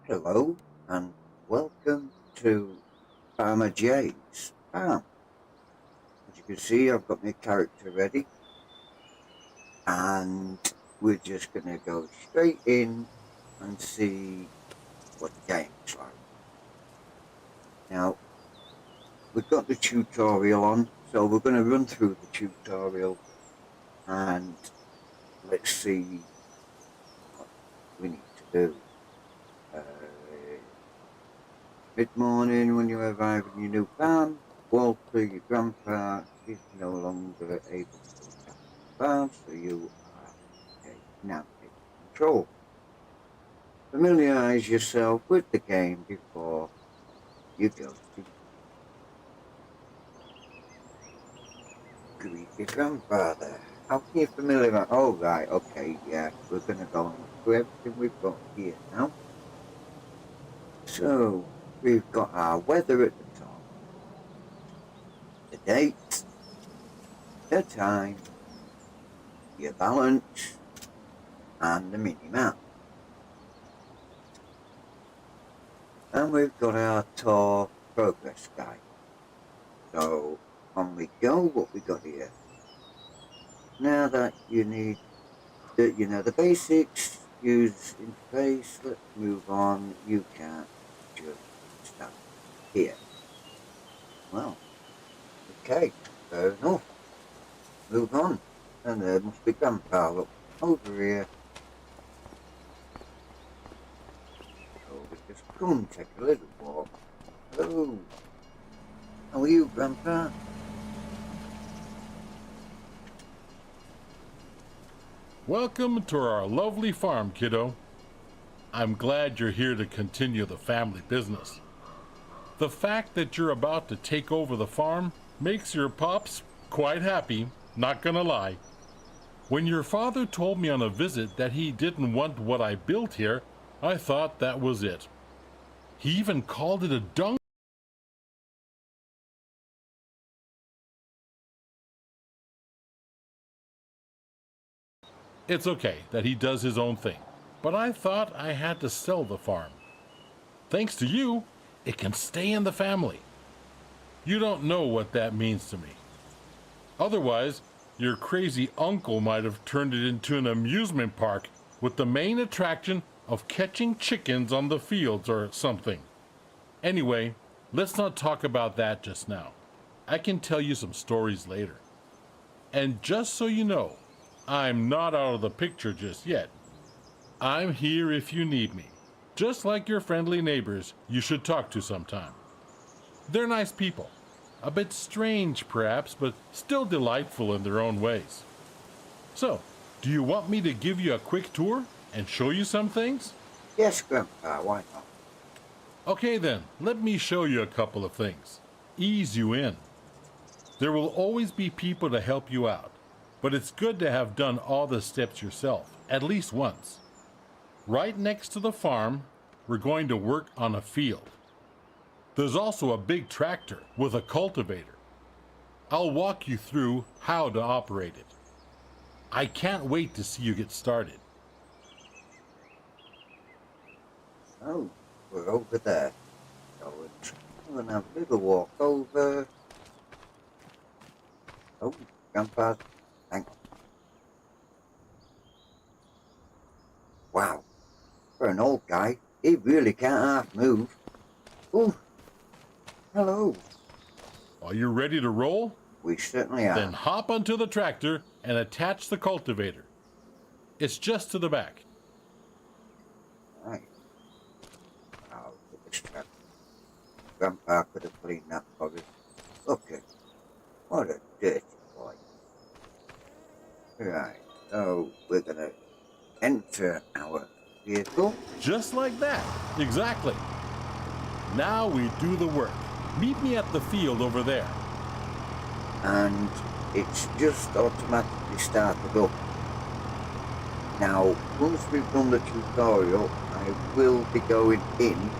Hello and welcome to Farmer J's farm. As you can see, I've got my character ready and we're just going to go straight in and see what the game's like. Now, we've got the tutorial on, so we're going to run through the tutorial and let's see what we need to do. Mid-morning, when you arrive in your new farm, Walter, your grandpa, is no longer able to look after the farm, so you are now taking control. Familiarize yourself with the game before you go to greet your grandfather. How can you familiarize? Oh, right, okay, yeah, we're going to go and look through everything we've got here now. So, we've got our weather at the top, the date, the time, your balance, and the mini-map. And we've got our tour progress guide. So on we go. What we got here? Now that you know the basics, use interface. Let's move on. You can't just start here. Well, okay, fair enough. Move on. And there must be grandpa. Look over here. So we just come take a little walk. Hello. How are you, grandpa? Welcome to our lovely farm, kiddo. I'm glad you're here to continue the family business. The fact that you're about to take over the farm makes your pops quite happy, not gonna lie. When your father told me on a visit that he didn't want what I built here, I thought that was it. He even called it a dung. It's okay that he does his own thing, but I thought I had to sell the farm. Thanks to you, it can stay in the family. You don't know what that means to me. Otherwise, your crazy uncle might have turned it into an amusement park with the main attraction of catching chickens on the fields or something. Anyway, let's not talk about that just now. I can tell you some stories later. And just so you know, I'm not out of the picture just yet. I'm here if you need me, just like your friendly neighbors you should talk to sometime. They're nice people, a bit strange perhaps, but still delightful in their own ways. So, do you want me to give you a quick tour and show you some things? Yes, grandpa, why not? Okay then, let me show you a couple of things. Ease you in. There will always be people to help you out, but it's good to have done all the steps yourself, at least once. Right next to the farm, we're going to work on a field. There's also a big tractor with a cultivator. I'll walk you through how to operate it. I can't wait to see you get started. Oh, we're over there. So we're going to have a little walk over. Oh, grandpa's. Hang on. Wow, for an old guy, he really can't half move. Oh, hello. Are you ready to roll? We certainly are. Then hop onto the tractor and attach the cultivator. It's just to the back. Right. Wow, look at this tractor. Grandpa could have cleaned that for us. Look at what a dirty boy. Right, so we're going to enter our vehicle. Just like that. Exactly. Now we do the work. Meet me at the field over there. And it's just automatically started up. Now, once we've done the tutorial, I will be going in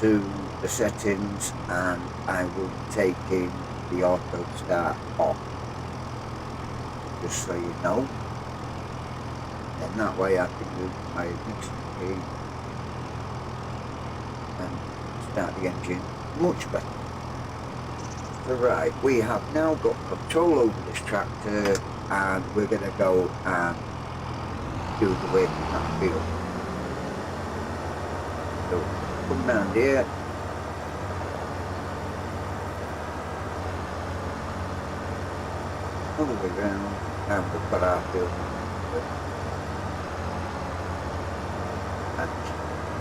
to the settings and I will be taking the auto start off. Just so you know. And that way I can use my next key and start the engine much better. So right, we have now got control over this tractor and we're going to go and do the work in that field. So come round here. All the way round, and we've got our field. And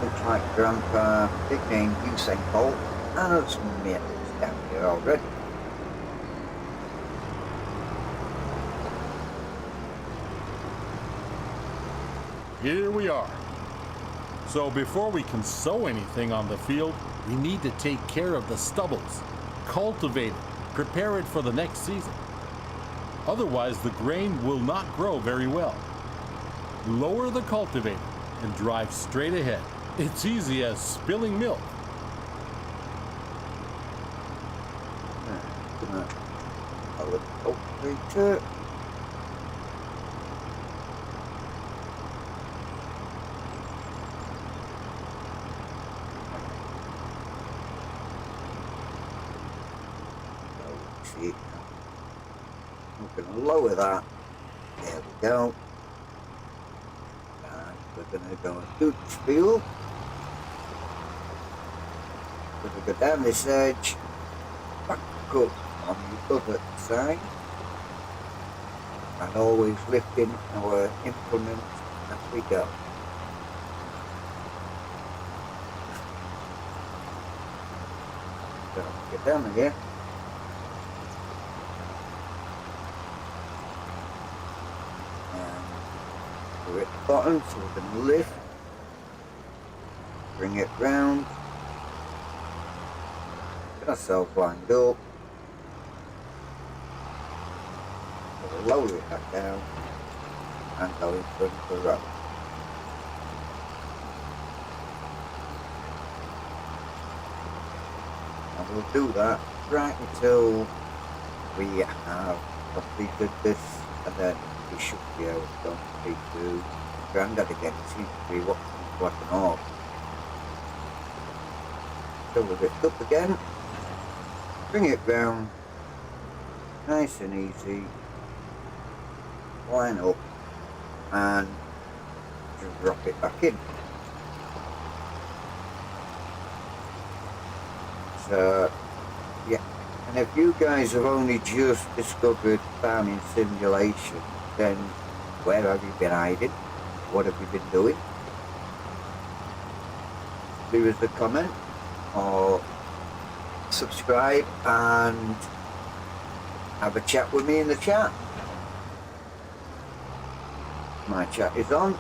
looks like Grandpa, big name Usain Bolt, and some medals down here already. Here we are. So before we can sow anything on the field, we need to take care of the stubbles, cultivate it, prepare it for the next season. Otherwise, the grain will not grow very well. Lower the cultivator and drive straight ahead. It's easy as spilling milk. A little cultivator. See, we're going to lower that. There we go. And we're going to go and do this field. We're going to go down this edge, back up on the other side, and always lifting our implement as we go. So get down here. We're at the bottom, so we're going to lift, bring it round, get ourselves lined up, we'll lower it back down and go in front of the road. And we'll do that right until we have completed this, and then we should be able to go and speak to Grandad again. It seems to be what's like an orb. So we'll lift up again, bring it round, nice and easy, line up, and just drop it back in. So, yeah. And if you guys have only just discovered farming simulation, then where have you been hiding? What have you been doing? Leave us a comment or subscribe and have a chat with me in the chat. My chat is on.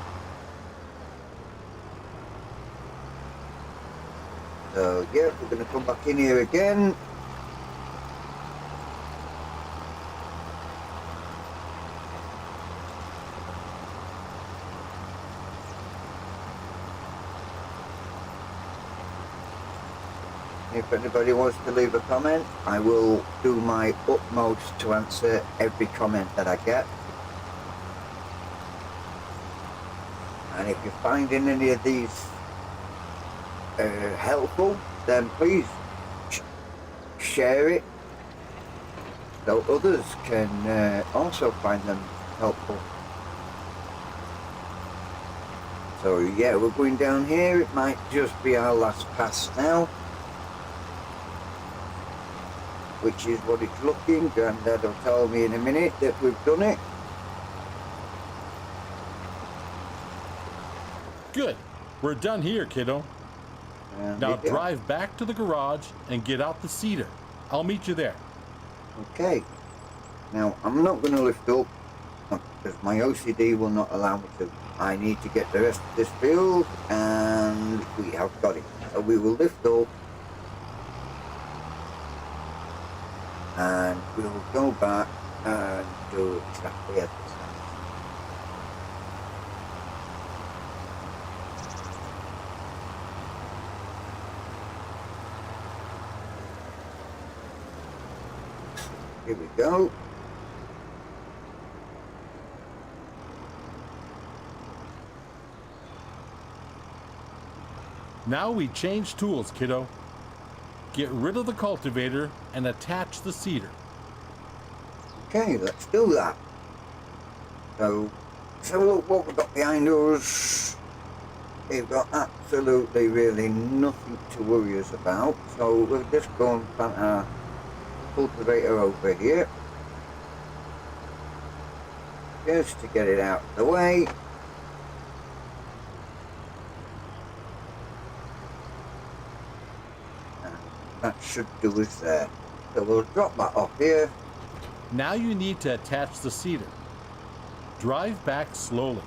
So yeah, we're going to come back in here again. If anybody wants to leave a comment, I will do my utmost to answer every comment that I get. And if you're finding any of these helpful, then please share it so others can also find them helpful. So yeah, we're going down here. It might just be our last pass now, which is what it's looking. Grandad will tell me in a minute that we've done it. Good. We're done here, kiddo. Now drive back to the garage and get out the seeder. I'll meet you there. Okay. Now, I'm not going to lift up because my OCD will not allow me to. I need to get the rest of this field, and we have got it. So we will lift up and we'll go back and do exactly as this. Here we go. Now we change tools, kiddo. Get rid of the cultivator and attach the seeder. Okay, let's do that. So look what we've got behind us. We've got absolutely really nothing to worry us about. So we'll just go and plant our cultivator over here. Just to get it out of the way. And that should do us there. So we'll drop that off here. Now you need to attach the seeder. Drive back slowly.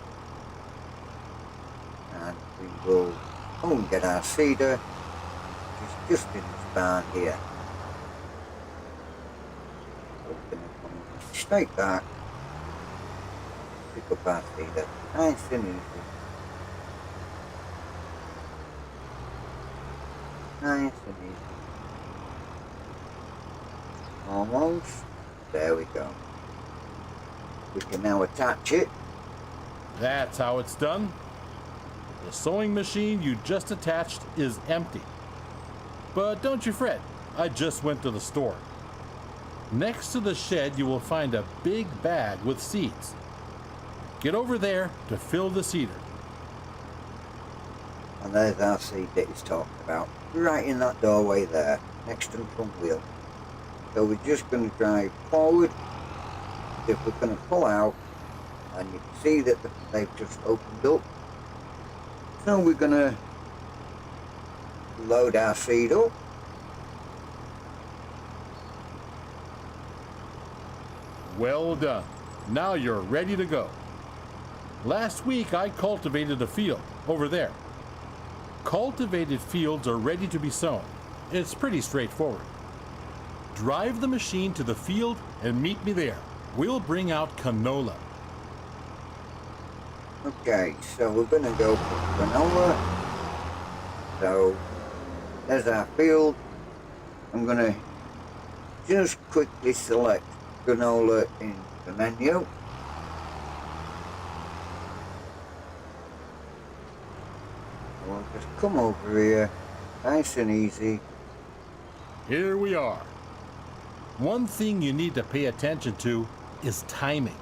And we will go and get our seeder, which is just in this barn here. So we're going to come straight back, pick up our seeder, nice and easy. Nice and easy. Almost. There we go. We can now attach it. That's how it's done. The sewing machine you just attached is empty. But don't you fret, I just went to the store. Next to the shed you will find a big bag with seeds. Get over there to fill the seeder. And there's our seed that he's talking about, right in that doorway there, next to the front wheel. So we're just going to drive forward. If we're going to pull out, and you can see that they've just opened up. So we're going to load our seed up. Well done. Now you're ready to go. Last week I cultivated a field over there. Cultivated fields are ready to be sown. It's pretty straightforward. Drive the machine to the field and meet me there. We'll bring out canola. Okay, so we're going to go for canola. So there's our field. I'm going to just quickly select canola in the menu. We'll just come over here, nice and easy. Here we are. One thing you need to pay attention to is timing.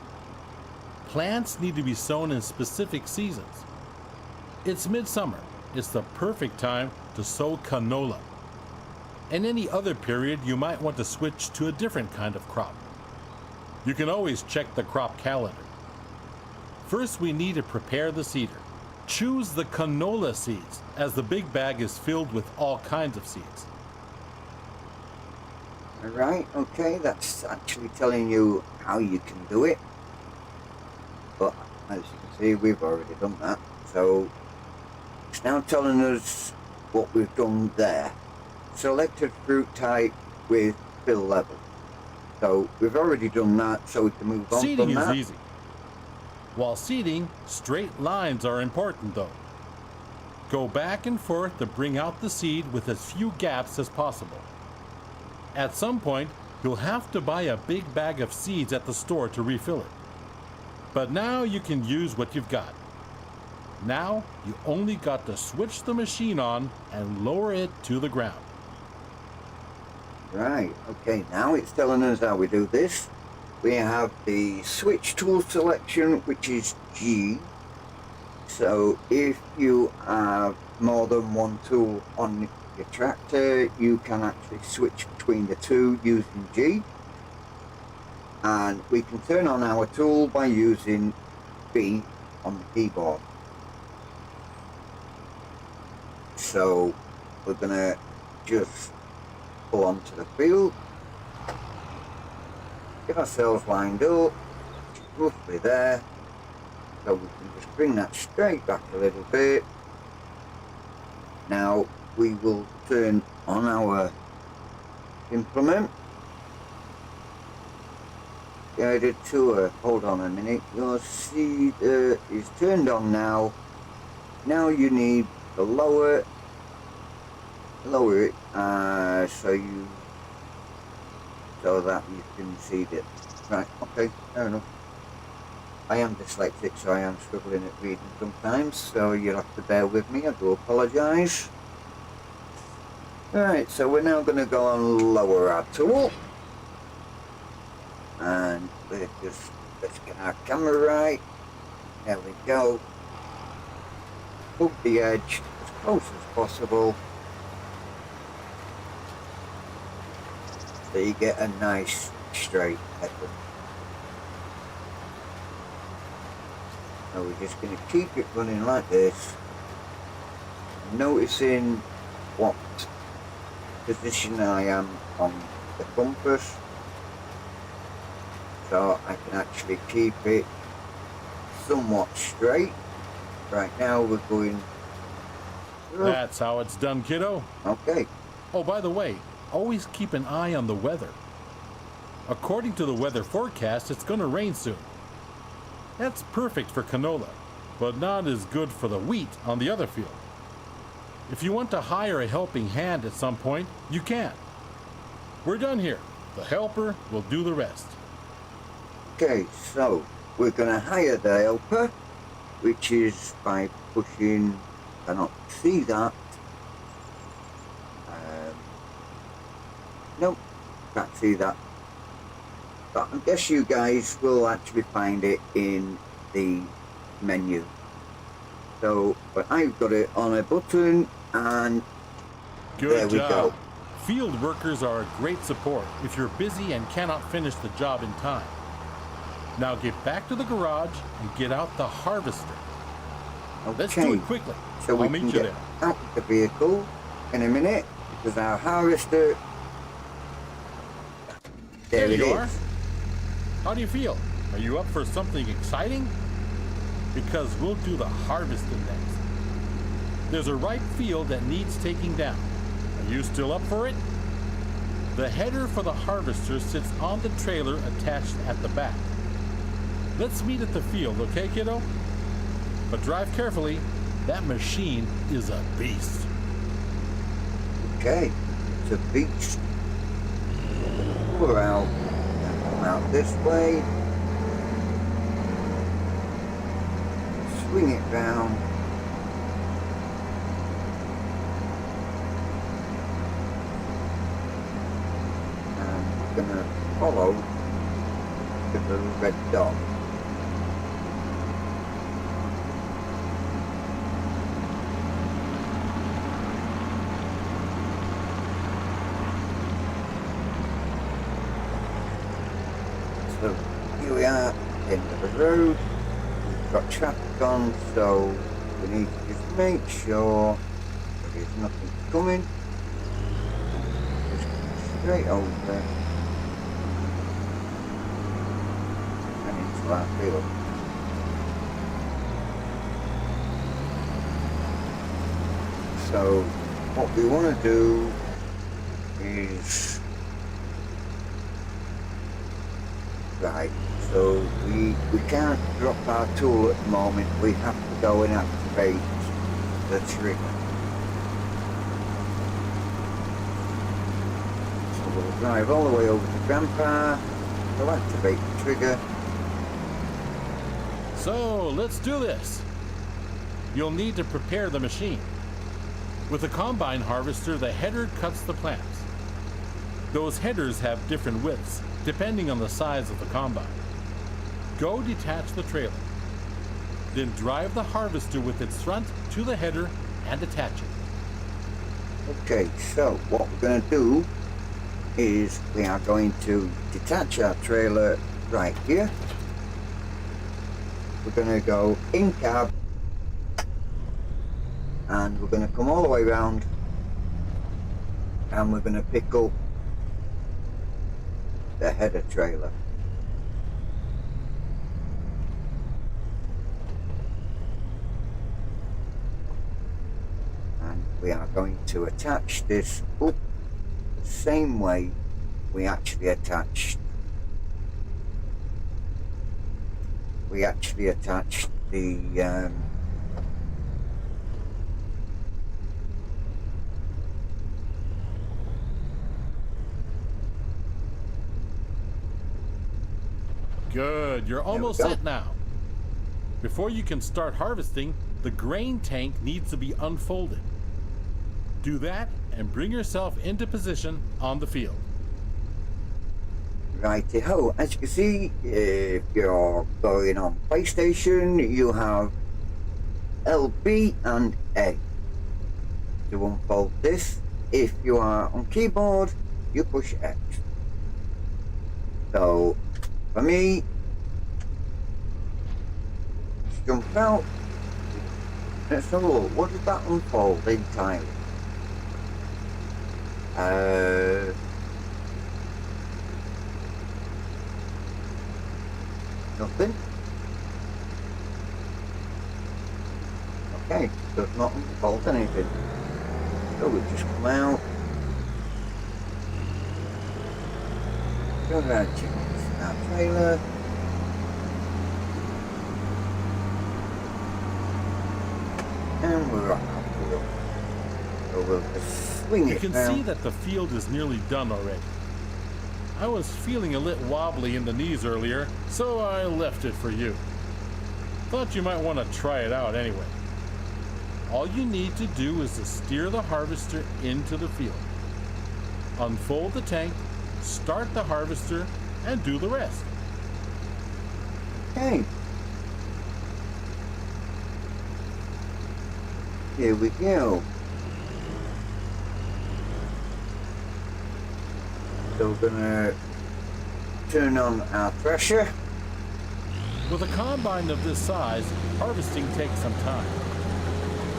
Plants need to be sown in specific seasons. It's midsummer. It's the perfect time to sow canola. In any other period, you might want to switch to a different kind of crop. You can always check the crop calendar. First, we need to prepare the seeder. Choose the canola seeds, as the big bag is filled with all kinds of seeds. Alright, okay, that's actually telling you how you can do it. But as you can see, we've already done that. So it's now telling us what we've done there. Selected fruit type with fill level. So we've already done that, so we can move on Seeding from that. is easy. While seeding, straight lines are important though. Go back and forth to bring out the seed with as few gaps as possible. At some point, you'll have to buy a big bag of seeds at the store to refill it. But now you can use what you've got. Now you only got to switch the machine on and lower it to the ground. Right, okay, now it's telling us how we do this. We have the switch tool selection, which is G. So if you have more than one tool on your tractor, you can actually switch between the two using G. And we can turn on our tool by using B on the keyboard. So we're going to just pull onto the field, get ourselves lined up, roughly there, so we can just bring that straight back a little bit. Now we will turn on our implement, guided tour. Hold on a minute, your seed is turned on now. Now you need to lower it so that you can see it. Right, okay, fair enough. I am dyslexic, so I am struggling at reading sometimes, so you'll have to bear with me. I do apologise. Right, so we're now going to go and lower our tool. And let's get our camera right. There we go. Hug the edge as close as possible. So you get a nice straight headland. Now we're just going to keep it running like this. Noticing what position I am on the compass. So I can actually keep it somewhat straight. Right now we're going... That's how it's done, kiddo. Okay. Oh, by the way, always keep an eye on the weather. According to the weather forecast, it's going to rain soon. That's perfect for canola, but not as good for the wheat on the other field. If you want to hire a helping hand at some point, you can. We're done here. The helper will do the rest. Okay, so we're going to hire the helper, which is by pushing... cannot see that. Nope, can't see that. But I guess you guys will actually find it in the menu. So, but I've got it on a button, and there we go. Field workers are a great support if you're busy and cannot finish the job in time. Now get back to the garage and get out the harvester. Okay. Let's do it quickly. So I'll we meet can you get there. out of the vehicle in a minute, because our harvester... There it you is. are. How do you feel? Are you up for something exciting? Because we'll do the harvesting next. There's a ripe field that needs taking down. Are you still up for it? The header for the harvester sits on the trailer attached at the back. Let's meet at the field, okay, kiddo? But drive carefully. That machine is a beast. Okay, it's a beast. Pull out, come out this way. Swing it round. And we're gonna follow the little red dot. So here we are, end of the road. We've got traffic on, so we need to just make sure there is nothing coming. Just go straight over and into our field. So what we want to do is right, so we can't drop our tool at the moment. We have to go and activate the trigger. So we'll drive all the way over to Grandpa, we'll activate the trigger. So let's do this. You'll need to prepare the machine. With a combine harvester, the header cuts the plants. Those headers have different widths, depending on the size of the combine. Go detach the trailer. Then drive the harvester with its front to the header and attach it. Okay, so what we're going to do is we are going to detach our trailer right here. We're going to go in cab and we're going to come all the way around and we're going to pick up the header trailer. And we are going to attach this up the same way we actually attached the Good, you're almost set now. Before you can start harvesting, the grain tank needs to be unfolded. Do that and bring yourself into position on the field. Righty-ho. As you can see, if you're going on PlayStation, you have LB and A to unfold this. If you are on keyboard, you push X. So, for me, let's jump out. Let's have a look. What does that unfold entirely? Nothing. Okay, does not unfold anything. So we just come out. Go around, check our trailer. And we're on our field. So we'll just swing You it can round. see that the field is nearly done already. I was feeling a little wobbly in the knees earlier, so I left it for you. Thought you might want to try it out anyway. All you need to do is to steer the harvester into the field. Unfold the tank, start the harvester, and do the rest. Okay. Here we go. So we're gonna turn on our thresher. With a combine of this size, harvesting takes some time.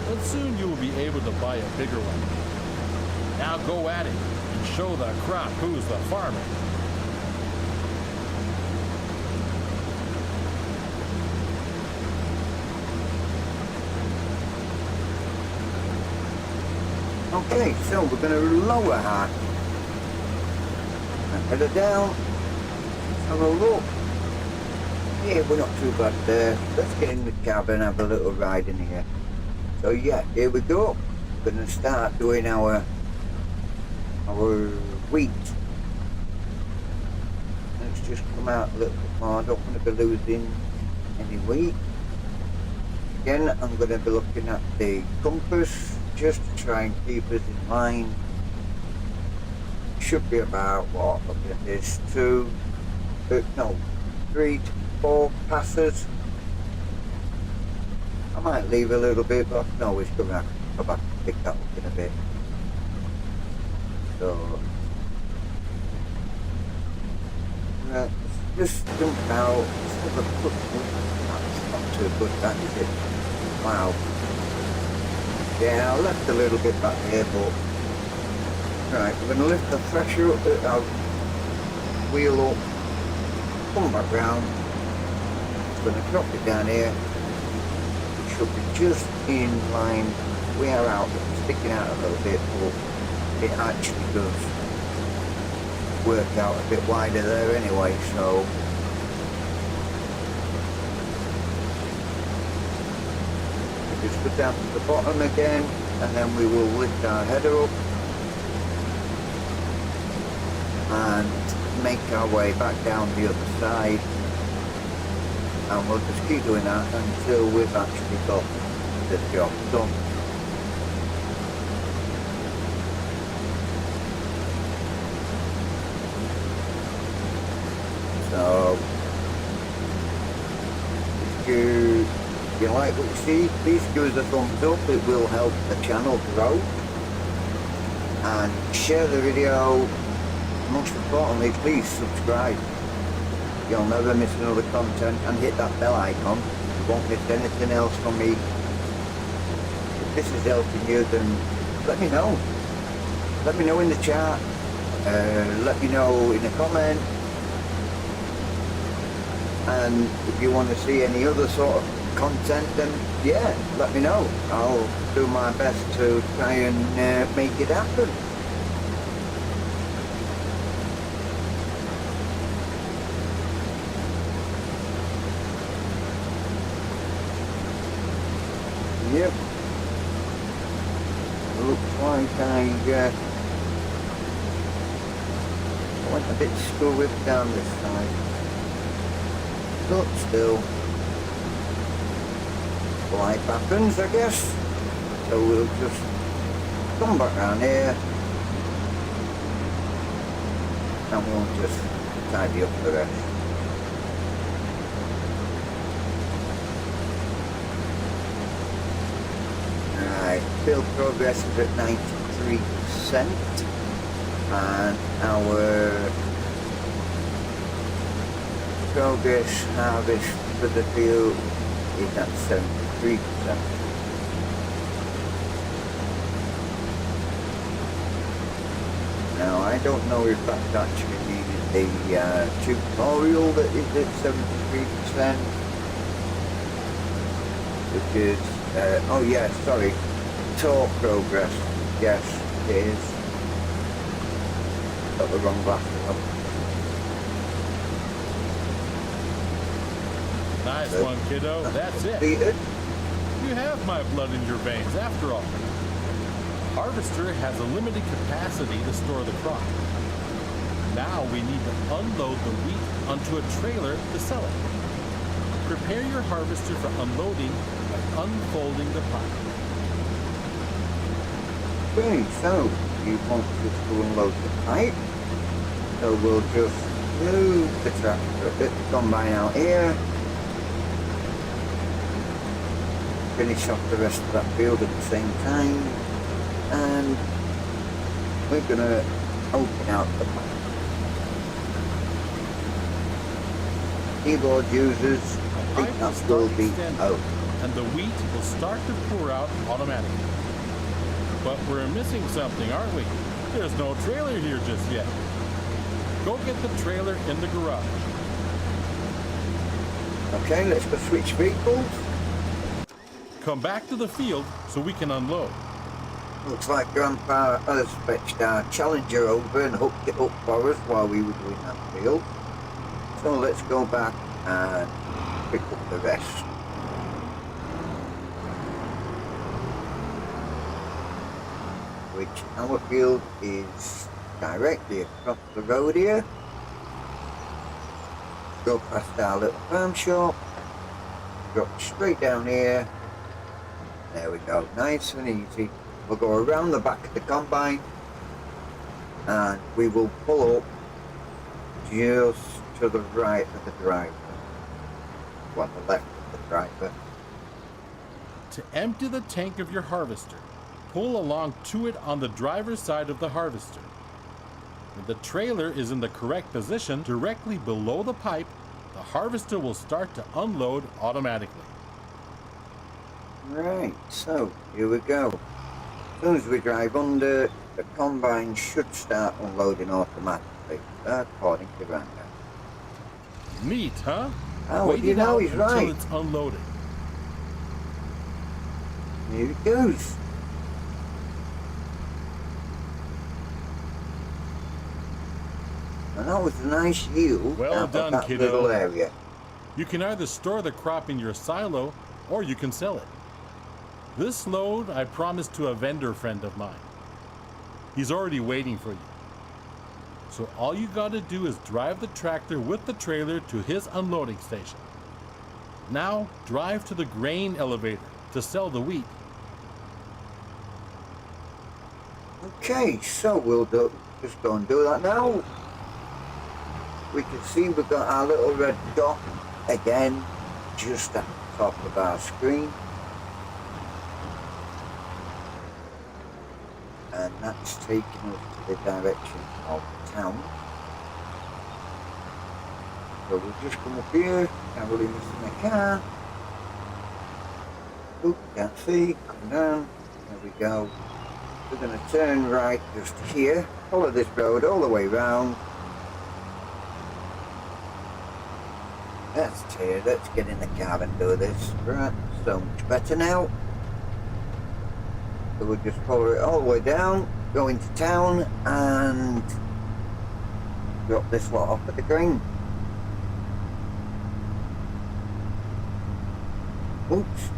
But soon you will be able to buy a bigger one. Now go at it and show the crop who's the farmer. Okay, so we're gonna lower her. Head her down. Let's have a look. Yeah, we're not too bad there. Let's get in the cab and have a little ride in here. So yeah, here we go. We're gonna start doing our wheat. Let's just come out a little bit more. I don't want to be losing any wheat. Again, I'm going to be looking at the compass just to try and keep us in line. Should be about, what, look at this, 3 to 4 passes. I might leave a little bit, but I can always come back and pick that up in a bit. So, let's just jump out. Let's have a quick look. That's not too good, that is it? Wow. Yeah, I left a little bit back here, but right, we're going to lift the thresher up, our wheel up, come back round. We're going to drop it down here. It should be just in line. We are out, sticking out a little bit, but it actually does work out a bit wider there anyway, so we just go down to the bottom again, and then we will lift our header up and make our way back down the other side, and we'll just keep doing that until we've actually got the job done. So if you like what you see, please give us a thumbs up. It will help the channel grow, and share the video. Most importantly, please subscribe. You'll never miss another content, and hit that bell icon. You won't miss anything else from me. If this is helping you, then let me know. Let me know in the chat. Let me know in a comment. And if you want to see any other sort of content, then yeah, let me know. I'll do my best to try and make it happen. Yep. Looks like I went a bit screwy down this side. But still, life happens, I guess. So we'll just come back around here and we'll just tidy up the rest. Right, field progress is at 93% and our progress harvest for the field is at 73%. Now I don't know if that's actually the tutorial that is at 73%, which is, oh yeah, sorry, tour progress, yes it is, got the wrong glasses on. Nice one, kiddo. That's it. Completed. You have my blood in your veins, after all. Harvester has a limited capacity to store the crop. Now we need to unload the wheat onto a trailer to sell it. Prepare your harvester for unloading by unfolding the pipe. Okay, so you want us to unload the pipe, so we'll just move the tractor, the combine out here, finish off the rest of that field at the same time, and we're gonna open out the pipe. Keyboard users, I think that will be open. And the wheat will start to pour out automatically. But we're missing something, aren't we? There's no trailer here just yet. Go get the trailer in the garage. Okay, let's go switch vehicles. Come back to the field so we can unload. Looks like Grandpa has fetched our Challenger over and hooked it up for us while we were doing that field. So let's go back and pick up the rest. Which our field is directly across the road here. Go past our little farm shop, drop straight down here. There we go, nice and easy. We'll go around the back of the combine and we will pull up just to the right of the driver. Well, the left of the driver. To empty the tank of your harvester, pull along to it on the driver's side of the harvester. When the trailer is in the correct position directly below the pipe, the harvester will start to unload automatically. Right, so here we go. As soon as we drive under, the combine should start unloading automatically, according to Grandad. Neat, huh? Oh, Wait you know, it out he's until right. it's unloaded. Here it goes. And that was a nice yield Well out done, of that kiddo. little area. You can either store the crop in your silo or you can sell it. This load I promised to a vendor friend of mine. He's already waiting for you. So all you gotta do is drive the tractor with the trailer to his unloading station. Now drive to the grain elevator to sell the wheat. Okay, so we'll just go and do that now. We can see we've got our little red dot again just at the top of our screen. And that's taking us to the direction of the town. So we'll just come up here, heavily missing the car. Oop, can't see, come down, there we go. We're going to turn right just here, follow this road all the way round. That's here, let's get in the car and do this. Right, so much better now. So we'll just follow it all the way down, go into town and drop this lot off at the grain. Oops.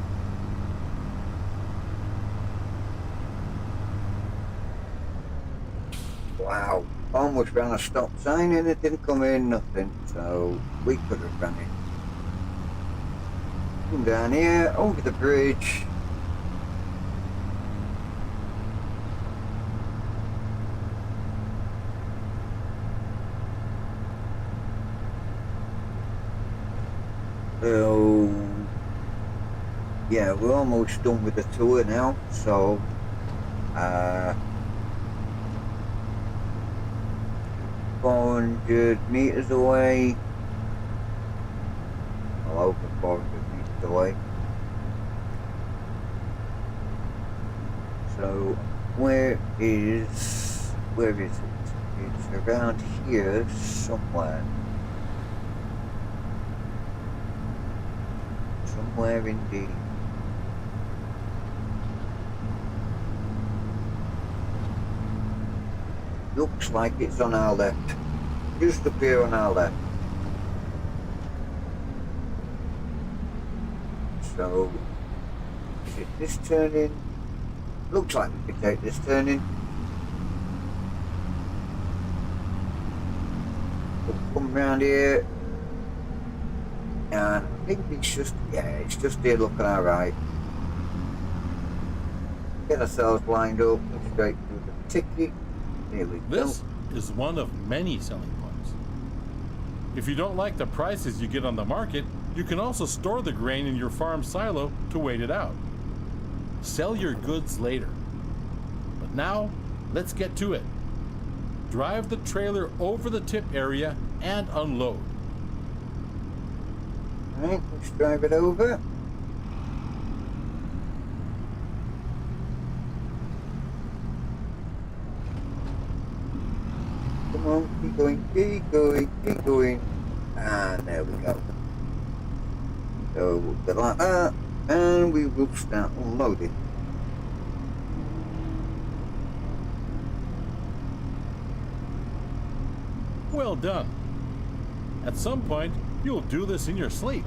Wow, almost ran a stop sign and it didn't come in, nothing, so we could have run it. Come down here, over the bridge. So yeah, we're almost done with the tour now. So 400 meters away. Well, over 400 meters away. So where is it? It's around here somewhere. Somewhere indeed. Looks like it's on our left. Just up here on our left. So is it this turning? Looks like we could take this turning. We'll come round here. And I think it's just here looking alright. Get ourselves lined up, go straight through the ticket. Here we go. This is one of many selling points. If you don't like the prices you get on the market, you can also store the grain in your farm silo to wait it out. Sell your goods later. But now, let's get to it. Drive the trailer over the tip area and unload. Alright, let's drive it over. Come on, keep going. And there we go. So we'll go like that, and we will start unloading. Well done. At some point, you'll do this in your sleep.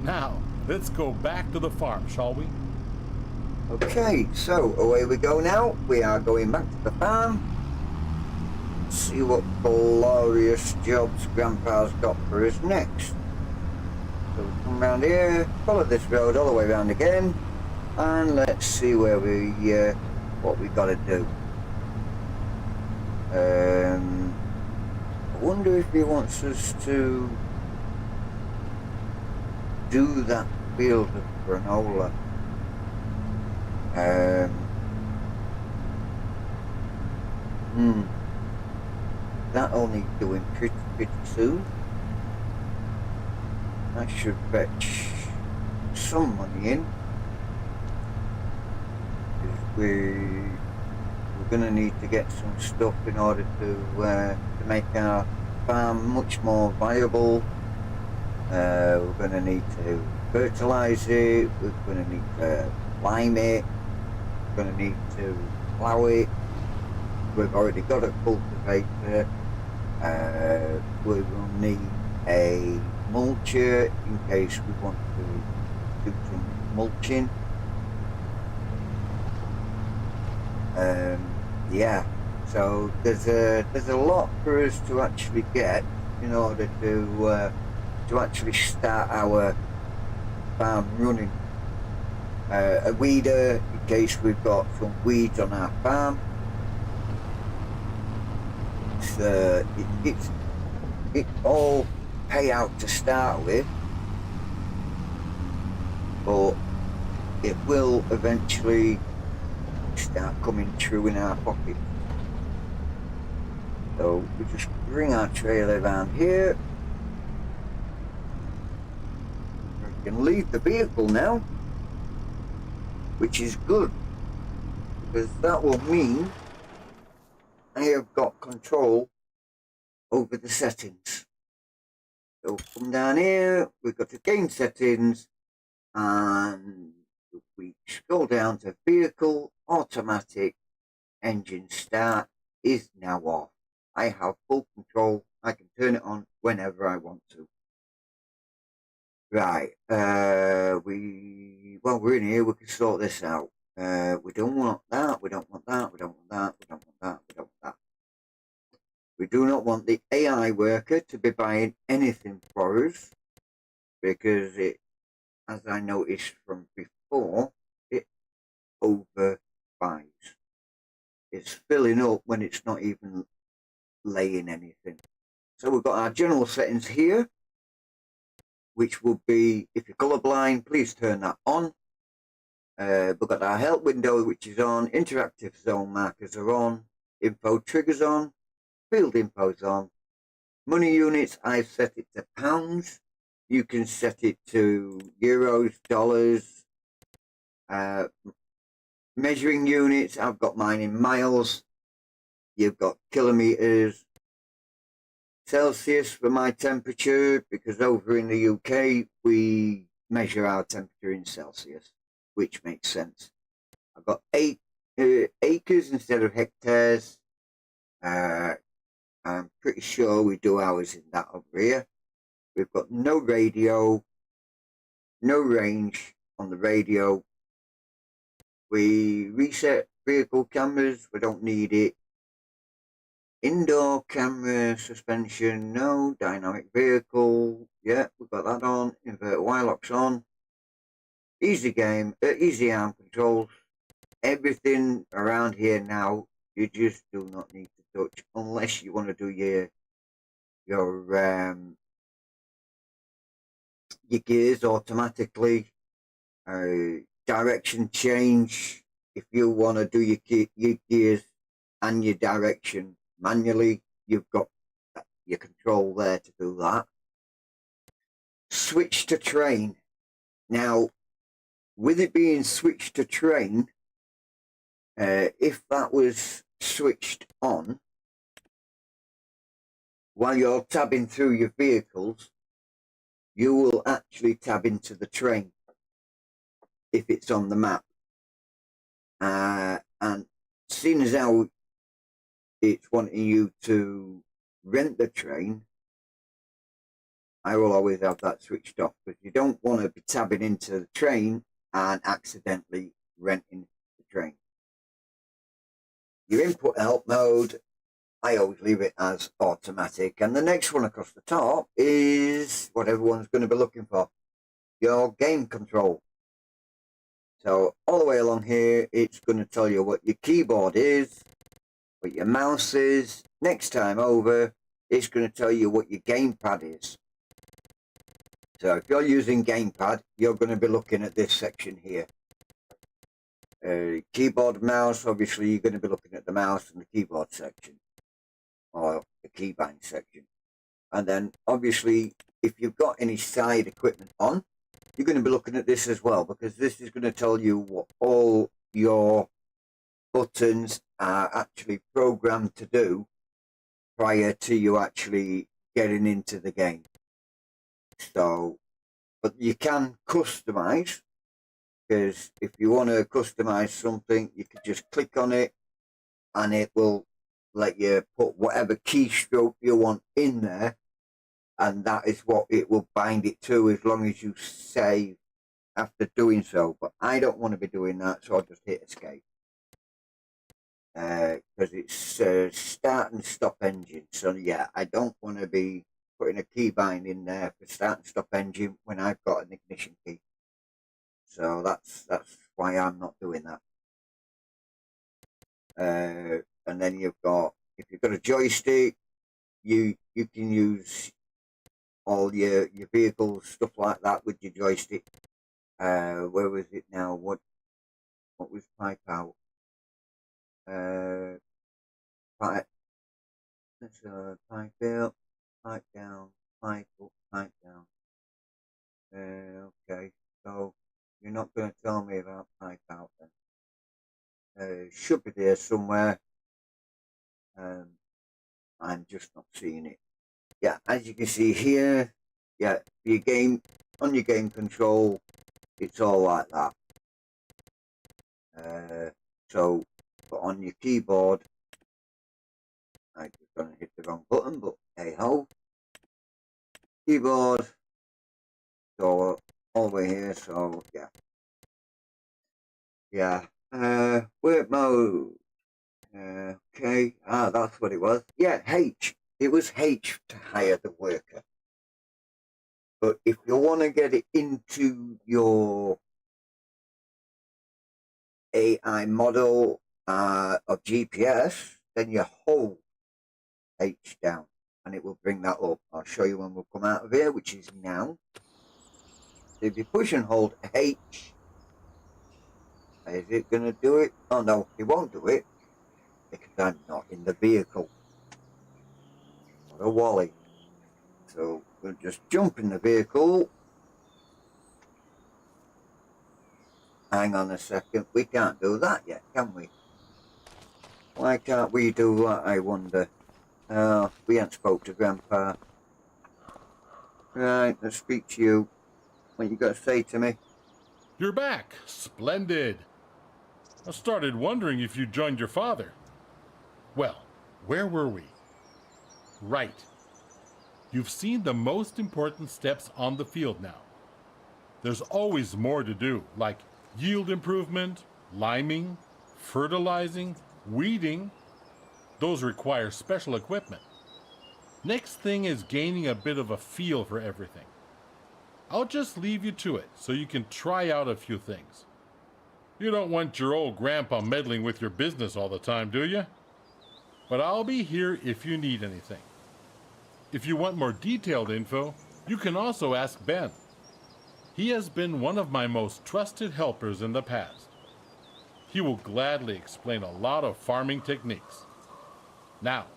Now, let's go back to the farm, shall we? Okay, so away we go now. We are going back to the farm. See what glorious jobs Grandpa's got for us next. So we come round here, follow this road all the way round again, and let's see where what we got to do. I wonder if he wants us to do that field of granola. That only doing pretty soon. I should fetch some money in. We're gonna need to get some stuff in order to make our farm much more viable. We're gonna need to fertilize it. We're gonna need to lime it. We're gonna need to plough it. We've already got a cultivator. We will need a mulcher in case we want to do some mulching. Yeah, so there's a lot for us to actually get in order to actually start our farm running. A weeder in case we've got some weeds on our farm. It all pay out to start with, but it will eventually start coming true in our pocket. So we just bring our trailer around here. We can leave the vehicle now, which is good, because that will mean I have got control over the settings. So come down here, we've got the game settings, and if we scroll down to vehicle, automatic, engine start is now off. I have full control. I can turn it on whenever I want to. Right, we're in here, we can sort this out. We don't want that, we don't want that, we don't want that, we don't want that, we don't want that. We do not want the AI worker to be buying anything for us, because it, as I noticed from before, it overbuys. It's filling up when it's not even laying anything. So we've got our general settings here. which would be, if you're colorblind, please turn that on. We've got our help window, which is on, interactive zone markers are on, info triggers on, field info's on. Money units, I've set it to pounds. You can set it to euros, dollars. Measuring units, I've got mine in miles. You've got kilometers. Celsius for my temperature, because over in the UK, we measure our temperature in Celsius, which makes sense. I've got acres instead of hectares. I'm pretty sure we do ours in that over here. We've got no radio, no range on the radio. We reset vehicle cameras, we don't need it. Indoor camera suspension, no. Dynamic vehicle, yeah, we've got that on. Invert wire locks on. Easy game, easy arm controls. Everything around here now, you just do not need to touch unless you want to do your gears automatically. Direction change, if you want to do your gears and your direction manually, you've got your control there to do that. Switch to train. Now, with it being switched to train, if that was switched on, while you're tabbing through your vehicles, you will actually tab into the train if it's on the map. And seeing as how it's wanting you to rent the train, I will always have that switched off, because you don't want to be tabbing into the train and accidentally renting the train. Your input help mode, I always leave it as automatic. And the next one across the top is what everyone's going to be looking for, your game control. So all the way along here, it's going to tell you what your keyboard is, what your mouse is. Next time over, it's going to tell you what your gamepad is. So if you're using gamepad, you're going to be looking at this section here. Keyboard, mouse, obviously you're going to be looking at the mouse and the keyboard section, or the keybind section. And then obviously, if you've got any side equipment on, you're going to be looking at this as well, because this is going to tell you what all your buttons are actually programmed to do prior to you actually getting into the game. So, but you can customize, because if you want to customize something, you can just click on it and it will let you put whatever keystroke you want in there, and that is what it will bind it to, as long as you save after doing so. But I don't want to be doing that, so I'll just hit escape, because it's start and stop engine. So yeah, I don't want to be putting a keybind in there for start and stop engine when I've got an ignition key. So that's why I'm not doing that. And then you've got, if you've got a joystick, you can use all your vehicles, stuff like that with your joystick. Where was it now? What was pipe out? Pipe. Let's pipe up, pipe down, pipe up, pipe down. Okay, so you're not going to tell me about pipe out then. Should be there somewhere. I'm just not seeing it. Yeah, as you can see here, yeah, your game, on your game control, it's all like that. So, but on your keyboard, I'm just going to hit the wrong button, but hey ho. Keyboard, so all the way here, so yeah. Yeah, work mode. Okay, that's what it was. Yeah, H. It was H to hire the worker. But if you want to get it into your AI model of GPS, then you hold H down and it will bring that up. I'll show you when we'll come out of here, which is now. if you push and hold H, is it going to do it? Oh no, it won't do it because I'm not in the vehicle. Not a Wally. So we'll just jump in the vehicle. Hang on a second, we can't do that yet, can we? Why can't we do that, I wonder? We haven't spoke to Grandpa. Right, let's speak to you. What you got to say to me? You're back. Splendid. I started wondering if you joined your father. Well, where were we? Right. You've seen the most important steps on the field now. There's always more to do, like yield improvement, liming, fertilizing, weeding. Those require special equipment. Next thing is gaining a bit of a feel for everything. I'll just leave you to it so you can try out a few things. You don't want your old grandpa meddling with your business all the time, do you? But I'll be here if you need anything. If you want more detailed info, you can also ask Ben. He has been one of my most trusted helpers in the past. He will gladly explain a lot of farming techniques. Now,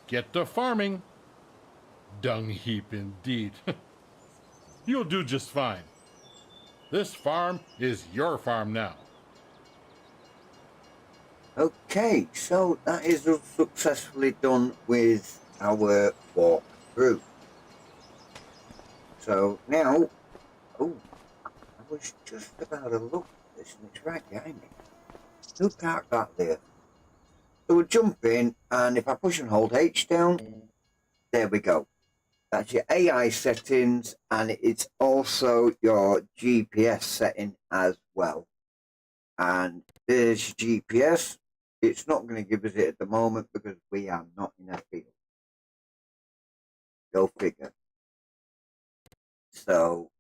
get to farming. Dung heap indeed. You'll do just fine. This farm is your farm now. Okay, so that is successfully done with our walkthrough. So now, oh, I was just about to look at this and it's right behind me. Who parked that there? So we'll jump in, and if I push and hold H down, there we go. That's your AI settings, and it's also your GPS setting as well. And there's your GPS. It's not going to give us it at the moment because we are not in a field. Go figure. So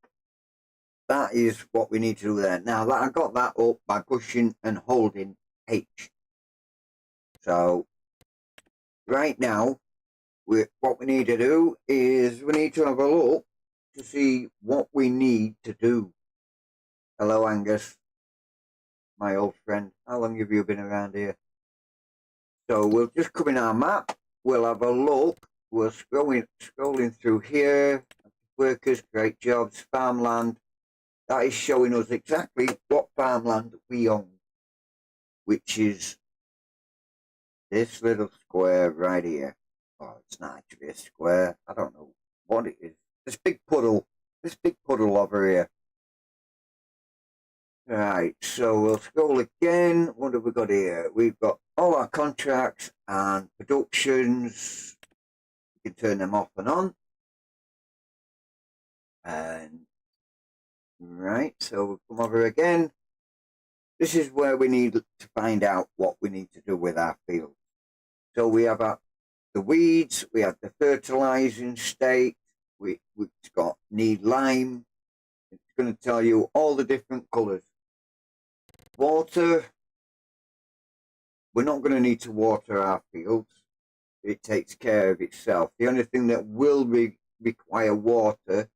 that is what we need to do there. Now that I got that up by pushing and holding H. So right now, what we need to do is we need to have a look to see what we need to do. Hello, Angus, my old friend. How long have you been around here? So we'll just come in our map. We'll have a look. We're scrolling through here. Workers, great jobs, farmland. That is showing us exactly what farmland we own, which is this little square right here. Oh, it's not actually a square. I don't know what it is. This big puddle over here. Right, so we'll scroll again. What have we got here? We've got all our contracts and productions. You can turn them off and on. And right, so we'll come over again. This is where we need to find out what we need to do with our field. So we have the weeds, we have the fertilizing state, we've got need lime. It's going to tell you all the different colors. Water, we're not going to need to water our fields. It takes care of itself. The only thing that will require water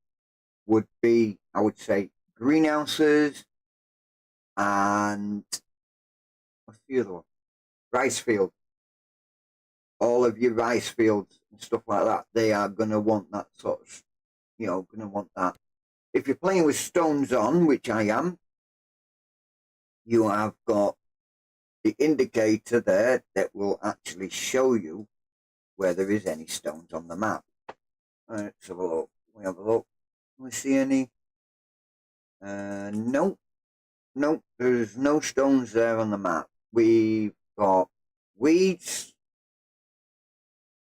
would be, I would say, greenhouses and what's the other one? Rice fields. All of your rice fields and stuff like that, they are going to want that sort of, going to want that. If you're playing with stones on, which I am, you have got the indicator there that will actually show you where there is any stones on the map. All right, let's have a look. We have a look. Can we see any? No. Nope, there's no stones there on the map. We've got weeds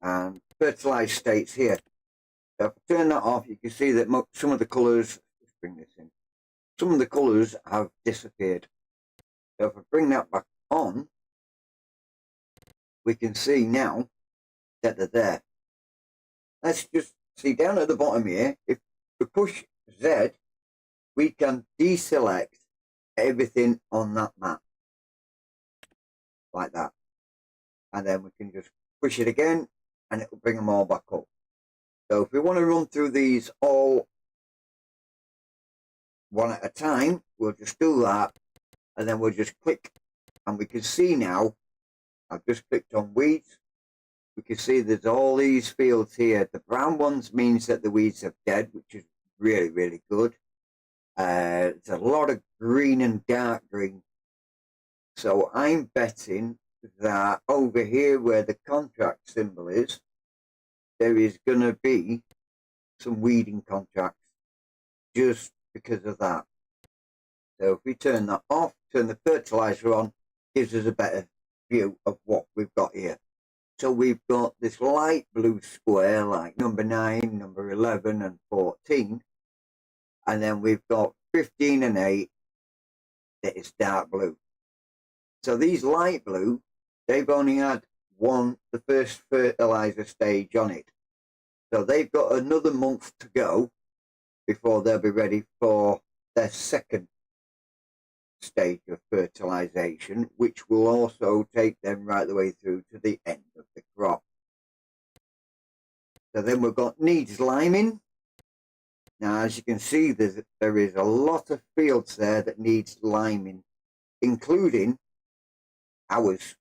and fertilized states here. So if I turn that off, you can see that some of the colors, let's bring this in, some of the colors have disappeared. So if I bring that back on, we can see now that they're there. Let's just see down at the bottom here, if we push Z, we can deselect everything on that map. Like that. And then we can just push it again and it will bring them all back up. So if we want to run through these all one at a time. We'll just do that, and then we'll just click, and we can see now, I've just clicked on weeds. We can see there's all these fields here. The brown ones means that the weeds are dead, which is really, really good. There's a lot of green and dark green. So I'm betting that over here where the contract symbol is, there is going to be some weeding contracts just because of that. So if we turn that off, turn the fertilizer on, gives us a better view of what we've got here. So we've got this light blue square like number 9, number 11 and 14. And then we've got 15 and 8 that is dark blue. So these light blue, they've only had the first fertilizer stage on it. So they've got another month to go before they'll be ready for their second stage of fertilization, which will also take them right the way through to the end of the crop. So then we've got needs liming. Now, as you can see, there is a lot of fields there that needs liming, including ours.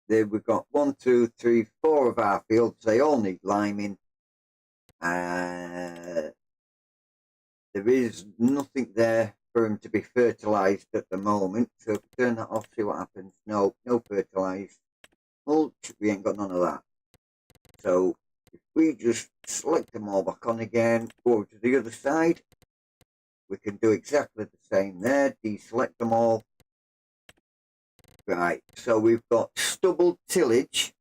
There we've got 1, 2, 3, 4 of our fields. They all need liming. There is nothing there for them to be fertilized at the moment. So if we turn that off, see what happens. No fertilized. Mulch, we ain't got none of that. So if we just select them all back on again, go over to the other side, we can do exactly the same there. Deselect them all. Right, so we've got stubble tillage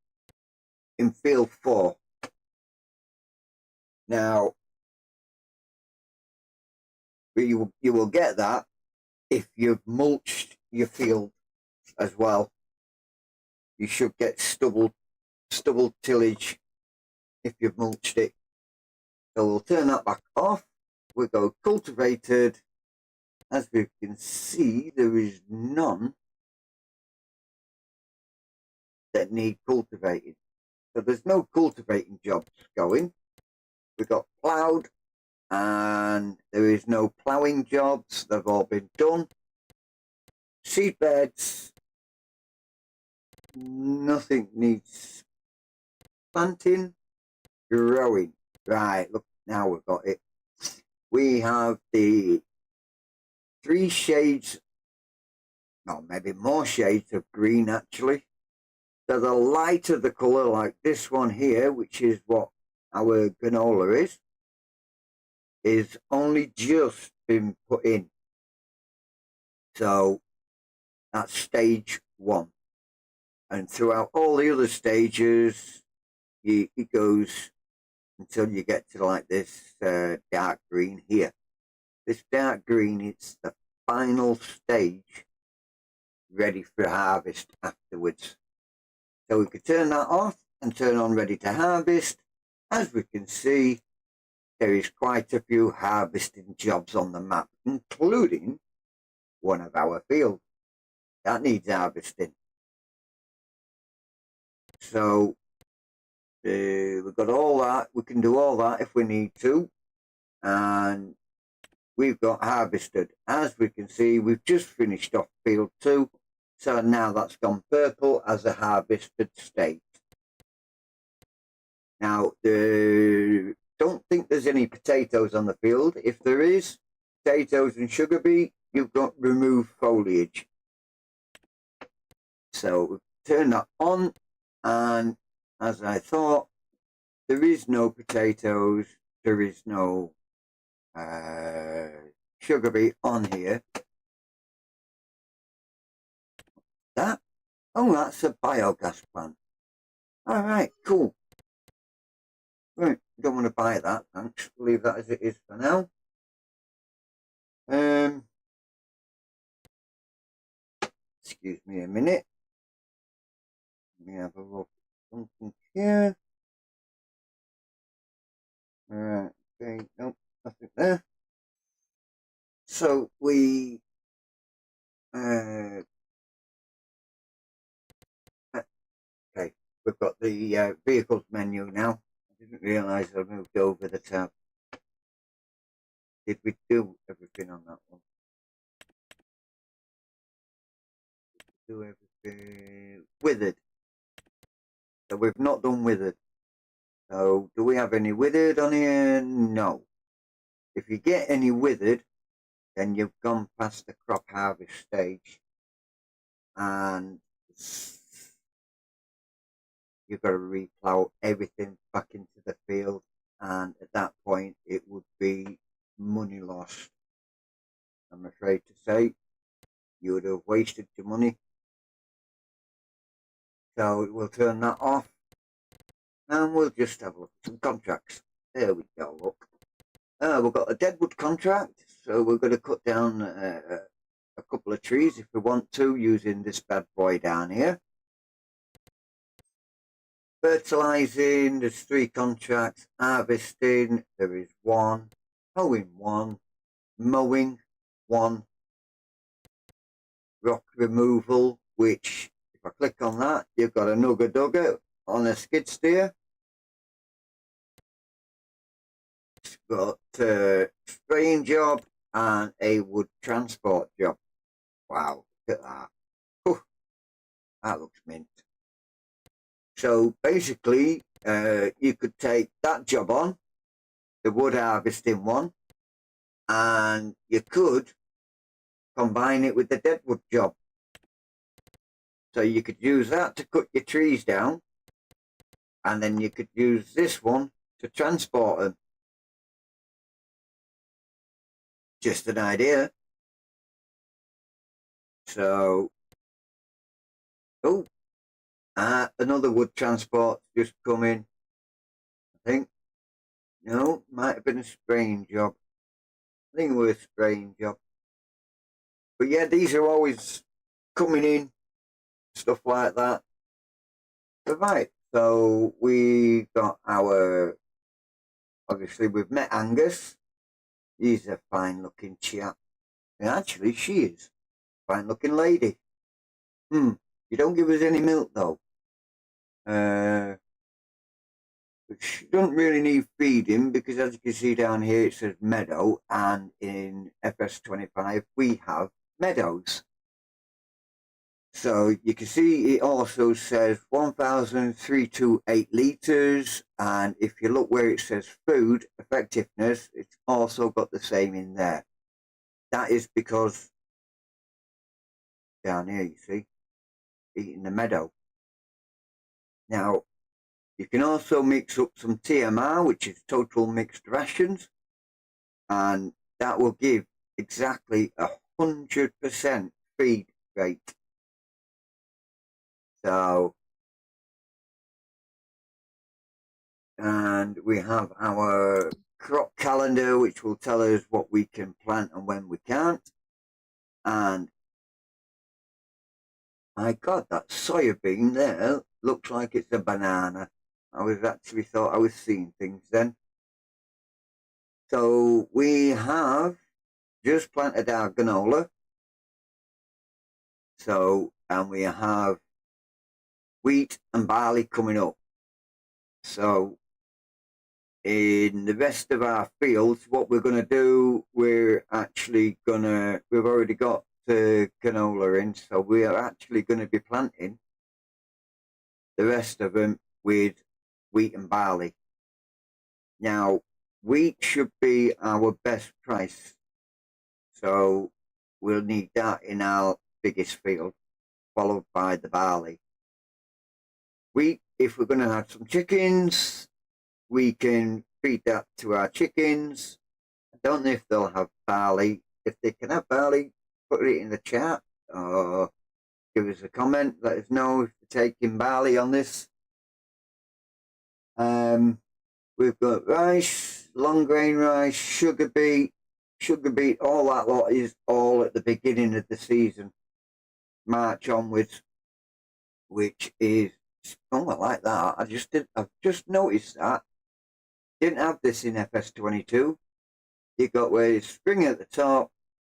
in field 4. Now, you will get that if you've mulched your field as well. You should get stubble tillage if you've mulched it. So we'll turn that back off. We'll go cultivated. As we can see, there is none that need cultivated. So there's no cultivating jobs going. We've got ploughed, and there is no ploughing jobs. They've all been done. Seed beds, nothing needs planting. Growing. Right, look, now we've got it. We have the 3 shades, no, maybe more shades of green actually. So the lighter the colour, like this one here, which is what our granola is only just been put in. So that's stage 1. And throughout all the other stages, it goes until you get to like this dark green here. This dark green, it's the final stage ready for harvest afterwards. So we could turn that off and turn on ready to harvest. As we can see, there is quite a few harvesting jobs on the map, including one of our fields that needs harvesting. So we've got all that. We can do all that if we need to. And we've got harvested. As we can see, we've just finished off field 2. So now that's gone purple as a harvested state. Now, don't think there's any potatoes on the field. If there is, potatoes and sugar beet, you've got remove foliage. So turn that on, and as I thought, there is no potatoes, there is no sugar beet on here. That? Oh, that's a biogas plant. All right, cool. Right, don't want to buy that, thanks. Leave that as it is for now. Excuse me a minute. Let me have a look at something here. Alright, okay, nope, nothing there. So we okay, we've got the vehicles menu now. I didn't realise I moved over the tab. Did we do everything on that one? Did we do everything? Withered. So we've not done withered. So do we have any withered on here? No. If you get any withered, then you've gone past the crop harvest stage and you've got to replow everything back into the field, and at that point it would be money lost. I'm afraid to say you would have wasted your money. So we'll turn that off and we'll just have a look at some contracts. There we go, look. We've got a deadwood contract, so we're going to cut down a couple of trees if we want to using this bad boy down here. Fertilising, there's 3 contracts. Harvesting, there is 1. Hoeing, 1. Mowing, 1. Rock removal, which if I click on that, you've got a nugger dugger on a skid steer. It's got a spraying job and a wood transport job. Wow, look at that. Whew, that looks mint. So basically, you could take that job on, the wood harvesting one, and you could combine it with the deadwood job. So you could use that to cut your trees down, and then you could use this one to transport them. Just an idea. So, another wood transport just come in. I think, no, might have been a spraying job. I think it was a spraying job. But yeah, these are always coming in, stuff like that. So, right, so we got our, obviously we've met Angus. He's a fine looking chap. And actually she is a fine looking lady. You don't give us any milk though. Which don't really need feeding because as you can see down here it says meadow, and in FS25 we have meadows. So you can see it also says 1,328 litres, and if you look where it says food effectiveness, it's also got the same in there. That is because down here you see, eating the meadow. Now, you can also mix up some TMR, which is total mixed rations, and that will give exactly 100% feed rate. So, and we have our crop calendar, which will tell us what we can plant and when we can't. And my God, that soya bean there looks like it's a banana. I was actually thought I was seeing things then. So we have just planted our canola. So, and we have wheat and barley coming up. So in the rest of our fields, what we're going to do, we've already got the canola in, so we are actually going to be planting the rest of them with wheat and barley. Now, wheat should be our best price, so we'll need that in our biggest field, followed by the barley. Wheat, if we're going to have some chickens, we can feed that to our chickens. I don't know if they'll have barley. If they can have barley, put it in the chat or give us a comment. Let us know if they're taking barley on this. We've got rice, long grain rice, sugar beet, all that lot is all at the beginning of the season, March onwards, which is, oh, I like that. I've just noticed that. Didn't have this in FS22. You got where it's spring at the top,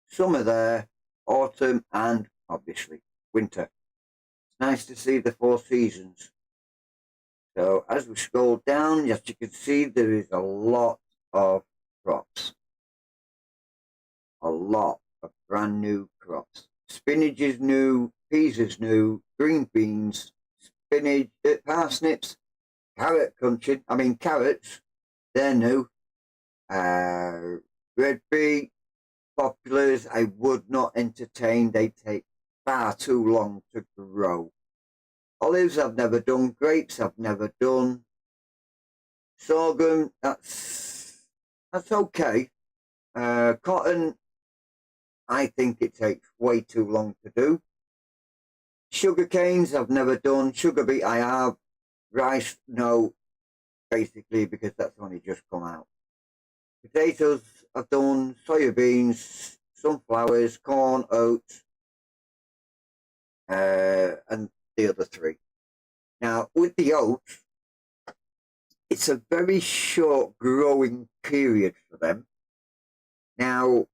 summer there, autumn, and obviously winter. It's nice to see the 4 seasons. So as we scroll down, as you can see, there is a lot of crops. brand new crops. Spinach is new, peas is new, green beans, spinach, parsnips, carrots, they're new. Red beet, poplars, I would not entertain. They take far too long to grow. Olives I've never done. Grapes I've never done. Sorghum, that's okay. Cotton, I think it takes way too long to do. Sugar canes I've never done. Sugar beet I have. Rice, no, basically because that's only just come out. Potatoes I've done. Soybeans, sunflowers, corn, oats, and the other three. Now, with the oats, it's a very short growing period for them. Now,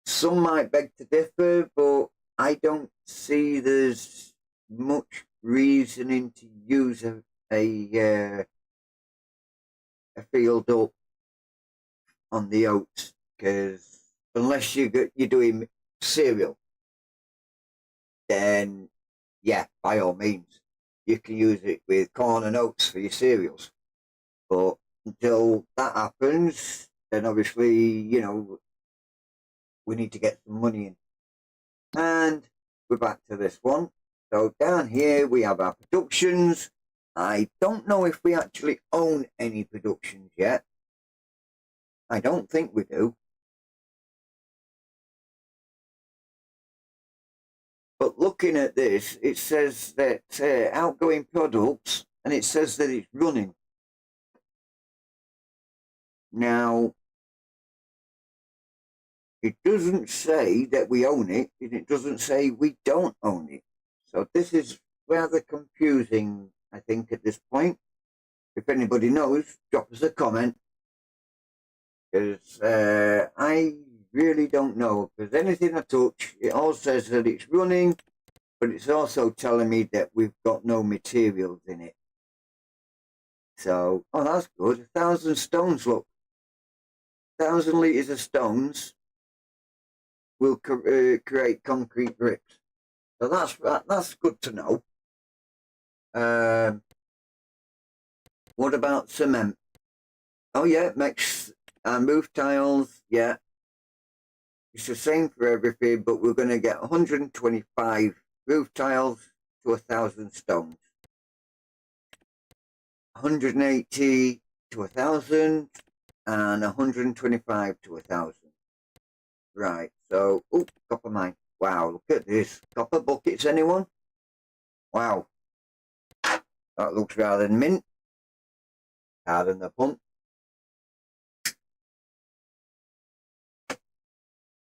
some might beg to differ, but I don't see there's much reasoning to use a field up on the oats, because unless you're doing cereal, then yeah, by all means, you can use it with corn and oats for your cereals. But until that happens, then obviously, we need to get some money in. And we're back to this one. So down here we have our productions. I don't know if we actually own any productions yet. I don't think we do. But looking at this, it says that outgoing products, and it says that it's running. Now, it doesn't say that we own it, and it doesn't say we don't own it. So this is rather confusing, I think, at this point. If anybody knows, drop us a comment, because I really don't know. Because anything I touch, it all says that it's running, but it's also telling me that we've got no materials in it. So, oh, that's good. 1,000 stones, look. 1,000 litres of stones will create concrete bricks. So that's good to know. What about cement? Oh yeah, makes roof tiles. Yeah, it's the same for everything, but we're going to get 125 roof tiles to 1,000 stones. 180 to 1,000 and 125 to 1,000. Right, so, oh, copper mine. Wow, look at this. Copper buckets, anyone? Wow. That looks rather mint. Harder than the pump.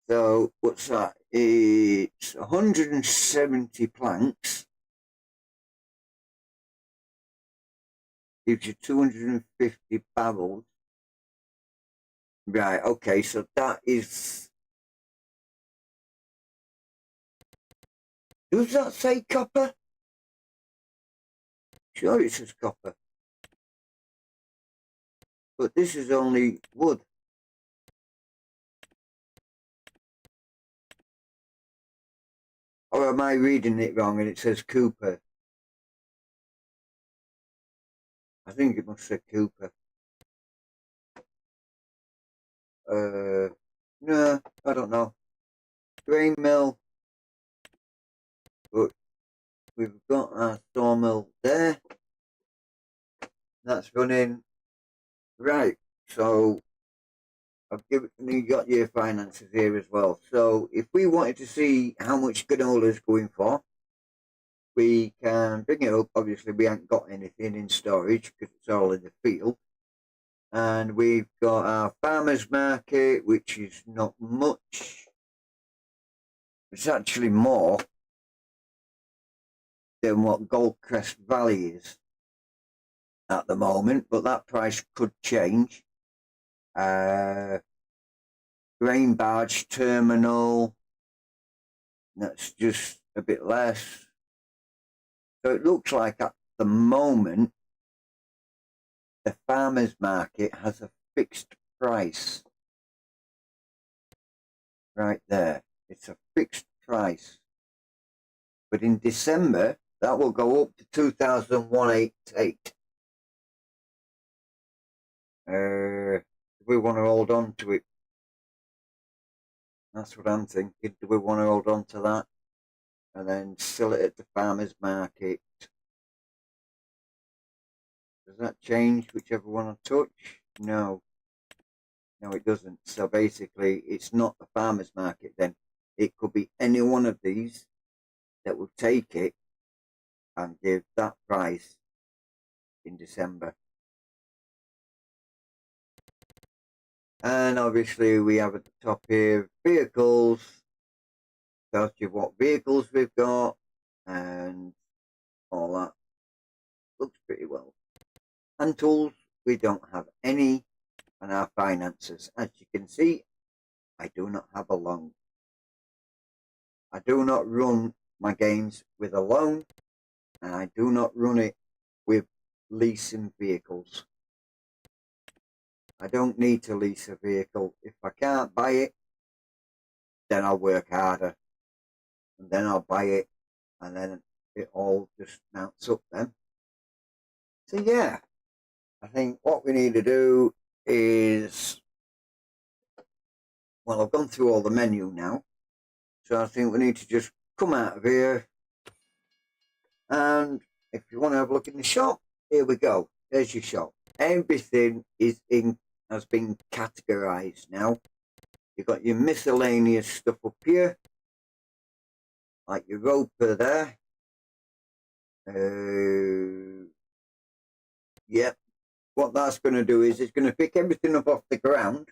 So, what's that? It's 170 planks. Gives you 250 barrels. Right, okay, so that is... Does that say copper? Sure it says copper. But this is only wood. Or am I reading it wrong and it says Cooper? I think it must say Cooper. No, I don't know. Grain mill. But we've got our sawmill there. That's running. Right, so you got your finances here as well. So if we wanted to see how much canola is going for, we can bring it up. Obviously, we haven't got anything in storage because it's all in the field. And we've got our farmers market, which is not much. It's actually more than what Goldcrest Valley is at the moment, but that price could change. Grain barge terminal, that's just a bit less. So it looks like at the moment the farmers market has a fixed price. right there. It's a fixed price. But in December, that will go up to 2,188. We want to hold on to it. That's what I'm thinking. Do we want to hold on to that and then sell it at the farmer's market? Does that change whichever one I touch? No. No, it doesn't. So basically, it's not the farmer's market then. It could be any one of these that will take it and give that price in December. And obviously we have at the top here vehicles, tells you what vehicles we've got and all that. Looks pretty well. And tools, we don't have any. And our finances, as you can see, I do not have a loan. I do not run my games with a loan, and I do not run it with leasing vehicles. I don't need to lease a vehicle. If I can't buy it, then I'll work harder, and then I'll buy it, and then it all just mounts up then. So yeah, I think what we need to do is, well, I've gone through all the menu now, so I think we need to just come out of here, and if you want to have a look in the shop, here we go. There's your shop. Everything has been categorized now. You've got your miscellaneous stuff up here, like your roper there. Yep. What that's going to do is it's going to pick everything up off the ground,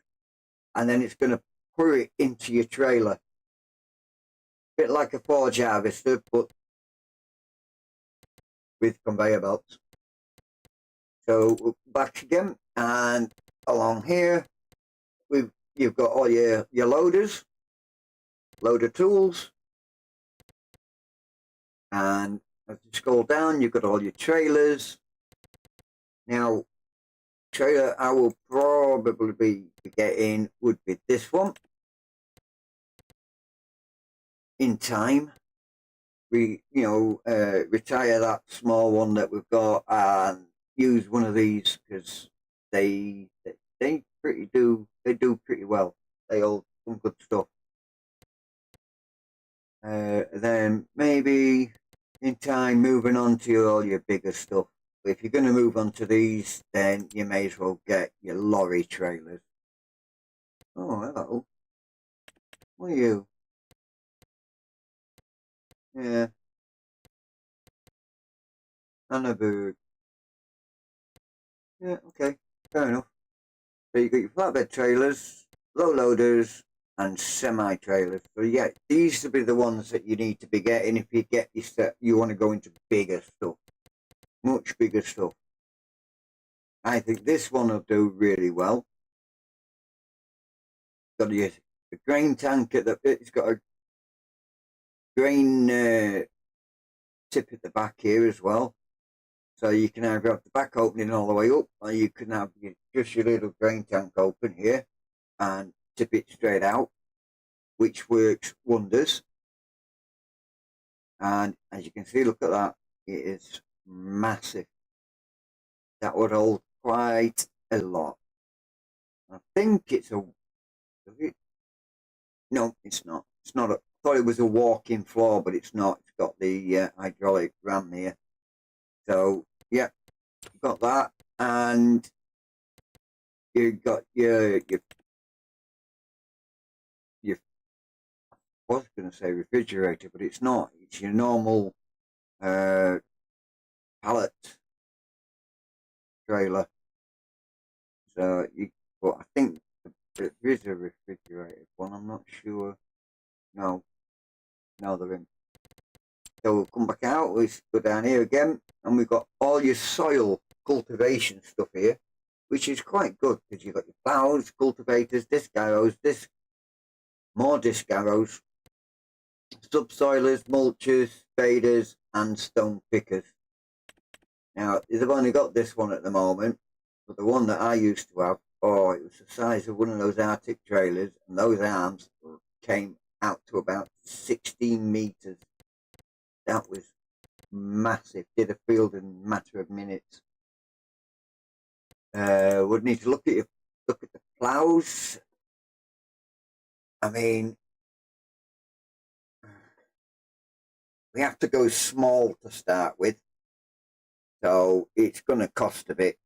and then it's going to put it into your trailer. A bit like a forge harvester, but with conveyor belts. So back again, and along here, you've got all your loaders, loader tools, and as you scroll down, you've got all your trailers. Now, trailer I will probably be getting would be this one. In time, we retire that small one that we've got and use one of these because they do pretty well. They all some good stuff. Then maybe in time moving on to all your bigger stuff. But if you're going to move on to these, then you may as well get your lorry trailers. Oh, hello. What are you? Yeah. And a bird. Yeah, okay. Fair enough. So you got your flatbed trailers, low loaders, and semi trailers. So yeah, these will be the ones that you need to be getting if you get your set. You want to go into bigger stuff, much bigger stuff. I think this one will do really well. Got the grain tank at it's got a grain tip at the back here as well. So you can either have the back opening all the way up, or you can have just your little grain tank open here and tip it straight out, which works wonders. And as you can see, look at that, it is massive. That would hold quite a lot. I think it's a, no, it's not. It's not. I thought it was a walk-in floor, but it's not. It's got the hydraulic ram here. So yeah, you've got that, and you've got your I was going to say refrigerator, but it's not. It's your normal pallet trailer. So but I think there is a refrigerated one. I'm not sure. No, they're in. So we'll come back out. We'll go down here again, and we've got all your soil cultivation stuff here, which is quite good because you've got your plows, cultivators, disc harrows, more disc harrows, subsoilers, mulchers, spaders, and stone pickers. Now, they've only got this one at the moment, but the one that I used to have, oh, it was the size of one of those Arctic trailers, and those arms were came out to about 16 meters. That was massive. Did a field in a matter of minutes. Would need to look at the plows. I mean, we have to go small to start with, so it's going to cost a bit.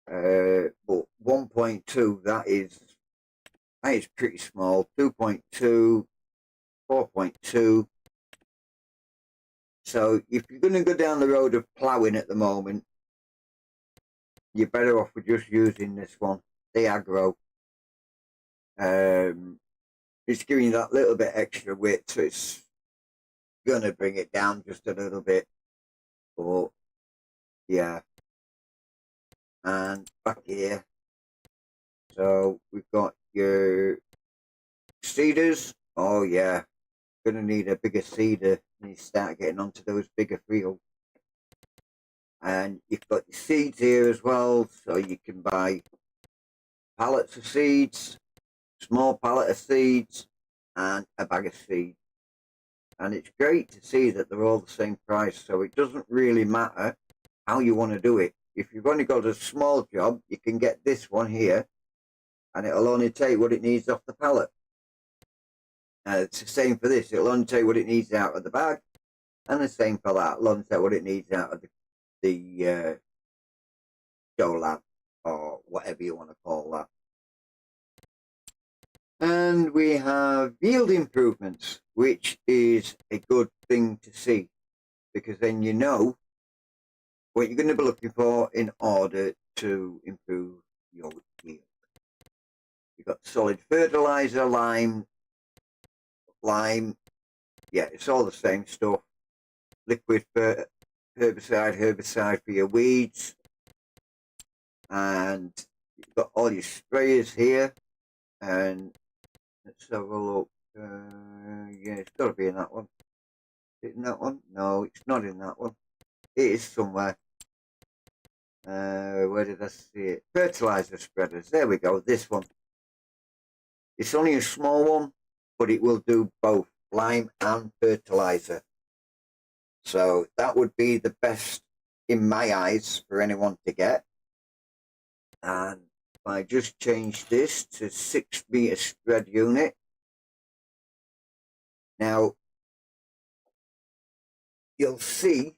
But 1.2, that is pretty small. 2.2, 4.2. So if you're going to go down the road of ploughing at the moment, you're better off with just using this one, the Agro. It's giving you that little bit extra width, so it's going to bring it down just a little bit. But yeah, and back here, so we've got your seeders. Oh yeah, gonna need a bigger seeder when you start getting onto those bigger fields. And you've got your seeds here as well, so you can buy pallets of seeds, small pallet of seeds, and a bag of seeds. And it's great to see that they're all the same price, so it doesn't really matter how you want to do it. If you've only got a small job, you can get this one here, and it'll only take what it needs off the pallet. It's the same for this. It'll only take what it needs out of the bag, and the same for that. It'll only take what it needs out of the dough lab, or whatever you want to call that. And we have yield improvements, which is a good thing to see, because then you know what you're going to be looking for in order to improve your yield. You've got solid fertilizer, lime, yeah, it's all the same stuff. Liquid herbicide for your weeds, and you've got all your sprayers here. And let's have a look. Yeah, it's got to be in that one. Is it in that one? No, it's not in that one. It is somewhere. Where did I see it? Fertilizer spreaders. There we go. This one. It's only a small one, but it will do both lime and fertilizer. So that would be the best in my eyes for anyone to get. And I just changed this to 6 meter spread unit. Now, you'll see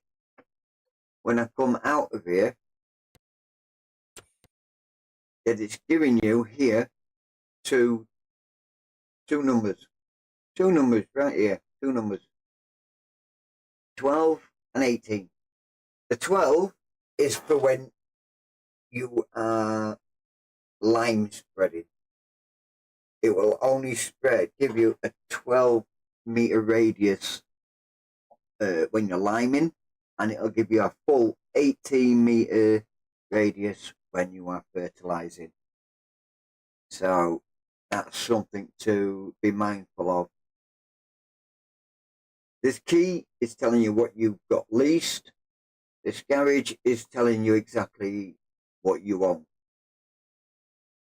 when I come out of here that it's giving you here two numbers. Two numbers right here. Two numbers. 12 and 18. The 12 is for when you are lime spreading. It will only give you a 12 meter radius when you're liming, and it'll give you a full 18 meter radius when you are fertilizing. So that's something to be mindful of. This key is telling you what you've got leased. This garage is telling you exactly what you own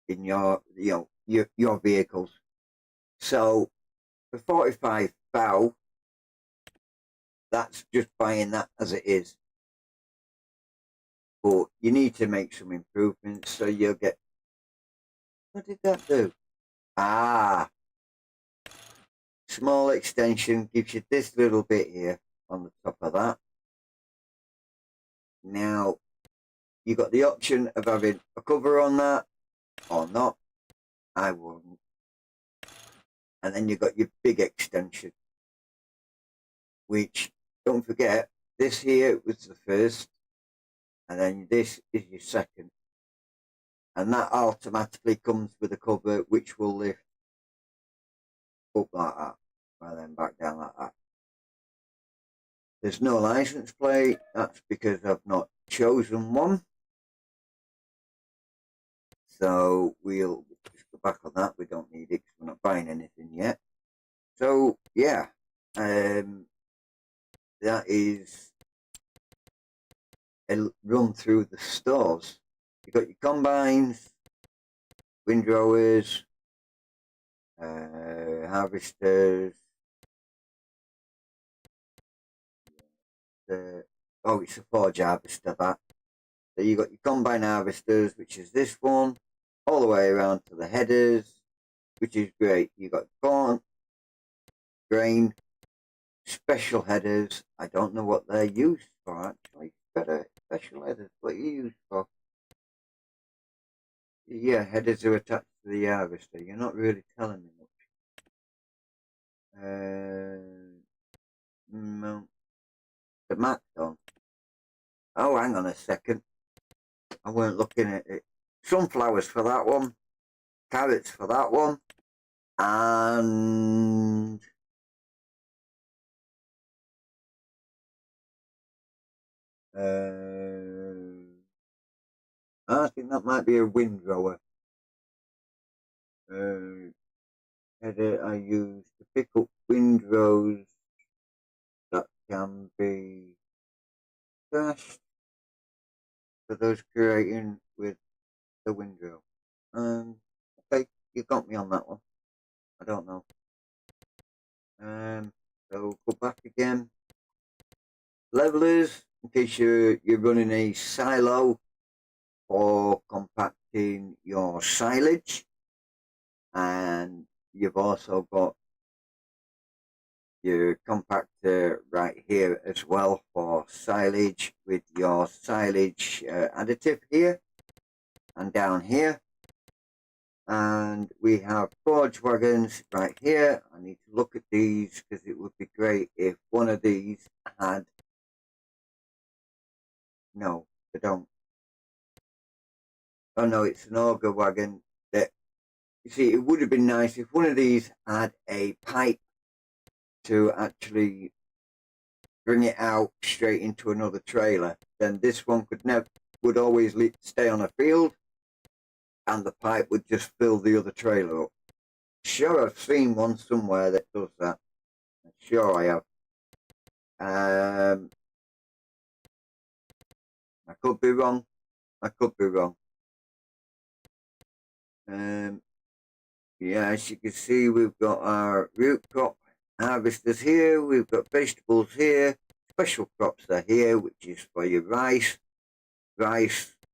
in your vehicles. So the 45 bow, that's just buying that as it is. But you need to make some improvements, so you'll get. What did that do? Ah, small extension gives you this little bit here on the top of that. Now, you've got the option of having a cover on that or not. I wouldn't. And then you've got your big extension, which, don't forget, this here was the first, and then this is your second. And that automatically comes with a cover which will lift up like that, and then back down like that. There's no license plate. That's because I've not chosen one. So we'll just go back on that. We don't need it because we're not buying anything yet. So yeah, that is a run through the stores. You've got your combines, windrowers, harvesters. Oh, it's a forge harvester, that. So you got your combine harvesters, which is this one, all the way around to the headers, which is great. You got corn, grain, special headers. I don't know what they're used for, actually. Better special headers. What are you used for? Yeah, headers are attached to the harvester. You're not really telling me much. No. The map's on. Oh, hang on a second. I weren't looking at it. Sunflowers for that one. Carrots for that one. And I think that might be a windrower. Header I use to pick up windrows that can be dashed for those creating with the windrow. Okay, you got me on that one. I don't know. So go back again. Levelers, in case you're running a silo for compacting your silage, and you've also got your compactor right here as well for silage with your silage additive here and down here. And we have forge wagons right here. I need to look at these because it would be great if one of these had... No, they don't. Oh no, it's an auger wagon. That, you see, it would have been nice if one of these had a pipe to actually bring it out straight into another trailer. Then this one would always stay on a field, and the pipe would just fill the other trailer up. Sure, I've seen one somewhere that does that. Sure, I have. I could be wrong. I could be wrong. Yeah, as you can see, we've got our root crop harvesters here. We've got vegetables here. Special crops are here, which is for your rice,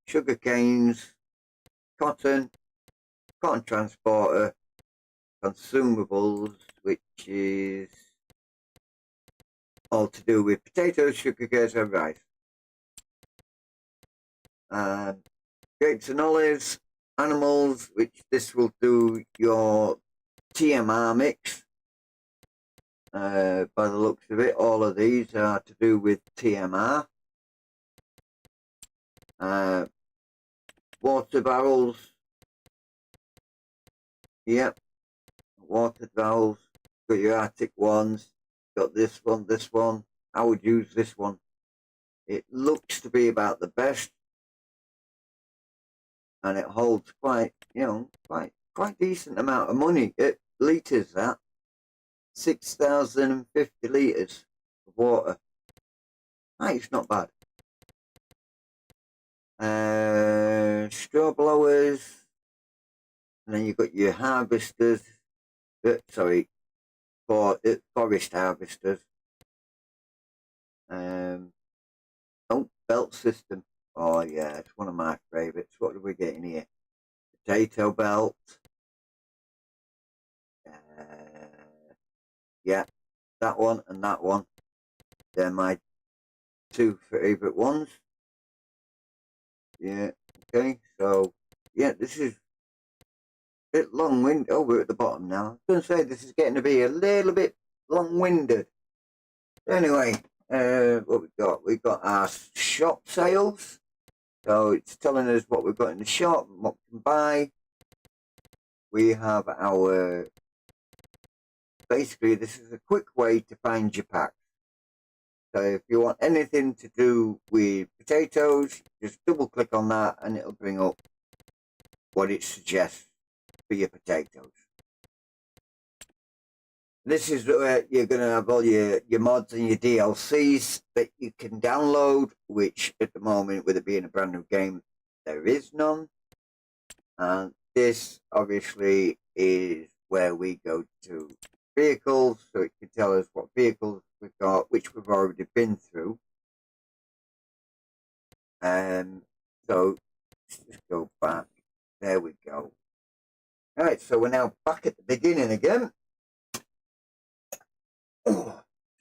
sugar canes, cotton transporter, consumables, which is all to do with potatoes, sugar canes, and rice. Grapes and olives, animals, which this will do your TMR mix. By the looks of it, all of these are to do with TMR. Water barrels. Yep, water barrels. Got your Arctic ones. Got this one. I would use this one. It looks to be about the best, and it holds quite decent amount of money. It litres that 6,050 litres of water. It's not bad. Straw blowers, and then you've got your harvesters. Sorry, forest harvesters. Belt system. Oh yeah, it's one of my favourites. What are we getting here? Potato belt. Yeah, that one and that one. They're my two favourite ones. Yeah, okay, so yeah, this is a bit long-winded. Oh, we're at the bottom now. I was going to say this is getting to be a little bit long-winded. Anyway, what we got? We've got our shop sales. So it's telling us what we've got in the shop and what we can buy. We have our... Basically, this is a quick way to find your packs. So if you want anything to do with potatoes, just double click on that and it'll bring up what it suggests for your potatoes. This is where you're going to have all your mods and your DLCs that you can download, which at the moment, with it being a brand new game, there is none. And this obviously is where we go to vehicles, so it can tell us what vehicles we've got, which we've already been through. So let's just go back. There we go. All right, so we're now back at the beginning again.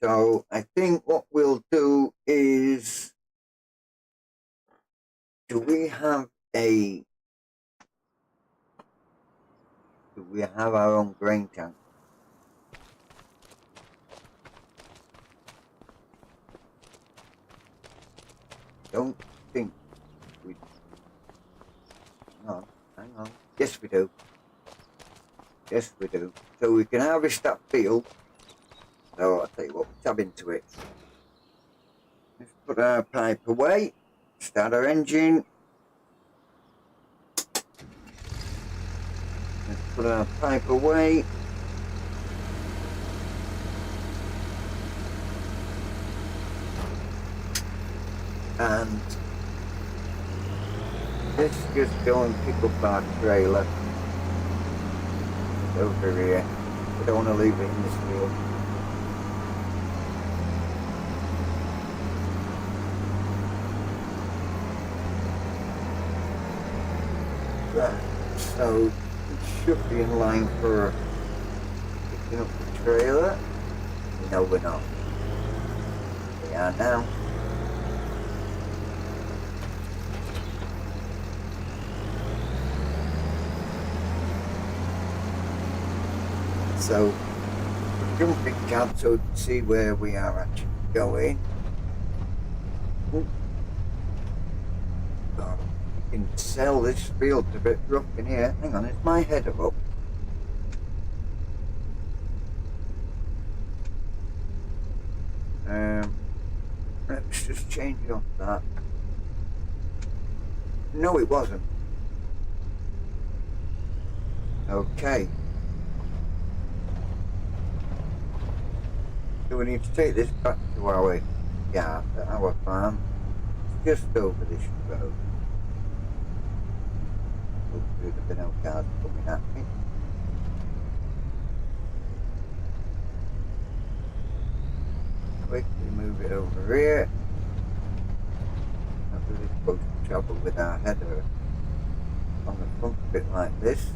So I think what we'll do is, do we have our own grain tank? Don't think we. Hang on. Yes, we do. Yes, we do. So we can harvest that field. So I'll tell you what, tab into it. Let's put our pipe away. Start our engine. Let's put our pipe away. And let's just go and pick up our trailer. It's over here. We don't want to leave it in this field. Right. So we should be in line for picking up the trailer. No, we're not. We are now. So jumping cab so we can see where we are actually going. Ooh. Oh, you can sell this field a bit rough in here. Hang on, is my header up? Let's just change off that. No, it wasn't. Okay. So we need to take this back to our yard, our farm. It's just over this road. Hopefully there'll be no cars coming at me. Quickly move it over here. Now we're supposed to travel with our header on the front a bit like this.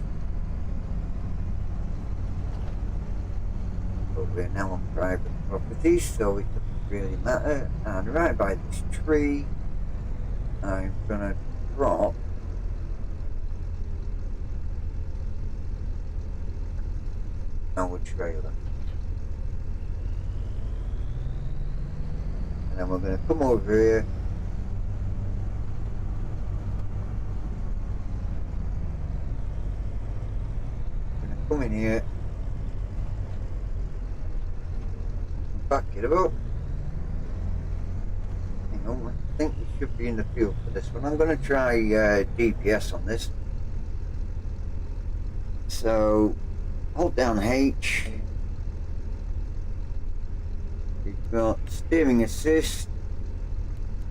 But we're now on private property, so it doesn't really matter. And right by this tree, I'm gonna drop our trailer. And then we're gonna come over here. We're gonna come in here. Back it up. Hang on, I think we should be in the field for this one. I'm going to try GPS on this. So hold down H. We've got steering assist,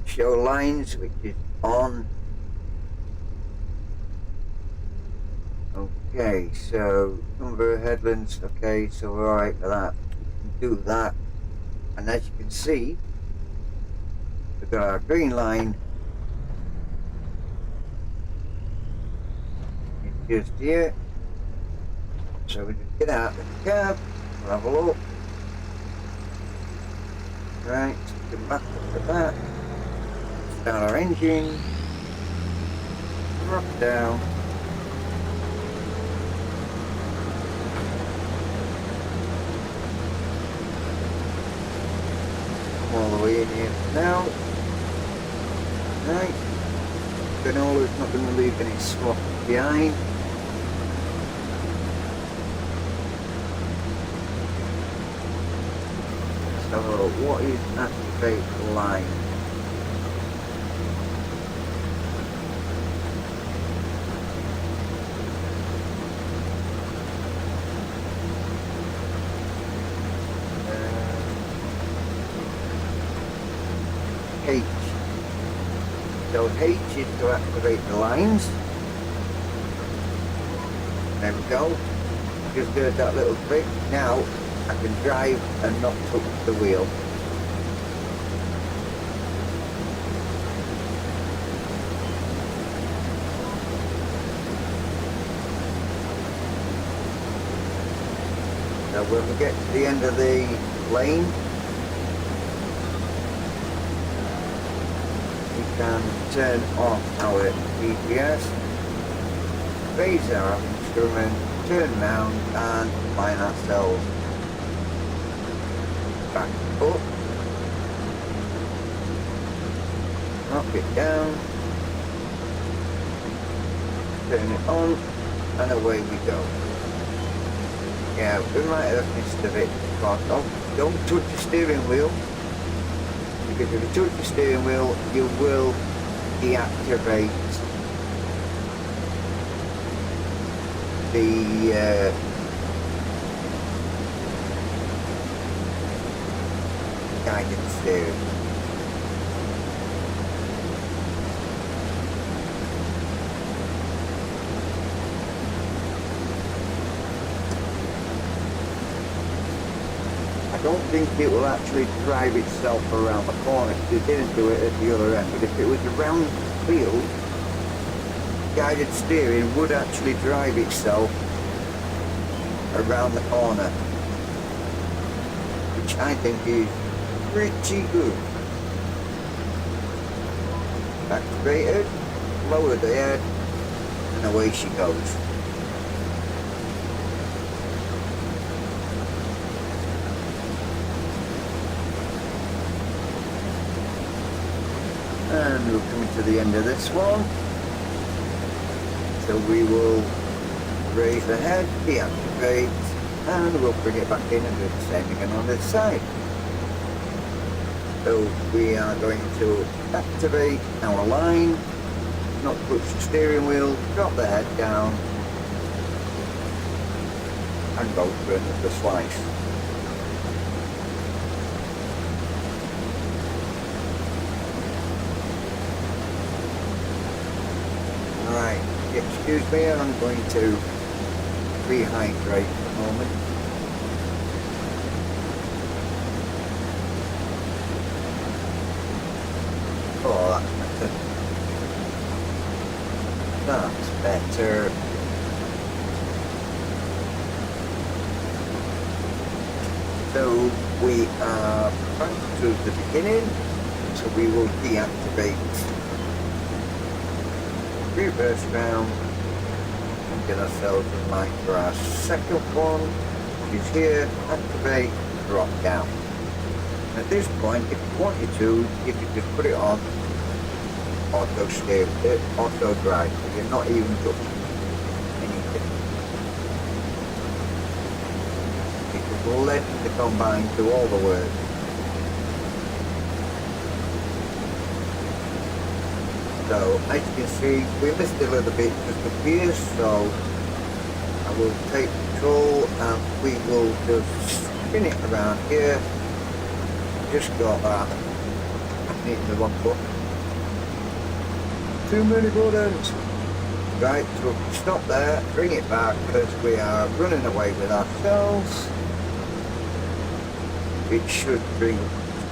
show lines, which is on. Okay, so number of headlands. Okay, so we're alright for that. We can do that. And as you can see, we've got our green line. It's just here. So we just get out of the cab, we'll have a look. Right, come back up to that. Start our engine. Drop down. All the way in here now. Right. Granola's not going to leave any slop behind. So what is activate line? H. So H is to activate the lines. There we go. just heard that little click. Now I can drive and not touch the wheel. Now when we get to the end of the lane, we can turn off our GPS, raise our instrument, turn round and line ourselves back up, knock it down, turn it on, and away we go. Yeah, we might have missed a bit, but don't touch the steering wheel, because if you touch the steering wheel, you will deactivate the guided steering. I don't think it will actually drive itself around the corner, because it didn't do it at the other end, but if it was a round field, guided steering would actually drive itself around the corner, which I think is pretty good. Activated, lower the head, and away she goes. And we're coming to the end of this one. So we will raise the head, deactivate, and we'll bring it back in and do the same again on this side. So we are going to activate our line, not touch the steering wheel, drop the head down, and go for another slice. Right. Excuse me, I'm going to rehydrate for a moment. Oh, that's better. So we are back to the beginning, so we will deactivate, reverse round, and get ourselves in line for our second one, which is here, activate, drop down. At this point, if you wanted to, you could just put it on auto steer, auto drive, so you're not even touching anything. You can let the combine do all the work. So as you can see, we missed a little bit just up here, so I will take control and we will just spin it around here. Just got that. I'm hitting the wrong button. Too many buttons. Right, so stop there, bring it back because we are running away with ourselves. It should bring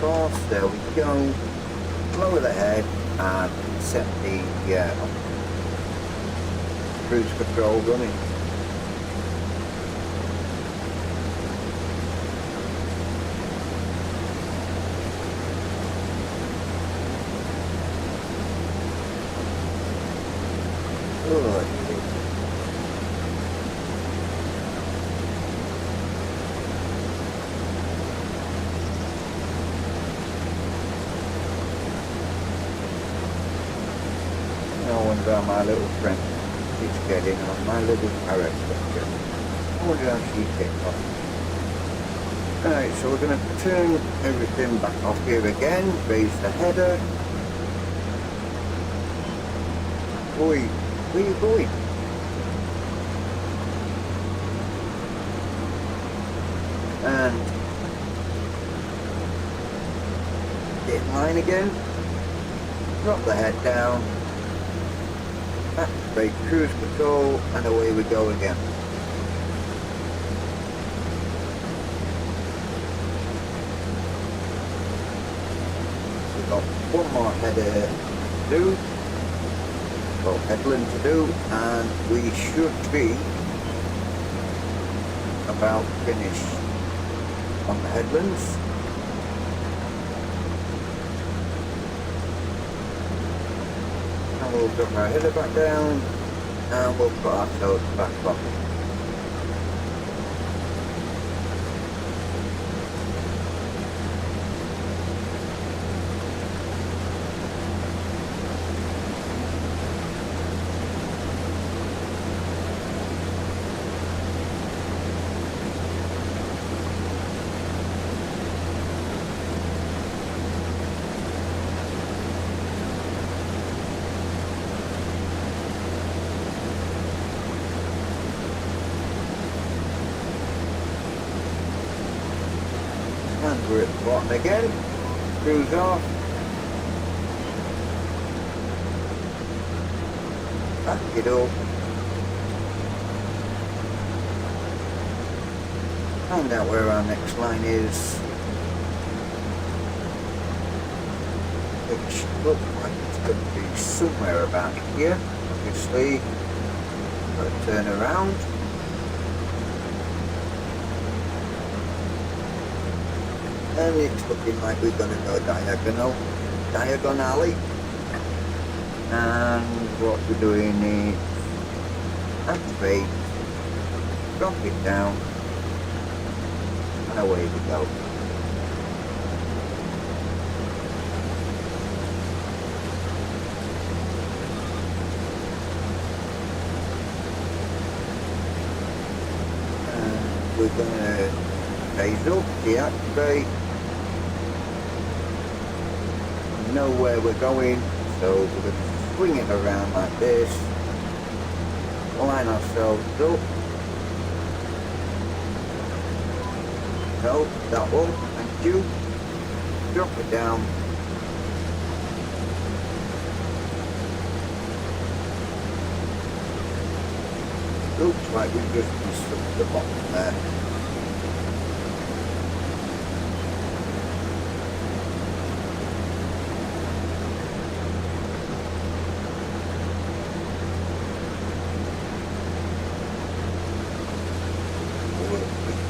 us. There we go. Lower the head and set the cruise control running. Good. I wonder how my little friend is getting on, my little parrot picture. I wonder how she gets on. Alright, so we're going to turn everything back off here again, raise the header. Oi, where are you going? And get in line again, drop the head down, activate cruise control, and away we go again. got one more header to do, well, headland to do, and we should be about finished on the headlands. And we'll drop our header back down and we'll put ourselves back on. And we're at the bottom again, cruise off, back it up, find out where our next line is, which looks like it's going to be somewhere about here. Obviously, got to turn around. And it's looking like we're going to go diagonally. And what we're doing is activate, drop it down, and away we go. And we're going to phase up, deactivate. Know where we're going, so we're going to swing it around like this, line ourselves up, no, that one, thank you, drop it down, looks like we've just missed up the bottom there.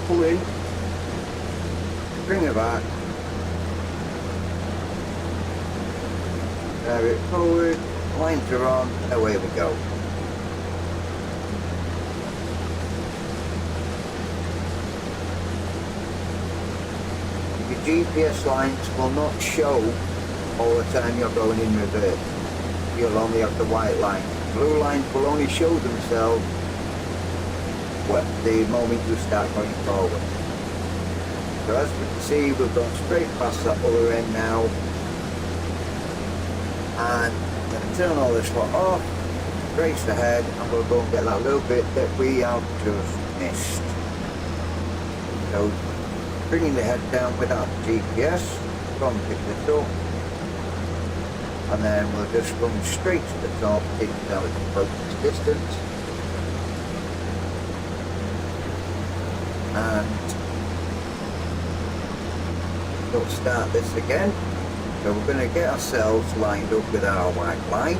Pull in, bring it back, drive it forward, lines are on, and away we go. Your GPS lines will not show all the time you're going in reverse. You'll only have the white line. Blue lines will only show themselves the moment you start going forward. So as we can see, we've gone straight past that other end now, and I'm going to turn all this lot off, race ahead, and we'll go and get that little bit that we have just missed. So bringing the head down without GPS, go and pick this up, and then we'll just run straight to the top, even though it's approaching distance. And we'll start this again. So we're going to get ourselves lined up with our white line.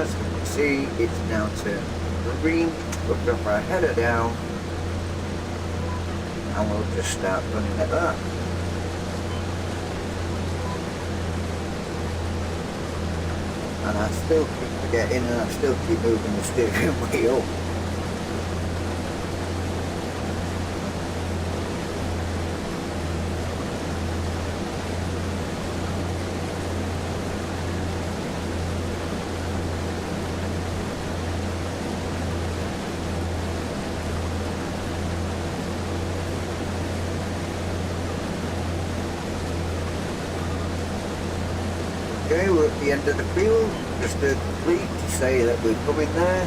As you can see, it's now turned green. We'll drop our header down and we'll just start running at that. And I still keep forgetting, and I still keep moving the steering wheel. Okay, we're at the end of the field, just to complete to say that we're coming there.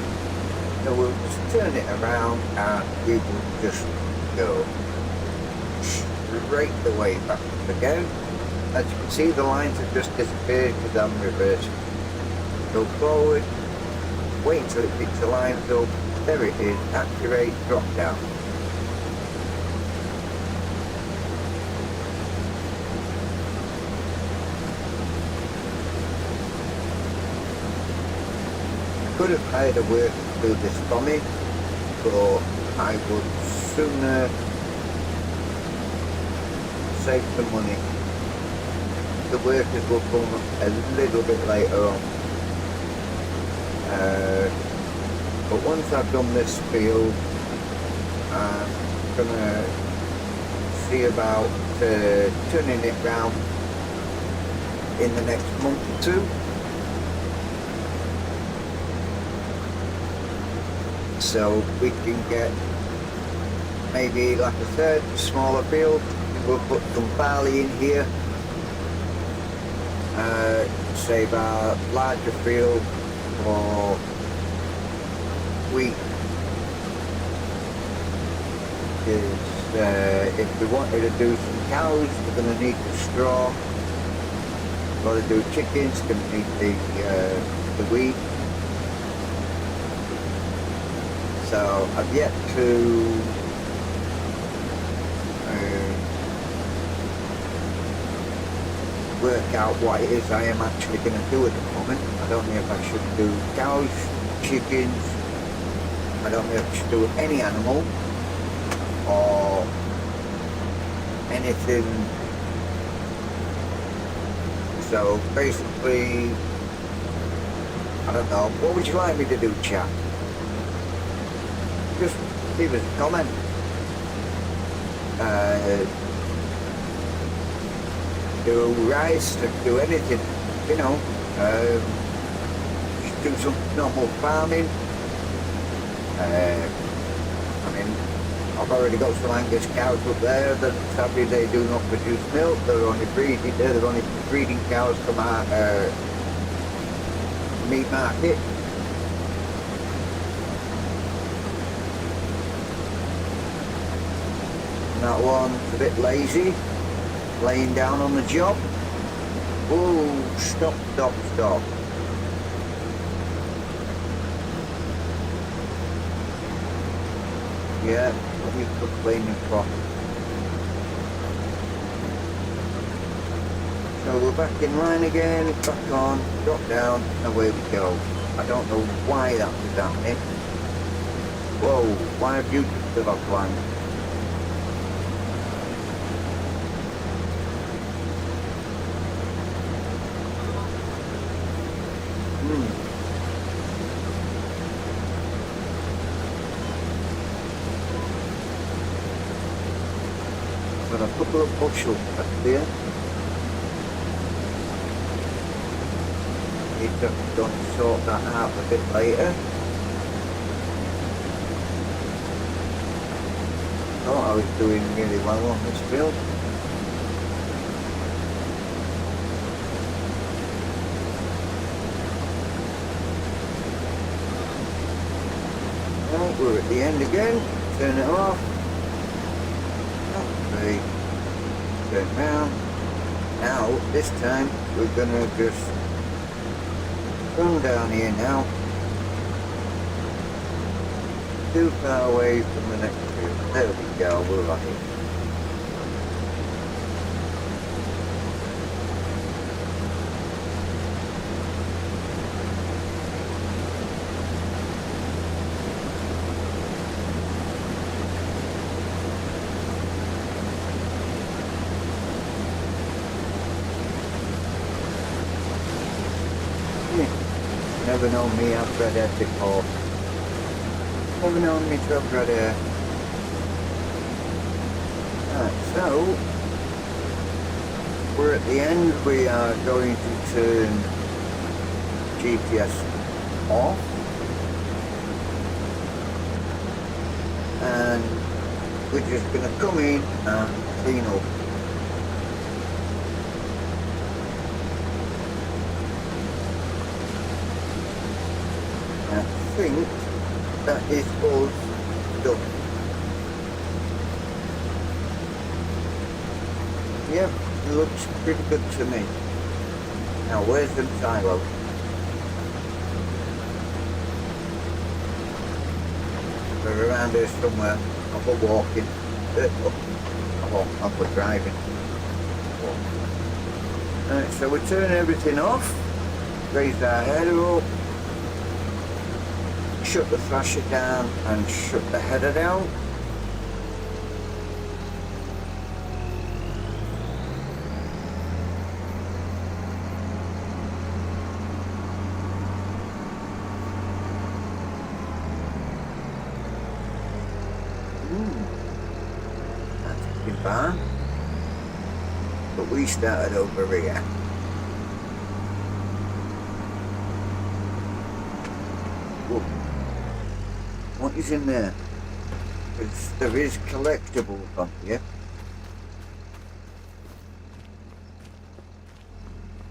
So we'll just turn it around and we will just go straight the way back up again. As you can see, the lines have just disappeared because I'm reversing. Go forward, wait until it picks the lines up. There it is, activate, drop down. could have hired a worker to do this for me, but I would sooner save some money. The workers will come a little bit later on. But once I've done this field, I'm gonna see about turning it round in the next month or two. So we can get maybe, like I said, smaller field. We'll put some barley in here. Save our larger field for wheat. If we wanted to do some cows, we're going to need the straw. If we want to do chickens, we're going to need the wheat. So I've yet to work out what it is I am actually going to do at the moment. I don't know if I should do cows, chickens, I don't know if I should do any animal or anything. So basically, I don't know. What would you like me to do, chat? Just leave us a comment. Do rice, do anything, you know. Just do some normal farming. I mean, I've already got some Angus cows up there that sadly they do not produce milk. They're only breeding cows from our meat market. And that one's a bit lazy, laying down on the job. Oh, stop. Yeah, what are you complaining for? So we're back in line again, back on, drop down, and away we go. I don't know why that was happening. Whoa, why have you just still offline? Got a couple of bushels back there. Need to go and sort that out a bit later. Thought I was doing really well on this field. Right, we're at the end again. Turn it off. Okay. Turn round. Now, this time, we're gonna just run down here now. Too far away from the next field. There we go, we're right. Never known me have red hair before. Never known me to have red hair. Right, so we're at the end. We are going to turn GPS off, and we're just going to come in and clean up. I think that is all done. Yep, it looks pretty good to me. Now where's the silo? They're around here somewhere. I'm for walking. I'm for driving. Alright, so we turn everything off. Raise our head up. shut the thrasher down and shut the header down. That's a good barn. But we started over here. Whoa. What is in there? Because there is collectibles on here.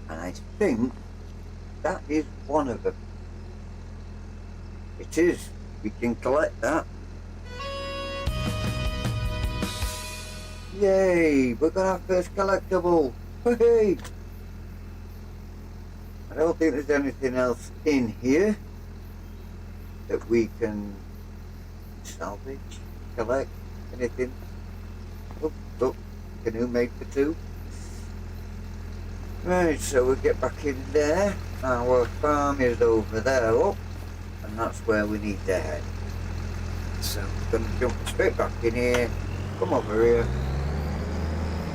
And I think that is one of them. It is. We can collect that. Yay! We got our first collectible! Hey! I don't think there's anything else in here that we can salvage, collect, anything. Oh, canoe made for two. Right, so we'll get back in there. Our farm is over there, oh, and that's where we need to head. So we're going to jump straight back in here, come over here,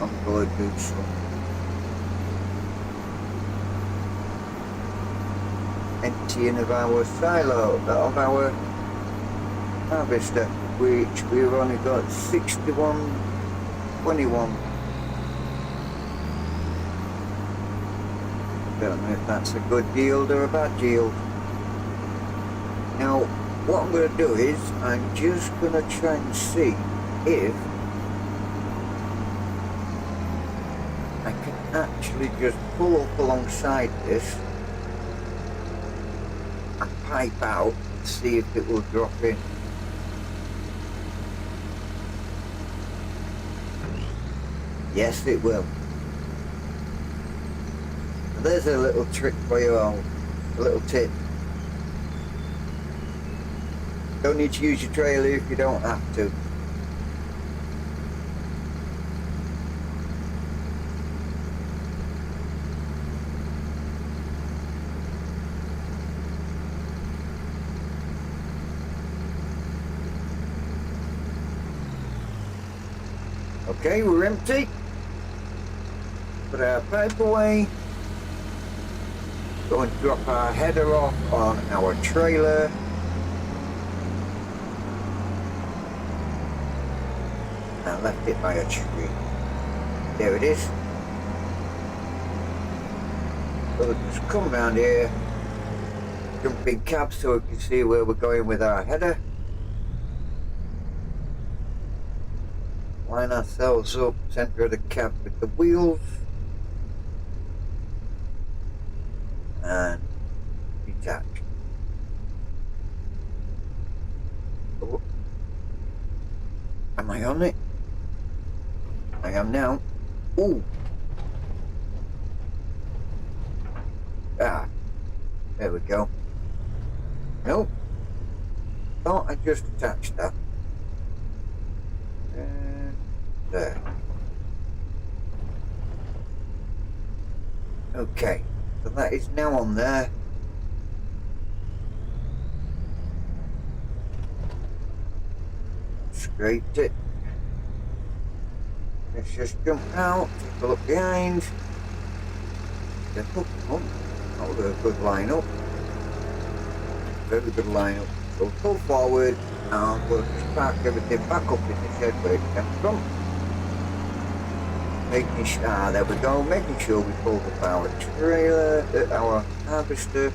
and go and do some emptying of our silo, of our harvester, which we've only got 61.21. Don't know if that's a good yield or a bad yield. Now, what I'm going to do is, I'm just going to try and see if I can actually just pull up alongside this and pipe out, see if it will drop in. Yes, it will. There's a little trick for you all, a little tip. Don't need to use your trailer if you don't have to. Okay, we're empty. Put our pipe away. Go and drop our header off on our trailer. I left it by a tree. There it is. So we'll just come round here, jump in cab so we can see where we're going with our header. Line ourselves up, centre of the cab with the wheels. And detach. Oh. Am I on it? I am now. Ooh. Ah. There we go. Nope. Thought I just attached that. There. Okay. So that is now on there. Scraped it. Let's just jump out, take a look behind. Then hook them up. That was a good line up. Very good line up. So we'll pull forward and we'll just park everything back up in the shed where it came from. Making sure, there we go, making sure we pulled up our trailer, our harvester.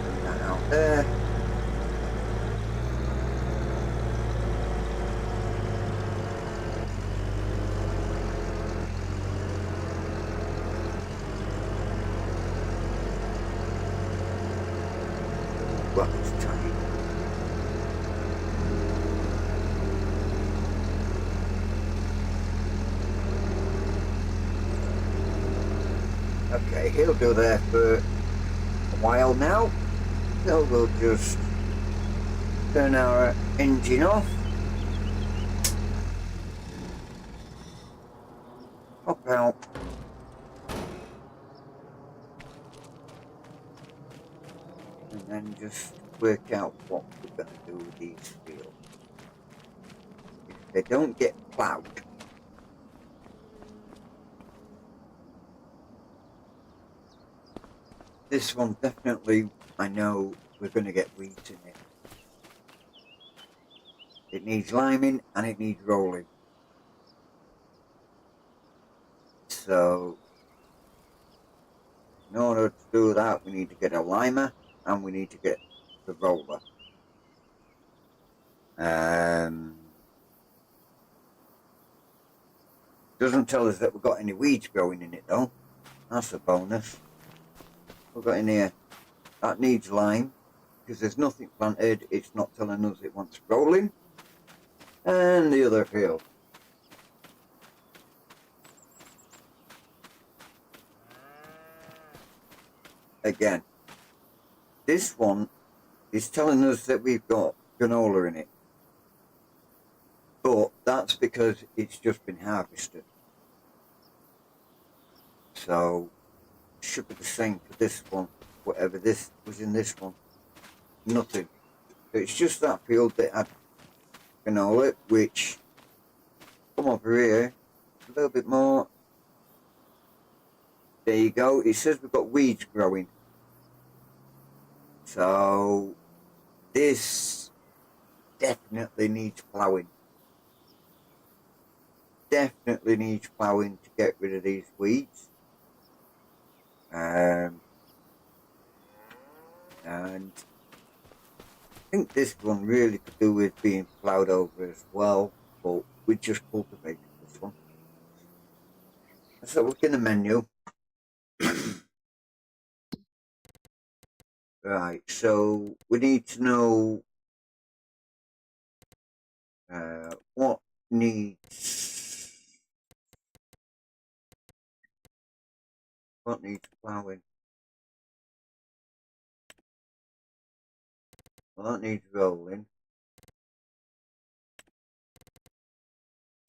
Put that out there. Well, it's tight. Okay, he'll go there for a while now. So we'll just turn our engine off. Hop out. and then just work out what we're going to do with these fields. If they don't get ploughed, this one definitely, I know we're going to get weeds in it. It needs liming and it needs rolling. So in order to do that, we need to get a limer and we need to get the roller. Doesn't tell us that we've got any weeds growing in it though. That's a bonus. We've got in here, that needs lime, because there's nothing planted, it's not telling us it wants rolling. And the other field. Again, this one is telling us that we've got canola in it. But that's because it's just been harvested. So it should be the same for this one. Whatever this was in this one. Nothing. It's just that field that had canola, which come over here a little bit more. There you go. It says we've got weeds growing. So this definitely needs ploughing. Definitely needs ploughing to get rid of these weeds. And I think this one really could do with being ploughed over as well, but we just cultivated this one. So look in the menu. Right, so we need to know what needs ploughing. Well, that needs rolling.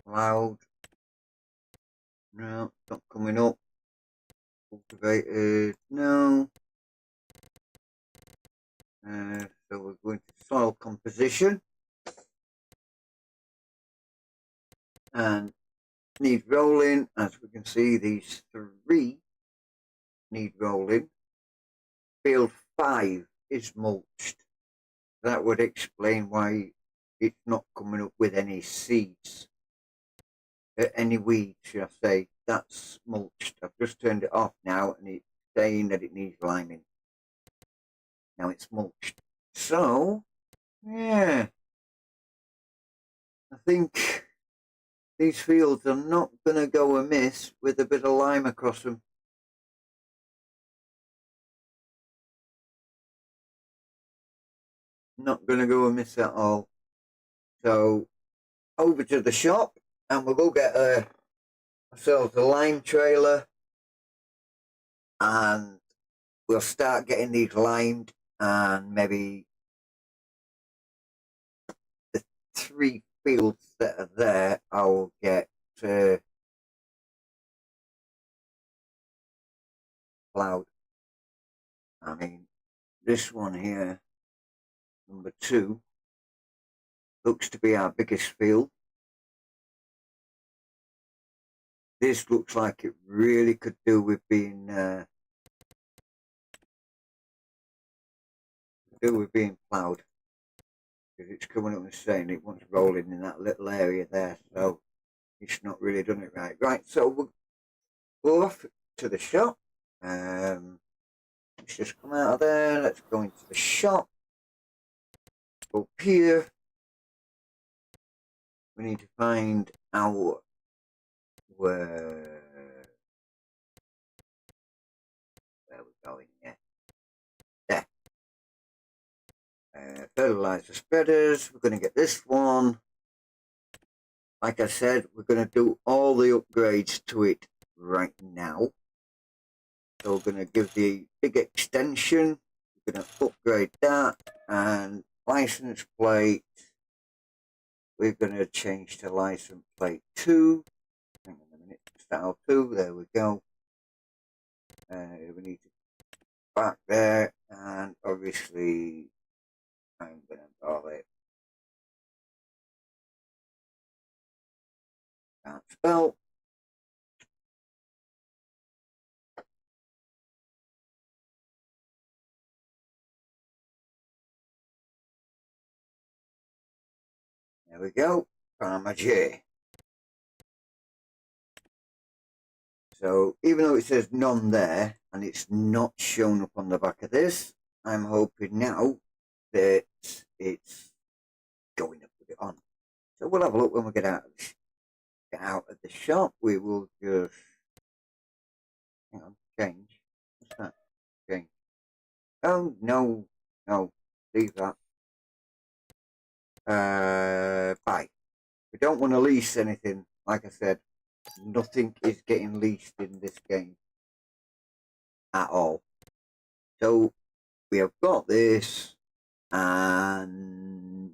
Ploughed. No, it's not coming up. Cultivated. No. So we're going to soil composition. And need rolling. As we can see, these three need rolling. Field 5 is mulched. That would explain why it's not coming up with any seeds. Any weeds, should I say. That's mulched. I've just turned it off now and it's saying that it needs liming. Now it's mulched. So, yeah. I think these fields are not going to go amiss with a bit of lime across them. Not going to go amiss at all. So, over to the shop and we'll go get ourselves a lime trailer and we'll start getting these limed, and maybe the 3 fields that are there I'll get ploughed. I mean, this one here, number 2, looks to be our biggest field. This looks like it really could do with being ploughed, because it's coming up and saying it wants rolling in that little area there, so it's not really done it right. Right, so we'll go off to the shop. Let's just come out of there. Let's go into the shop. Up here, we need to find our where we're going here. There. Fertilizer spreaders. We're going to get this one. Like I said, we're going to do all the upgrades to it right now. So we're going to give the big extension. We're going to upgrade that, and license plate. We're going to change to license plate 2. Hang on a minute. Style 2. There we go. We need to back there, and And obviously, I'm going to call it can't spell. There we go. Farmer J. So even though it says none there, and it's not shown up on the back of this, I'm hoping now that it's going to put it on. So we'll have a look when we get out of the shop. We will just hang on, change. What's that? Change. Oh no, leave that. Buy. We don't want to lease anything. Like I said, nothing is getting leased in this game at all. So we have got this, and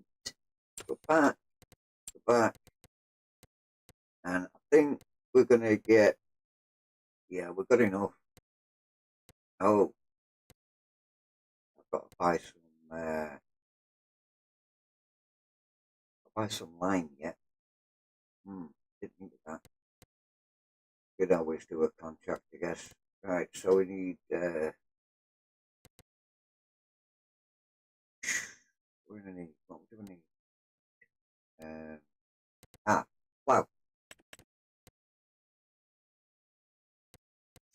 go back, and I think we're gonna get. Yeah, we've got enough. Oh, I've got to buy some. Buy some lime yet. Didn't think of that. Could always do a contract, I guess. Right, so we need. What do we need? What do we need? Wow.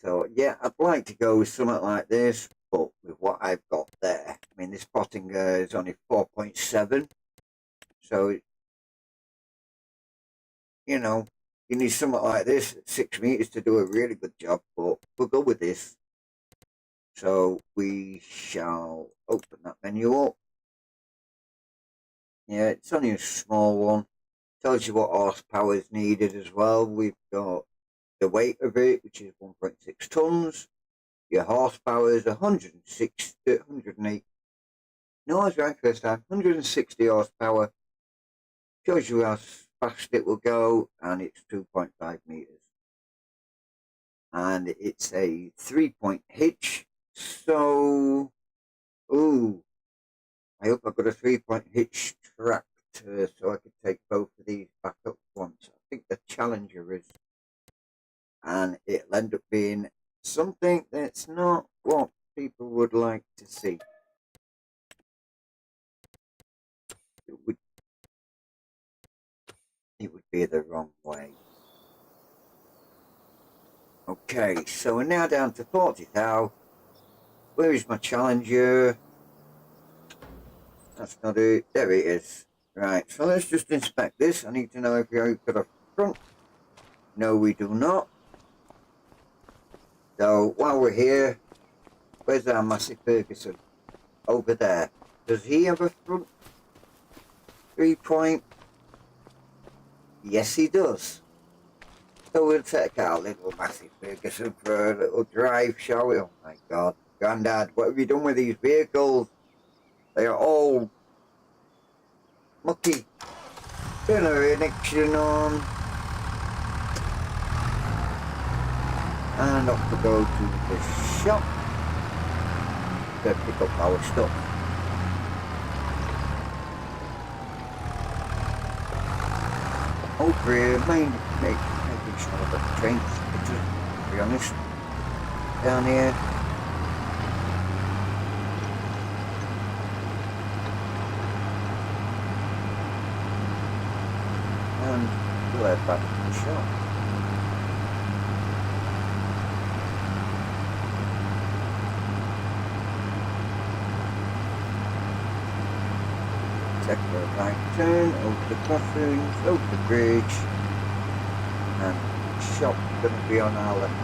So yeah, I'd like to go with something like this, but with what I've got there. I mean, this potting is only 4.7, so you know you need something like this at 6 meters to do a really good job. But we'll go with this. So we shall open that menu up. Yeah, it's only a small one. Tells you what horsepower is needed as well. We've got the weight of it, which is 1.6 tons. Your horsepower is 106, 108. No, I was right first time. 160 horsepower. Shows you how fast it will go, and it's 2.5 meters. And it's a 3-point hitch. So, I hope I've got a 3-point hitch tracked so I can take both of these back up once. I think the Challenger is, and it'll end up being something that's not what people would like to see. It would be the wrong way. Okay, so we're now down to 40,000. Where is my Challenger? That's not it. There it is. Right, so let's just inspect this. I need to know if we've got a front. No, we do not. So while we're here, where's our Massey Ferguson? Over there. Does he have a front 3-point? Yes, he does. So we'll take our little Massey Ferguson for a little drive, shall we? Oh my God. Grandad, what have you done with these vehicles? They are all mucky. Turn our ignition on. And off we go to the shop to pick up our stuff. Over here, making sure I've got the train pictures, to be honest. Down here. And we'll head back to the shop. Take a right turn, over the crossings, over the bridge, and the shop is going to be on our left.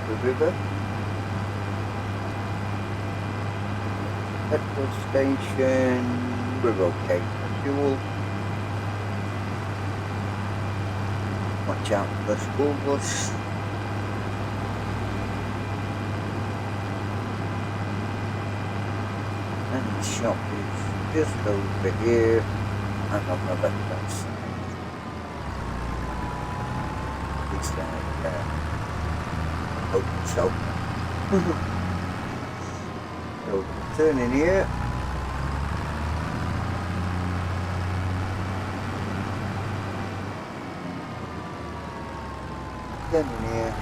The river, petrol station, we're okay for fuel. Watch out for the school bus. And the shop is just over here and on the left hand side. It's like open so. So turn in here. Turn in here.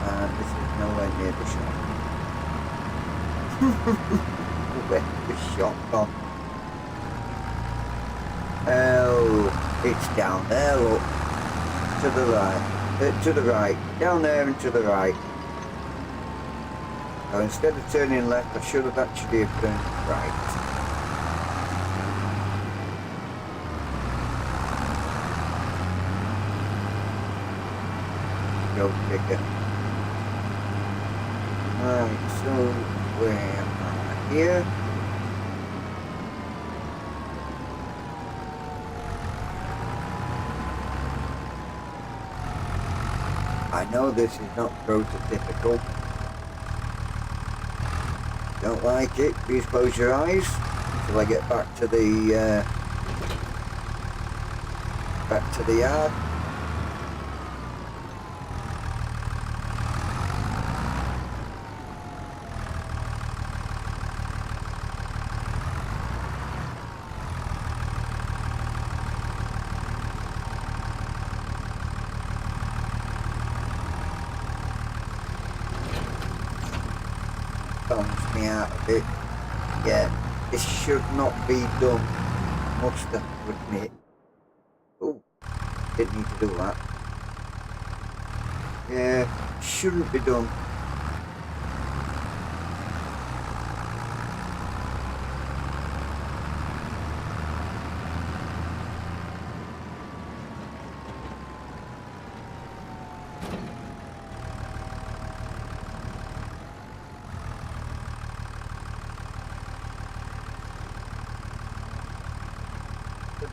And this is nowhere near the shop. Where's the shop gone? Oh, it's down there, look. To the right. To the right. Down there and to the right. So instead of turning left, I should have actually have turned right. Go figure. Right, so where am I here? I know this is not prototypical. Don't like it, please close your eyes until I get back to the yard. Bounce me out of it. Yeah, this should not be done, must have to admit. Oh, didn't need to do that. Yeah, shouldn't be done.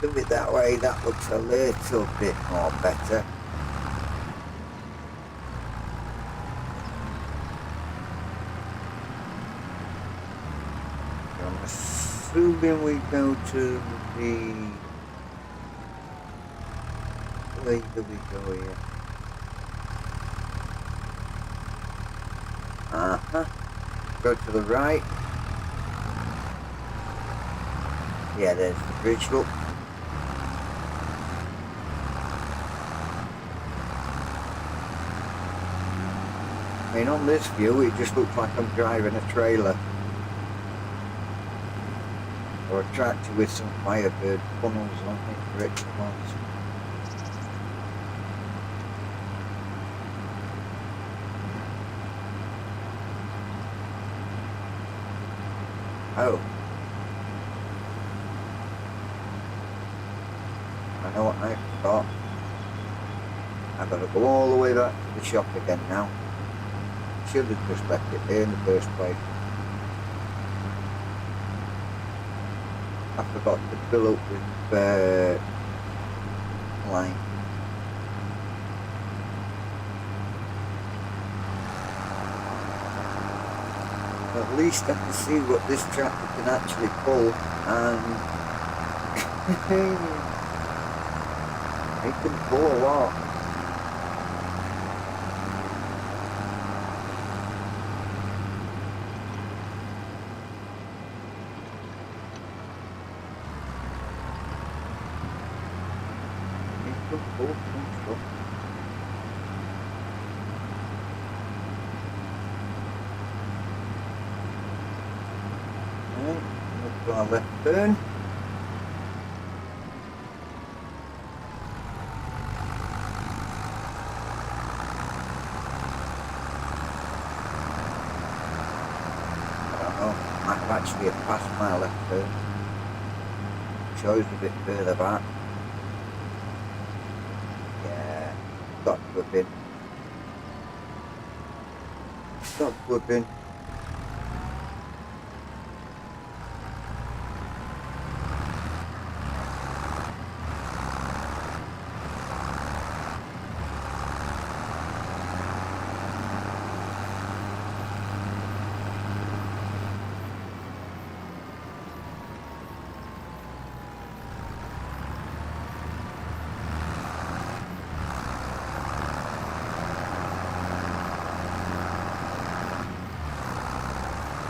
Do it that way, that looks a little bit more better. I'm assuming we go to the... Where do we go here? Go to the right. Yeah, there's the bridge, look. I mean, on this view, it just looks like I'm driving a trailer. Or a tractor with some Firebird funnels on it for extra ones. Oh. I know what I forgot. I've got to go all the way back to the shop again now. Should have just left it there in the first place. I forgot to fill up with line. At least I can see what this tractor can actually pull, and it can pull a lot. Our left turn. I don't know, might have actually have passed my left turn. Shows a bit further back. Yeah, got to have been. Got to have been.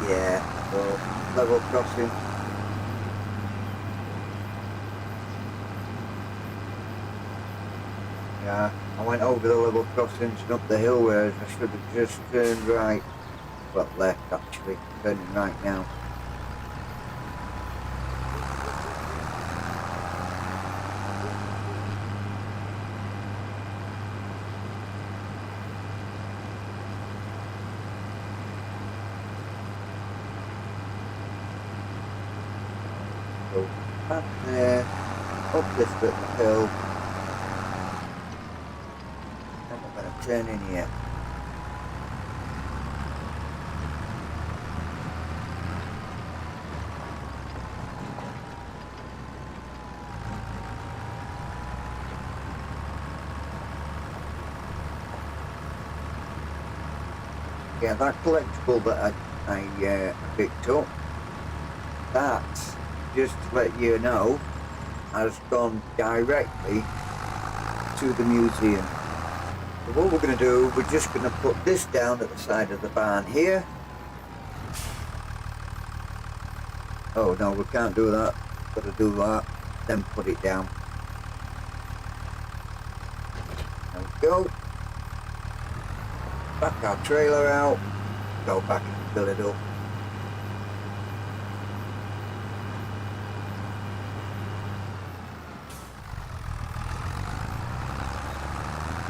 Yeah, so level crossing. Yeah, I went over the level crossings and up the hill, whereas I should have just turned right. Well, left actually, turning right now. So back there, up this little hill. I'm not going to turn in here. Yeah, that collectible that I picked up, that, just to let you know, has gone directly to the museum. So what we're going to do, we're just going to put this down at the side of the barn here. Oh no, we can't do that. Got to do that, then put it down. There we go. Back our trailer out. Go back and fill it up.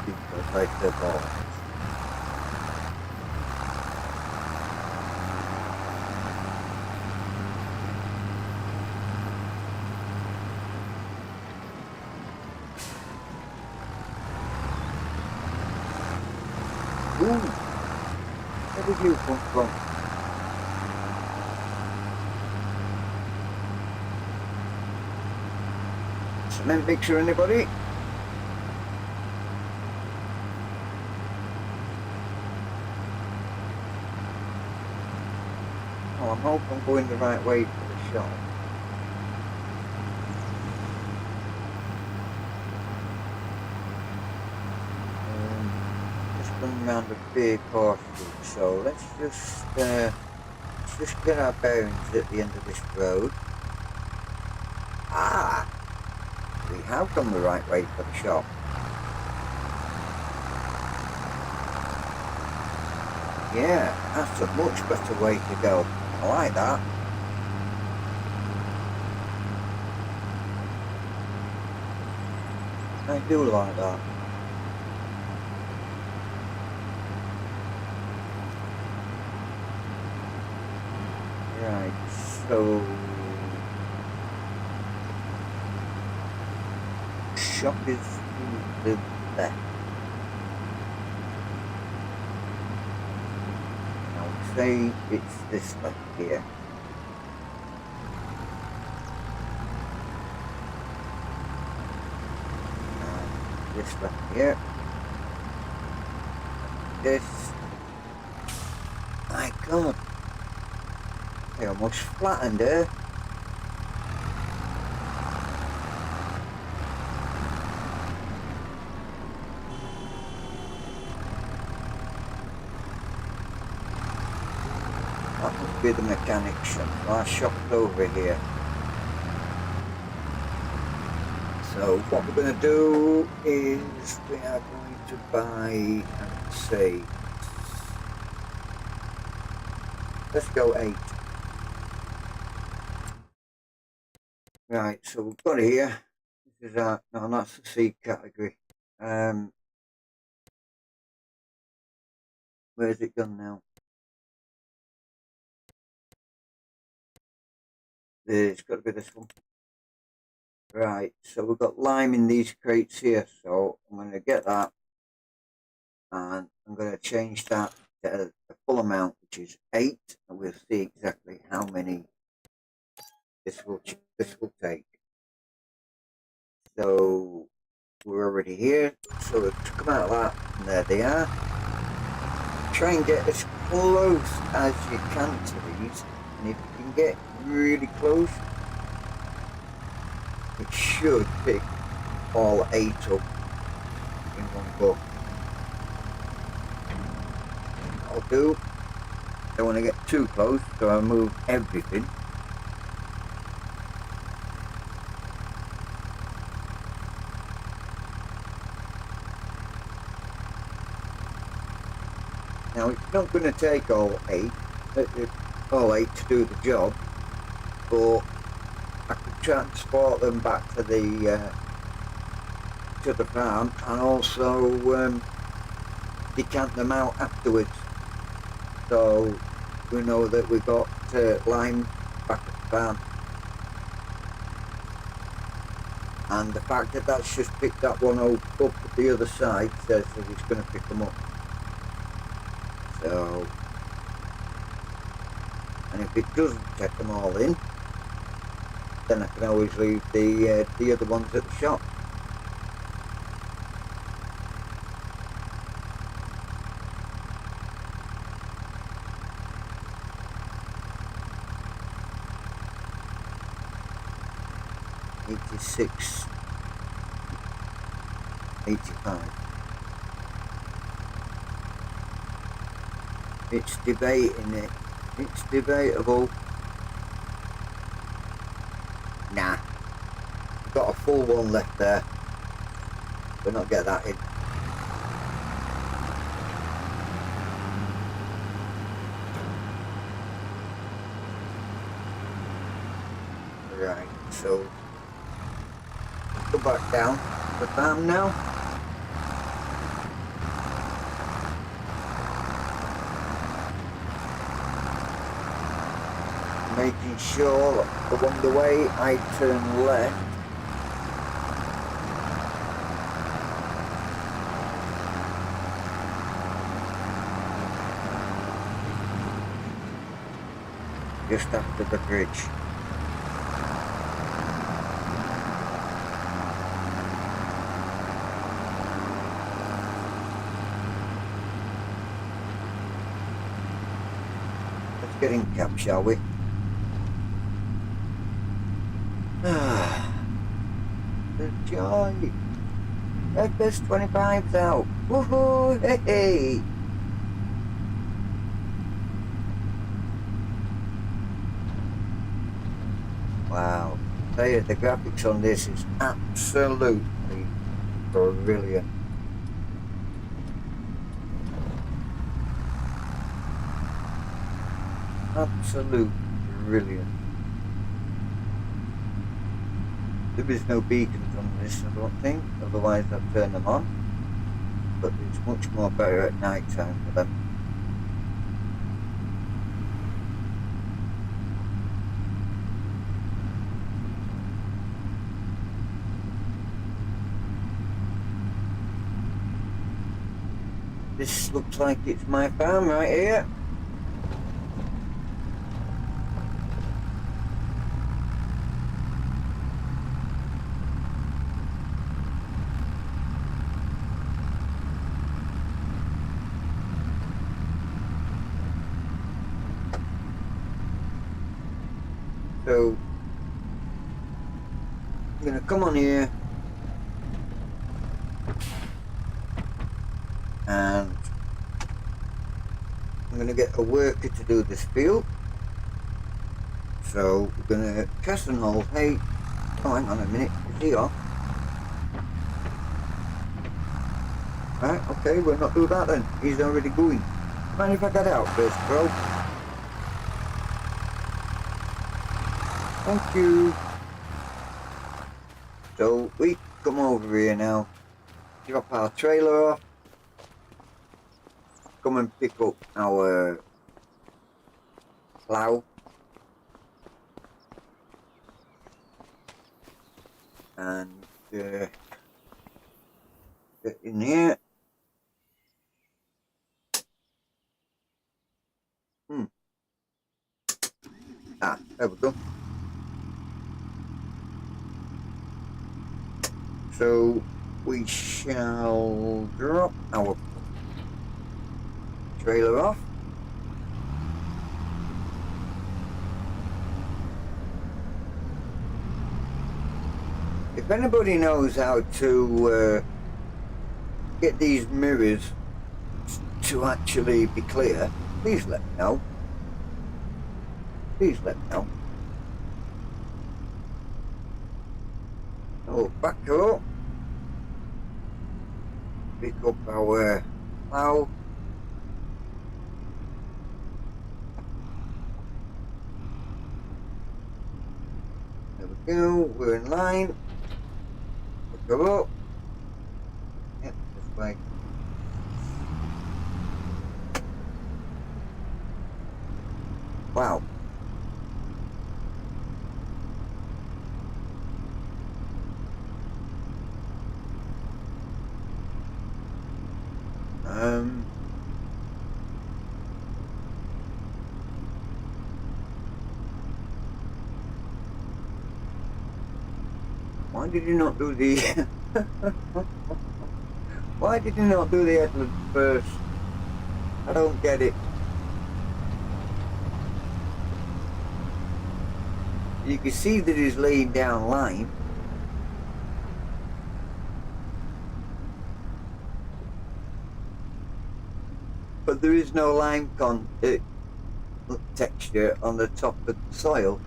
Because like the ball. Ooh, where did you come from? Cement mixer, anybody? Oh, I hope I'm going the right way for the shop. Just going around a big horseshoe, so let's just get our bearings at the end of this road. Ah, we have gone the right way for the shop. Yeah, that's a much better way to go. I like that. I do like that. Right, so shop is to the left. I would say it's this left here. And this left here. This. My God. I almost flattened her. That must be the mechanic shop. Our shop's over here. So what we're going to do is we are going to buy, and say, let's go 8. Right, so we've got it here. This is our, no, that's the C category. Where's it gone now? It's got to be this one. Right, so we've got lime in these crates here, so I'm going to get that, and I'm going to change that to the full amount, which is 8, and we'll see exactly how many this will take. So we're already here, so we'll come out of that, and there they are. Try and get as close as you can to these, and if you can get really close, it should pick all 8 up in one go. I'll do. Don't want to get too close, so I move everything. Now it's not going to take all eight to do the job, but I could transport them back to the farm and also decant them out afterwards. So we know that we got lime back at the farm. And the fact that that's just picked that one up at the other side says that it's going to pick them up. So, and if it doesn't take them all in, then I can always leave the other ones at the shop. $86, $85. It's debating it. It's debatable. Nah. We've got a full one left there. We'll not get that in. Right, so go back down to the farm now. Making sure along the way I turn left. Just after the bridge. Let's get in cab, shall we? The joy. FS25's out. Woohoo! Hey! Wow. I tell you, the graphics on this is absolutely brilliant. Absolute brilliant. There is no beacons on this, I don't think, otherwise I'd turn them on. But it's much more better at night time for them. This looks like it's my farm right here. So I'm going to come on here and I'm going to get a worker to do this field. So we're going to cast and hold. Hey, oh, hang on a minute, is he off? Right, okay, we'll not do that then. He's already going. Mind if I get out first, bro? Thank you. So we come over here now, drop our trailer off, come and pick up our plough and get in here. There we go. So we shall drop our trailer off. If anybody knows how to get these mirrors to actually be clear, please let me know. please let me know. So back up. Pick up our plough. There we go, we're in line. Pick her up. Yep, this way. Wow. Why did you not do the why did you not do the headland first? I don't get it. You can see that he's laying down lime. But there is no lime texture on the top of the soil.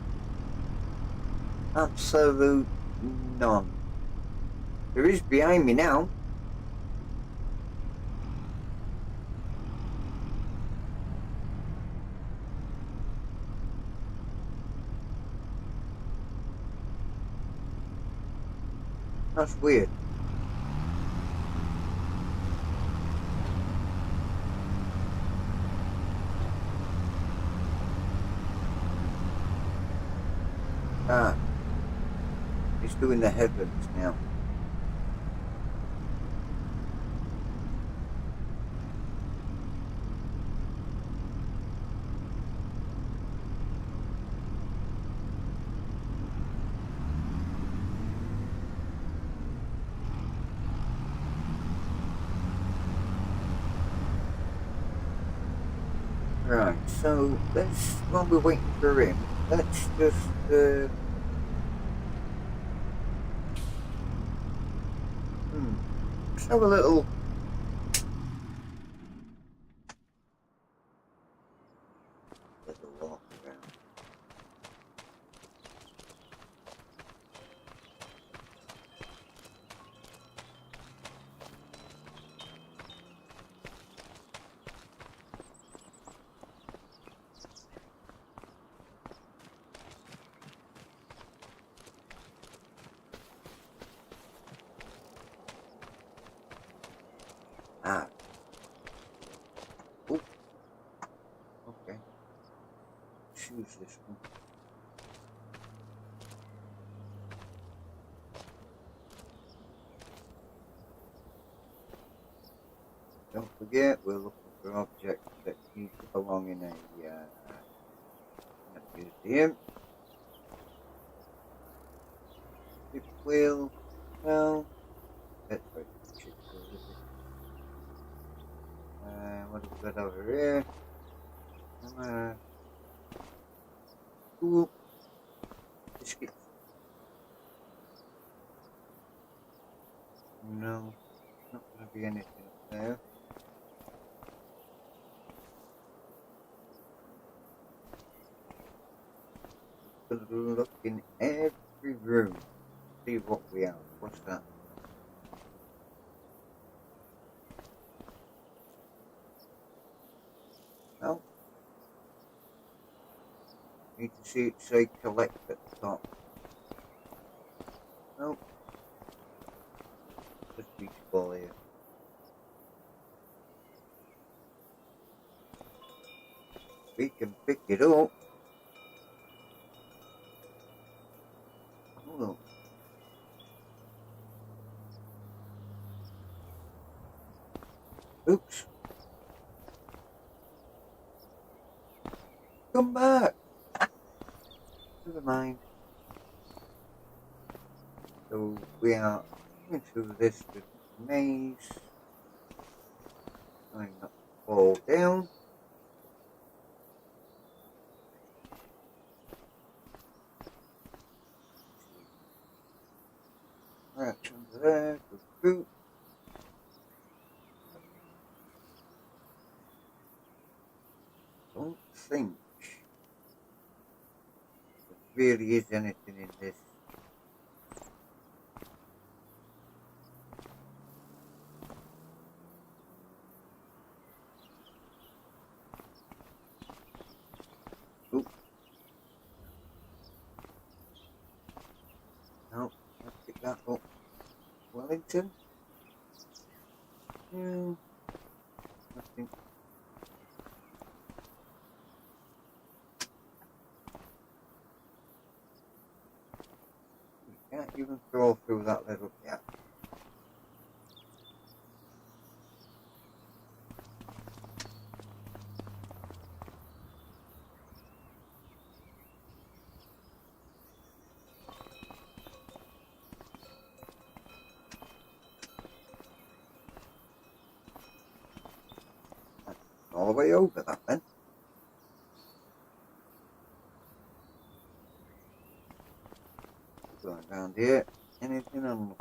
Absolute none. There is behind me now. That's weird. Ah, he's doing the headlands now. Right, so let's, while we're waiting for him, let's just let's have a little walk around. Ah. Oh. Okay. Choose this one. Don't forget, we're looking for objects that need to belong in a museum. Chip wheel. No. That's right. Chip wheel, is it? What have we got over here? Cool. Biscuits. No. Not going to be anything up there. Look in every room. See what we have. What's that? No. Need to see it say collect at the top. No. Just beach ball here. We can pick it up. Hold on. Oops. Come back. Never mind. So we are going through this maze. Trying not to fall down. Right under there. Go through. Don't think really is anything in this. Ooh. No, let's pick that up. Wellington? No, nothing. You can't even crawl through that little gap. All the way over that then. Going down here. Anything on?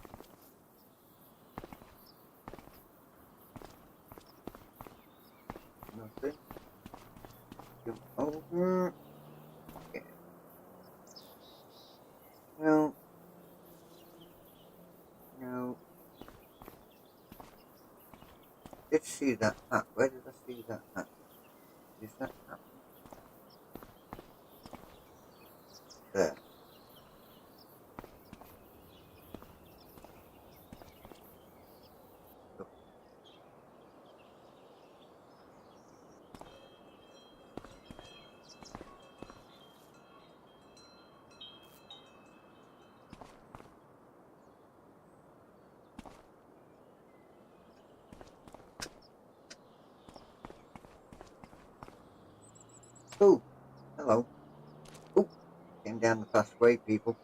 Nothing. Jump over. Yeah. No. No. Let's see that hat. Where did I see that hat? Is that hat? There. Look. Oh, hello. Oh, came down the pathway, people.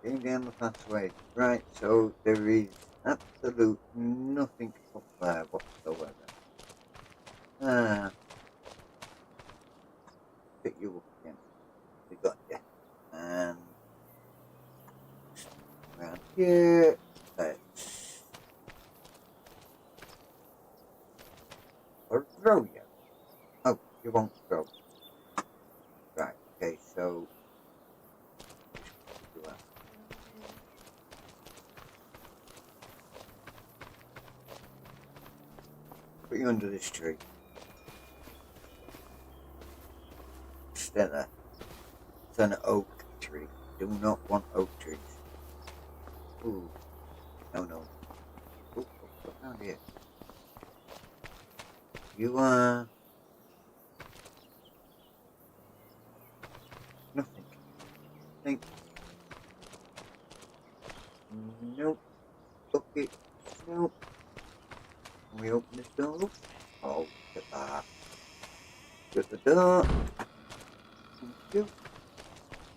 Came down the pathway. Right, so there is absolute nothing up there whatsoever. Ah, pick you up again. We got you. And around here, let's throw you. Oh, you won't throw. Right, okay, so put you under this tree. Stay there. It's an oak tree. Do not want oak trees. Ooh. No, no. Ooh, look down here. You are nothing. Think. Nope. Okay. Nope. Can we open this door? Oh, look at that. Shut the door. Thank you.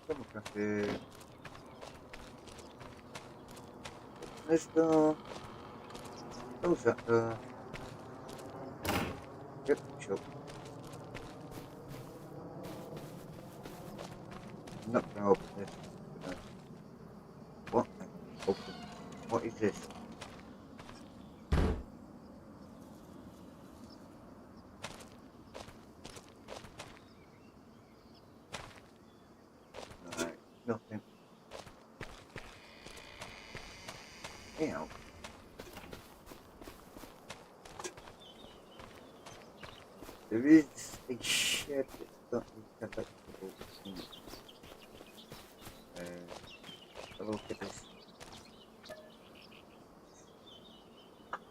Come across here. Open this door. Close that door. Yep, shut. I'm not going to open this. What? Open. What is this? Right, nothing. Yeah. There is a shed that's got these collectible things. Look at this.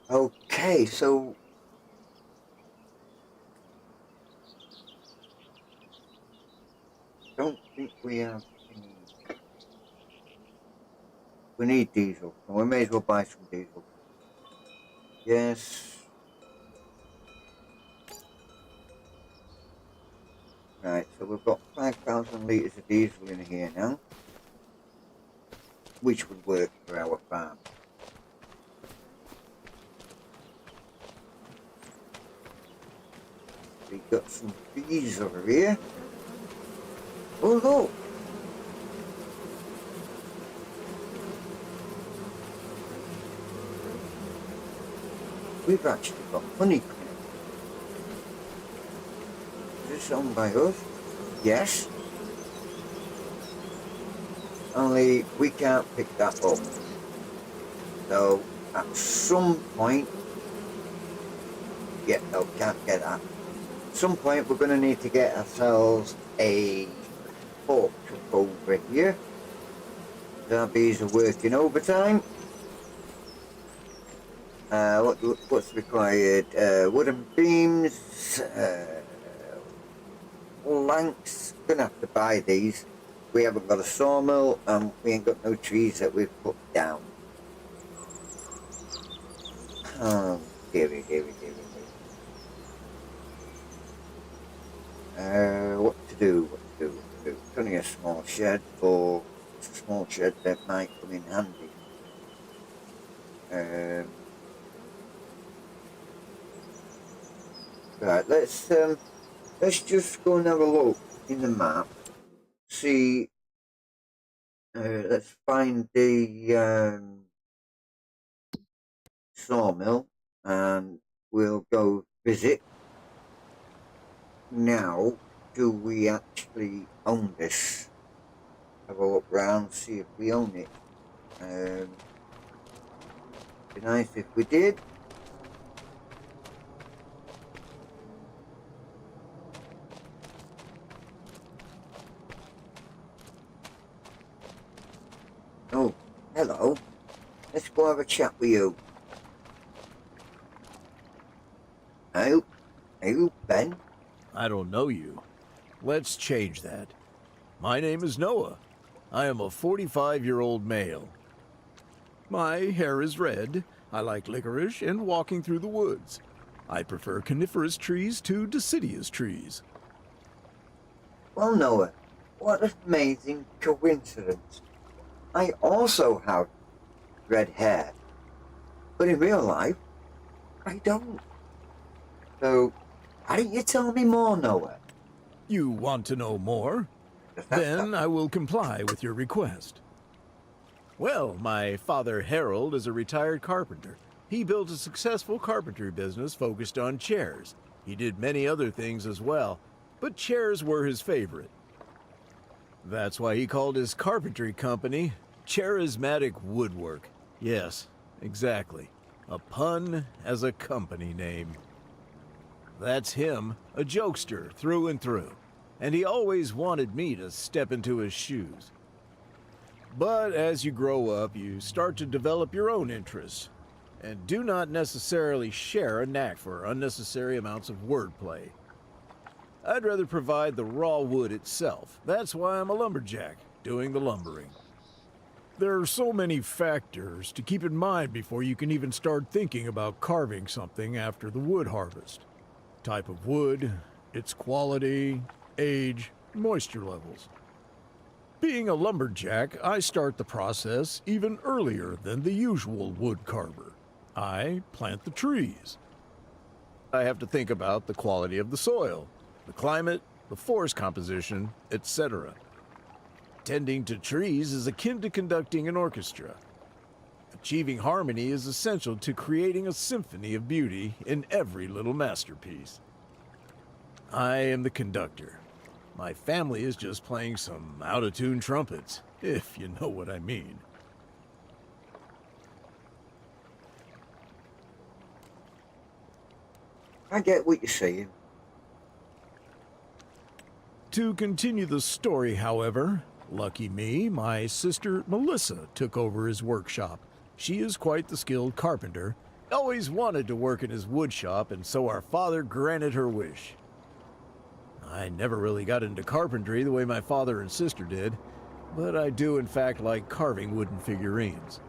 Okay, so don't think we have any. We need diesel, so we may as well buy some diesel. Yes. Right, so we've got 5,000 litres of diesel in here now, which would work for our farm. We've got some bees over here. Oh look! We've actually got honey coming. Is this owned by us? Yes. only we can't pick that up. So at some point, yeah, no, can't get that. At some point, we're going to need to get ourselves a fork truck over here. Darby's are working overtime. What's required? Wooden beams, planks. Gonna have to buy these. We haven't got a sawmill, and we ain't got no trees that we've put down. Oh, dearie. What to do? It's only a small shed, but it's a small shed that might come in handy. Right, let's just go and have a look in the map. See, let's find the sawmill, and we'll go visit. Now, do we actually own this? Have a look round, see if we own it. Be nice if we did. Oh, hello. Let's go have a chat with you. Are you Ben? I don't know you. Let's change that. My name is Noah. I am a 45-year-old male. My hair is red. I like licorice and walking through the woods. I prefer coniferous trees to deciduous trees. Well, Noah, what an amazing coincidence. I also have red hair, but in real life, I don't. So, why don't you tell me more, Noah? You want to know more? Then I will comply with your request. Well, my father Harold is a retired carpenter. He built a successful carpentry business focused on chairs. He did many other things as well, but chairs were his favorite. That's why he called his carpentry company Charismatic Woodwork. Yes, exactly. A pun as a company name. That's him, a jokester through and through, and he always wanted me to step into his shoes. But as you grow up, you start to develop your own interests, and do not necessarily share a knack for unnecessary amounts of wordplay. I'd rather provide the raw wood itself. That's why I'm a lumberjack, doing the lumbering. There are so many factors to keep in mind before you can even start thinking about carving something after the wood harvest. Type of wood, its quality, age, moisture levels. Being a lumberjack, I start the process even earlier than the usual wood carver. I plant the trees. I have to think about the quality of the soil, the climate, the forest composition, etc. Tending to trees is akin to conducting an orchestra. Achieving harmony is essential to creating a symphony of beauty in every little masterpiece. I am the conductor. My family is just playing some out-of-tune trumpets, if you know what I mean. I get what you're saying. To continue the story, however, lucky me, my sister Melissa took over his workshop. She is quite the skilled carpenter, always wanted to work in his wood shop, and so our father granted her wish. I never really got into carpentry the way my father and sister did, but I do in fact like carving wooden figurines.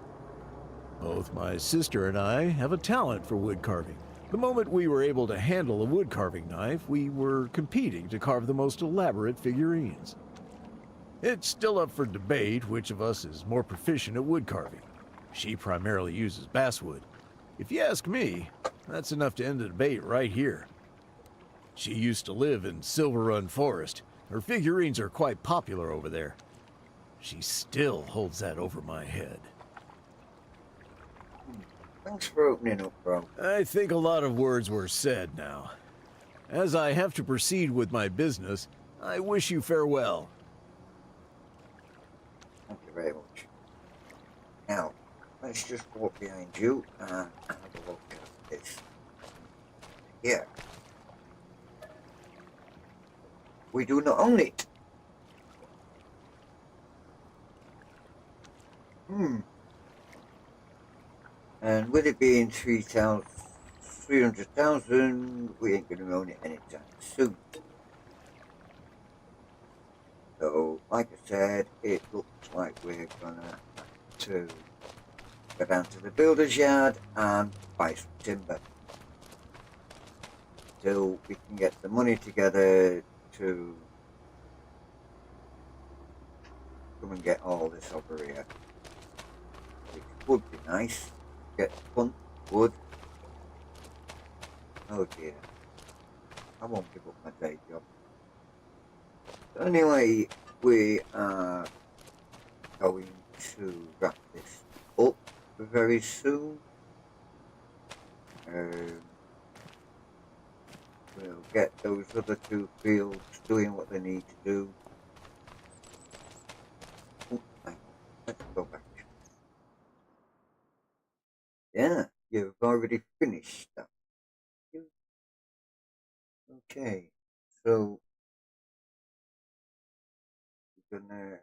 Both my sister and I have a talent for wood carving. The moment we were able to handle a wood carving knife, we were competing to carve the most elaborate figurines. It's still up for debate which of us is more proficient at wood carving. She primarily uses basswood. If you ask me, that's enough to end the debate right here. She used to live in Silver Run Forest. Her figurines are quite popular over there. She still holds that over my head. Thanks for opening up, bro. I think a lot of words were said now. As I have to proceed with my business, I wish you farewell. Thank you very much. Now, let's just walk behind you and have a look at this. Here. We do not own it. And with it being 300,000, we ain't going to own it anytime soon. So, like I said, it looks like we're going to have to go down to the builder's yard and buy some timber. Till we can get the money together to come and get all this over here. Which would be nice. Get fun wood. Oh dear. I won't give up my day job. So anyway, we are going to wrap this up very soon. We'll get those other two fields doing what they need to do. Oh, hang on. Let's go back. Yeah, you've already finished that. Okay, so we're gonna.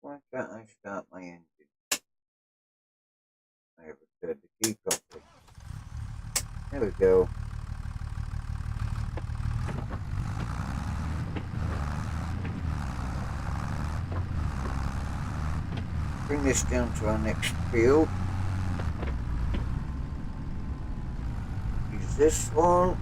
Why can't I start my engine? I haven't turned the key properly. There we go. Bring this down to our next field. Use this one.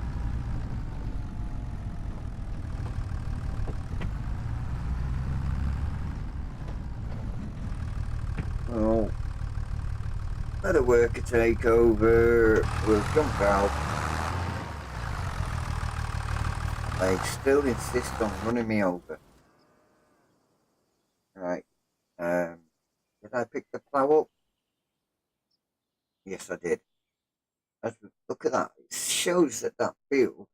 Oh, let a worker take over. We'll jump out. They still insist on running me over. Right. Did I pick the plough up? Yes, I did. Look at that. It shows that that field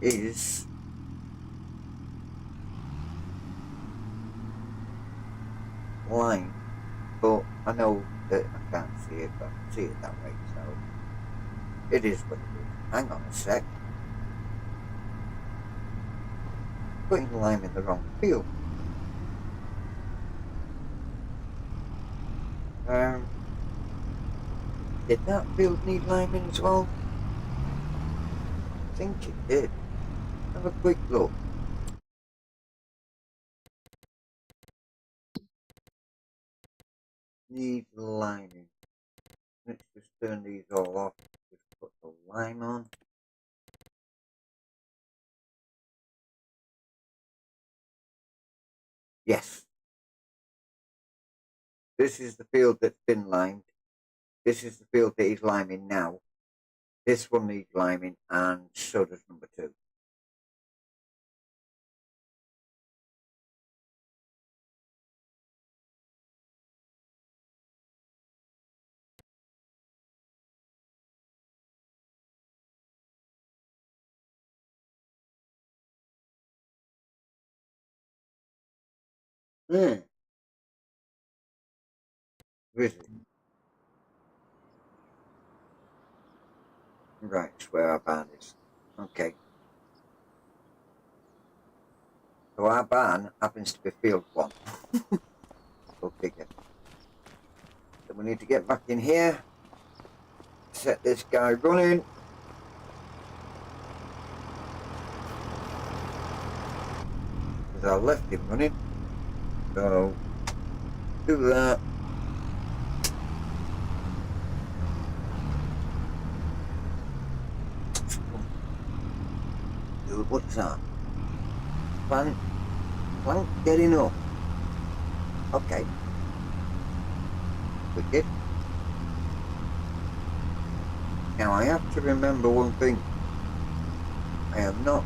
is line, but I know that I can't see it, but I can see it that way, so it is what it is. Hang on a sec. Putting the lime in the wrong field. Did that field need liming as well? I think it did. Have a quick look. Need liming. Let's just turn these all off. Just put the lime on. Yes. This is the field that's been limed. This is the field that he's liming now. This one needs liming, and so does number 2. Where is it? Right, it's where our barn is. Okay. So our barn happens to be field 1. Go figure. So we need to get back in here. Set this guy running. Because I left him running. So do that. Dude, what's that? Plant getting up. Okay. Wicked. Now I have to remember one thing. I am not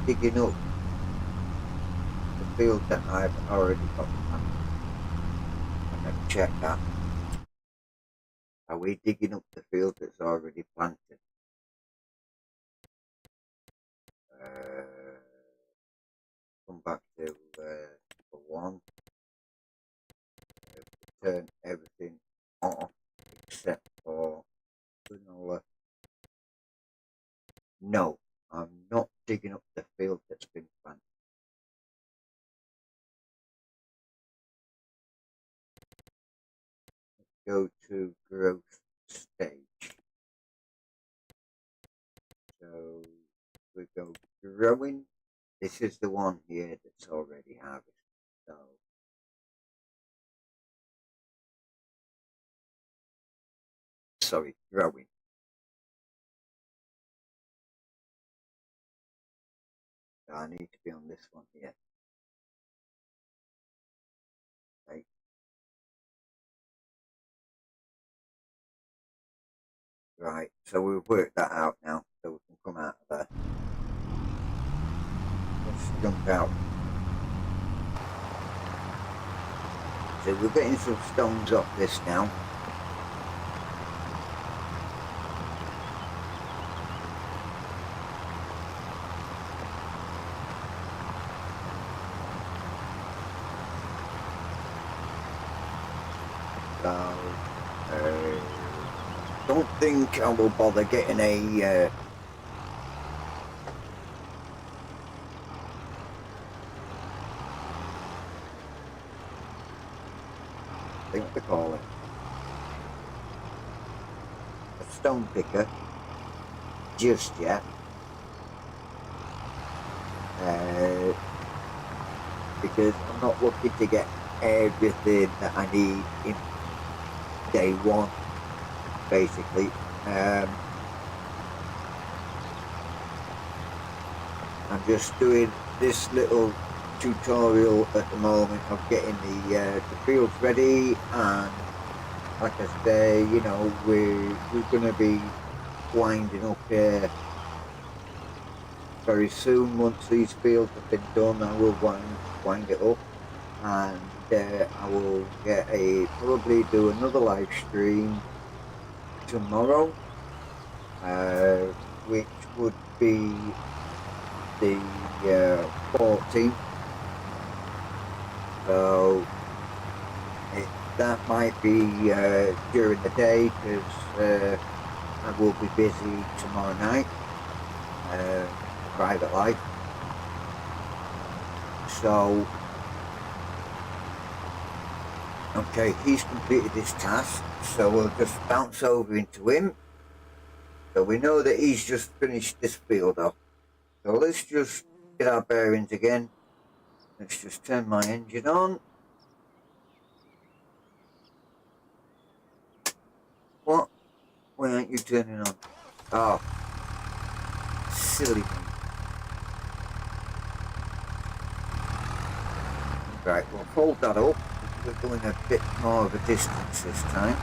digging up the field that I've already got planted. I'm going to check that. Are we digging up the field that's already planted? come back to number 1, turn everything off except for granola. No, I'm not digging up the field that's been planted. Let's go to growth stage. So we go growing. This is the one here that's already harvested. So sorry, growing. I need to be on this one here. Okay. Right, so we've worked that out now, so we can come out of there. Let's jump out. So we're getting some stones off this now. So, don't think I will bother getting a I think what they call it, a stone picker just yet. Because I'm not looking to get everything that I need in day 1, basically. I'm just doing this little tutorial at the moment of getting the fields ready, and like I say, you know, we're going to be winding up here very soon. Once these fields have been done, I will wind it up, and I will get probably do another live stream tomorrow, which would be the 14th. So that might be during the day, because I will be busy tomorrow night, private life. So okay, he's completed his task, so we'll just bounce over into him. So we know that he's just finished this field off. So let's just get our bearings again. Let's just turn my engine on. What? Why aren't you turning on? Oh, silly me. Right, we'll fold that up. We're going a bit more of a distance this time.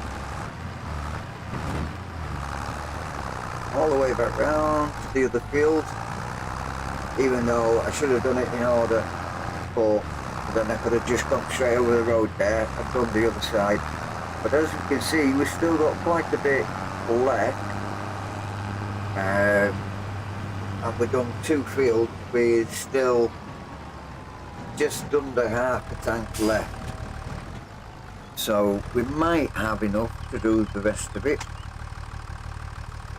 All the way back round to the other field. Even though I should have done it in order, but then I could have just gone straight over the road there and done the other side. But as you can see, we've still got quite a bit left. And we've done 2 fields with still just under half a tank left. So we might have enough to do the rest of it.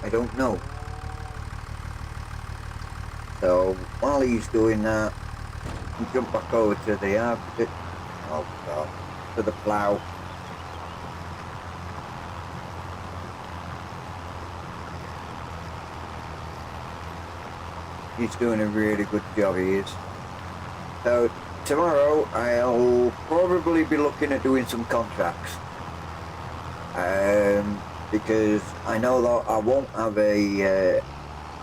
I don't know. So while he's doing that, we jump back over to the oh God, to the plough. He's doing a really good job, he is. So tomorrow I'll probably be looking at doing some contracts, because I know that I won't have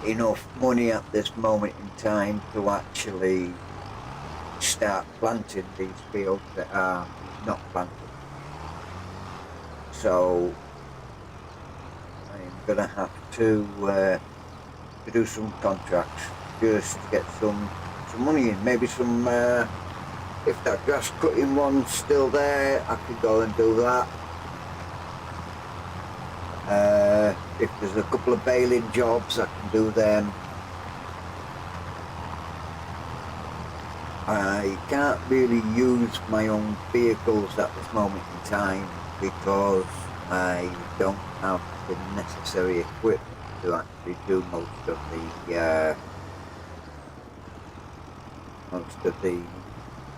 enough money at this moment in time to actually start planting these fields that are not planted. So I'm gonna have to do some contracts just to get some money in. Maybe some, if that grass cutting one's still there, I could go and do that. If there's a couple of baling jobs, I can do them. I can't really use my own vehicles at this moment in time because I don't have the necessary equipment to actually do most of the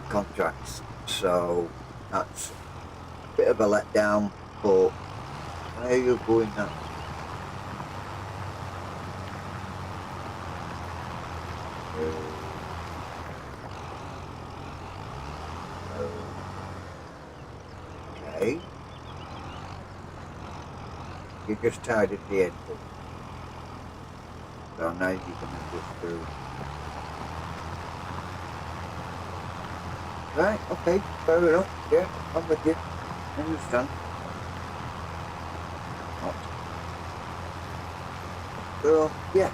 contracts. So that's a bit of a letdown. But where are you going now? Okay. You just tied at the end. So now you're gonna just do. Right, okay, fair enough. Yeah, I'm with you. I understand. So, yeah.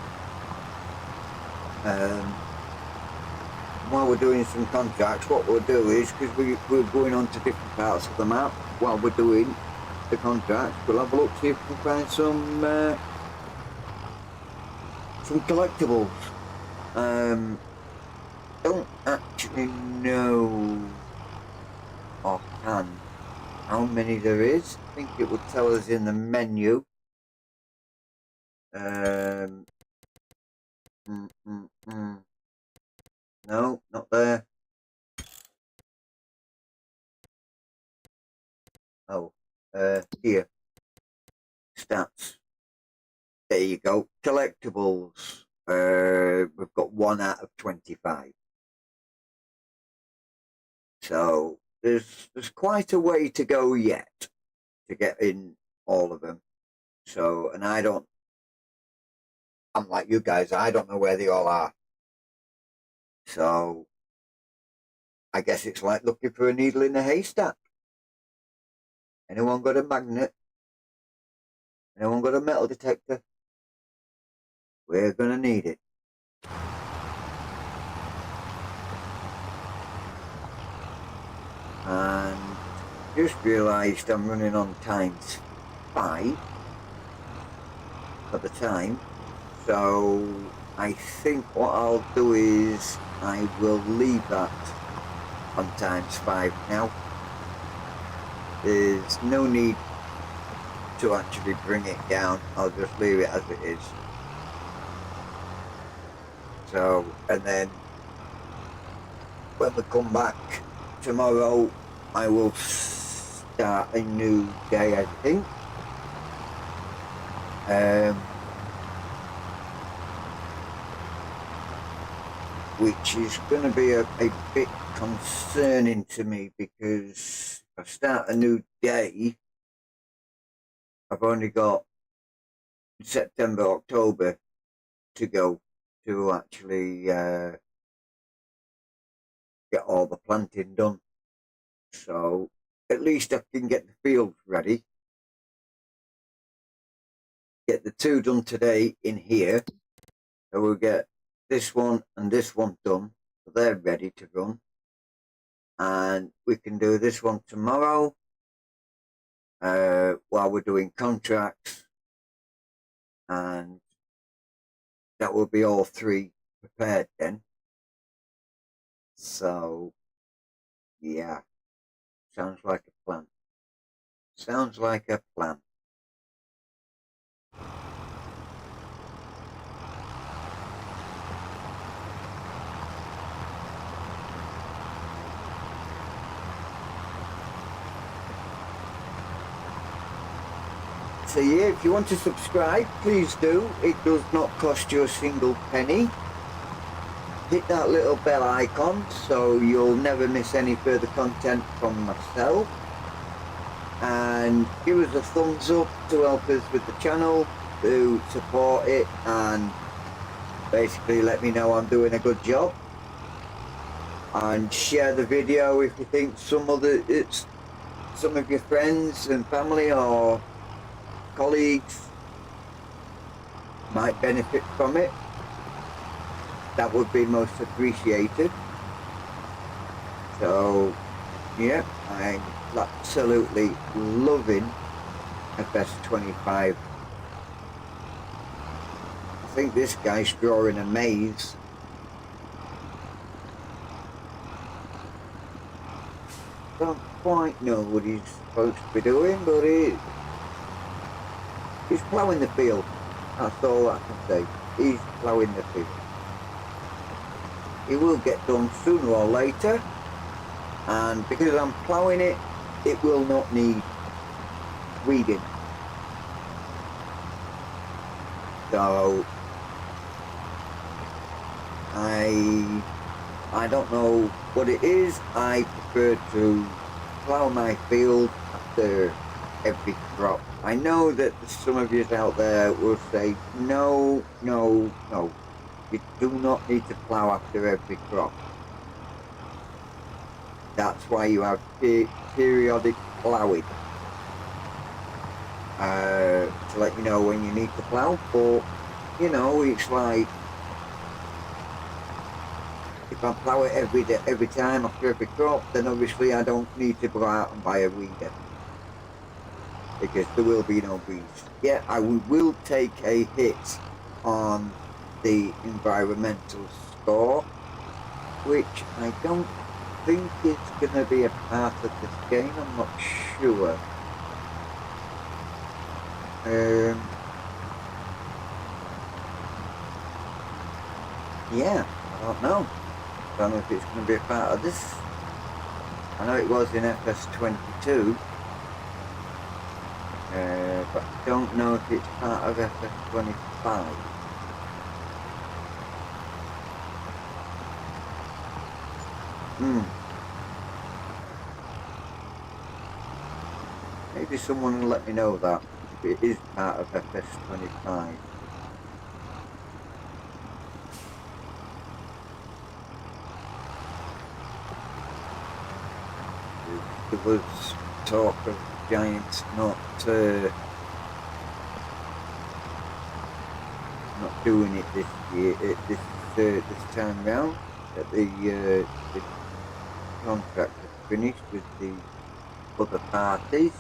While we're doing some contracts, what we'll do is, because we're going on to different parts of the map, while we're doing the contracts, we'll have a look, see if we can find some collectibles. Don't actually know offhand how many there is. I think it would tell us in the menu. No, not there. Oh, here. Stats. There you go. Collectibles. We've got 1 out of 25. So there's quite a way to go yet to get in all of them. So, and I'm like you guys, I don't know where they all are. So I guess it's like looking for a needle in a haystack. Anyone got a magnet? Anyone got a metal detector? We're gonna need it. And just realised I'm running on ×5 for the time. So I think what I'll do is I will leave that on ×5 now. There's no need to actually bring it down. I'll just leave it as it is. So, and then when we come back tomorrow, I will start a new day, I think. Which is going to be a bit concerning to me, because if I start a new day, I've only got September, October to go to actually get all the planting done. So at least I can get the fields ready. Get the 2 done today in here. So we'll get this one and this one done. So they're ready to run. And we can do this one tomorrow while we're doing contracts. And that will be all 3 prepared then. So, yeah. Sounds like a plan. Sounds like a plan. So yeah, if you want to subscribe, please do. It does not cost you a single penny. Hit that little bell icon so you'll never miss any further content from myself. And give us a thumbs up to help us with the channel, to support it, and basically let me know I'm doing a good job. And share the video if you think some of your friends and family or colleagues might benefit from it. That would be most appreciated. So yeah, I'm absolutely loving FS25. I think this guy's drawing a maze. don't quite know what he's supposed to be doing, but he's ploughing the field. That's all I can say. He's ploughing the field. It will get done sooner or later, and because I'm ploughing it, it will not need weeding. So I don't know what it is. I prefer to plough my field after every crop. I know that some of you out there will say, no, no, no. You do not need to plough after every crop. That's why you have periodic ploughing. To let you know when you need to plough, but you know, it's like if I plough it every time after every crop, then obviously I don't need to go out and buy a weeder because there will be no weeds. Yeah, I will take a hit on the environmental score, which I don't think is going to be a part of this game. I'm not sure. Yeah, I don't know. I don't know if it's going to be a part of this. I know it was in FS22, but I don't know if it's part of FS25. Maybe someone will let me know that if it is part of FS25. There was talk of Giants not doing it this year, this time round. That the contract had finished with the other parties.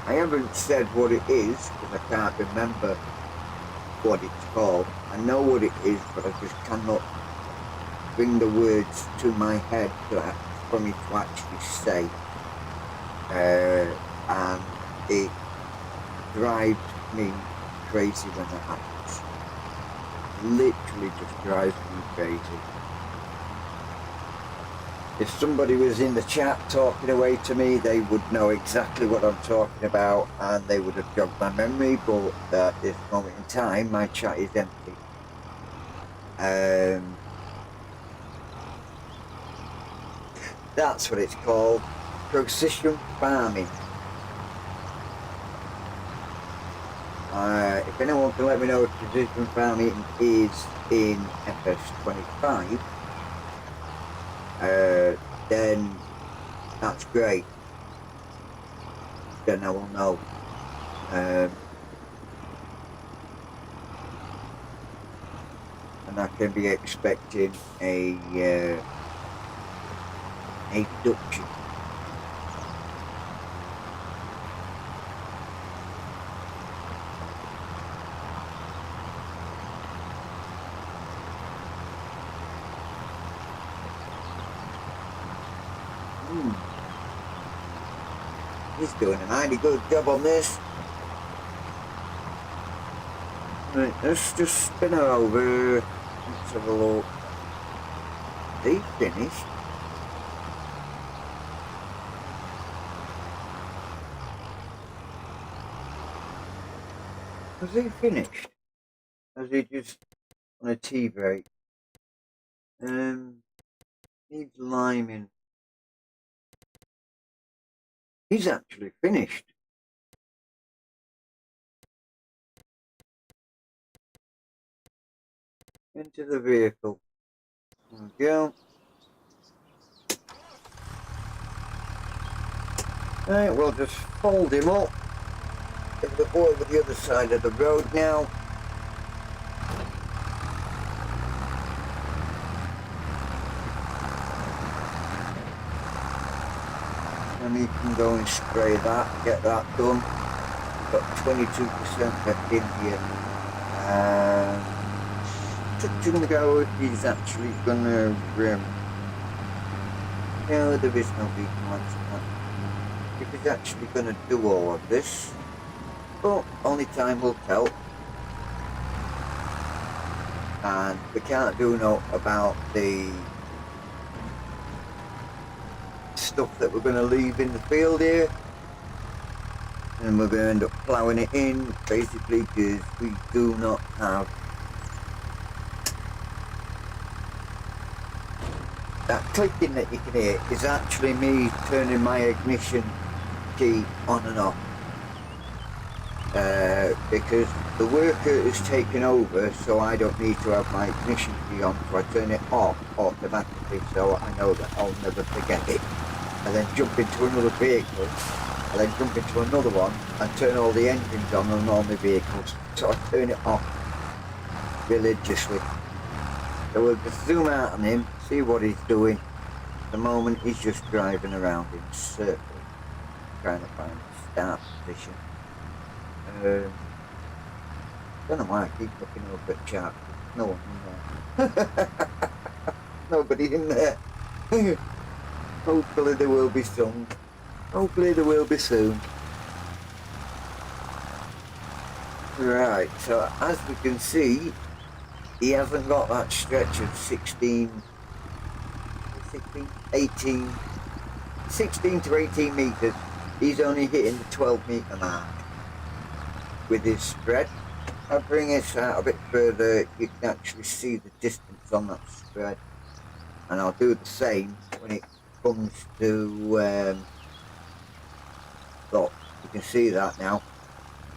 I haven't said what it is because I can't remember what it's called. I know what it is, but I just cannot bring the words to my head for me to actually say. And it drives me crazy when it happens. Literally just drives me crazy. If somebody was in the chat talking away to me, they would know exactly what I'm talking about and they would have jogged my memory, but at this moment in time, my chat is empty. That's what it's called, precision farming. If anyone can let me know if precision farming is in FS25, then that's great. Then I will know. And I can be expecting a deduction. He's doing a mighty good job on this. Right, let's just spin her over. Let's have a look. He finished. Has he finished? Has he just on a tea break? Needs liming. He's actually finished. Into the vehicle. There we go. Right, we'll just fold him up. And we'll go over the other side of the road now. And he can go and spray that, get that done. Got 22% left in here. Touch and go if he's actually gonna, no, there is no beacon lights on that. If he's actually gonna do all of this, but only time will tell. And we can't do no about the stuff that we're gonna leave in the field here. And we're gonna end up ploughing it in, basically, because we do not have that clicking that you can hear is actually me turning my ignition key on and off. Because the worker is taken over, so I don't need to have my ignition key on, so I turn it off automatically, so I know that I'll never forget it. And then jump into another vehicle, and then jump into another one, and turn all the engines on all my vehicles, so I turn it off religiously. So we'll just zoom out on him, see what he's doing. At the moment he's just driving around in circles, trying to find a start position. Don't know why I keep looking over at chat. No one in there. Nobody in there. Hopefully there will be some. Hopefully there will be soon. Right, so as we can see, he hasn't got that stretch of 16 to 18 metres. He's only hitting the 12 metre mark with his spread. I'll bring this out a bit further, you can actually see the distance on that spread. And I'll do the same when it comes to, look, you can see that now.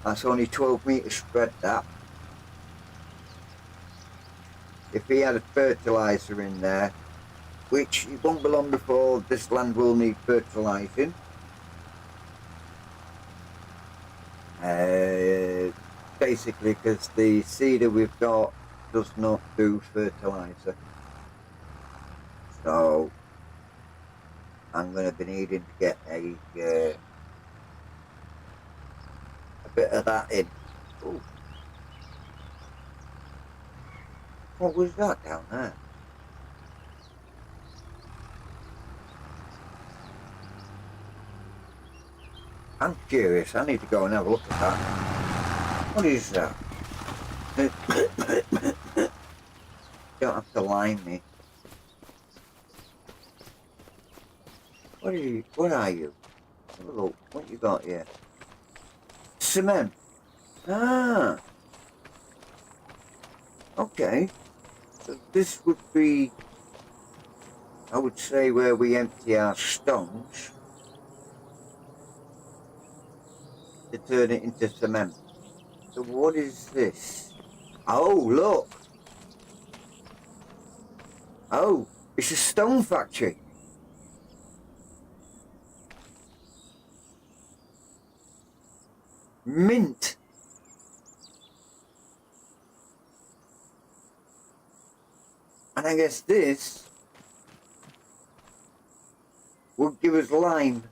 That's only 12 metre spread, that. If he had a fertiliser in there, which it won't be long before this land will need fertilising. Basically because the seeder we've got does not do fertiliser. So I'm going to be needing to get a bit of that in. Ooh. What was that down there? I'm curious, I need to go and have a look at that. What is that? Don't have to line me. What are you? Have a look, what you got here? Cement. Ah. Okay. So this would be, I would say, where we empty our stones to turn it into cement. So what is this? Oh, look. Oh, it's a stone factory. Mint. And I guess this will give us lime.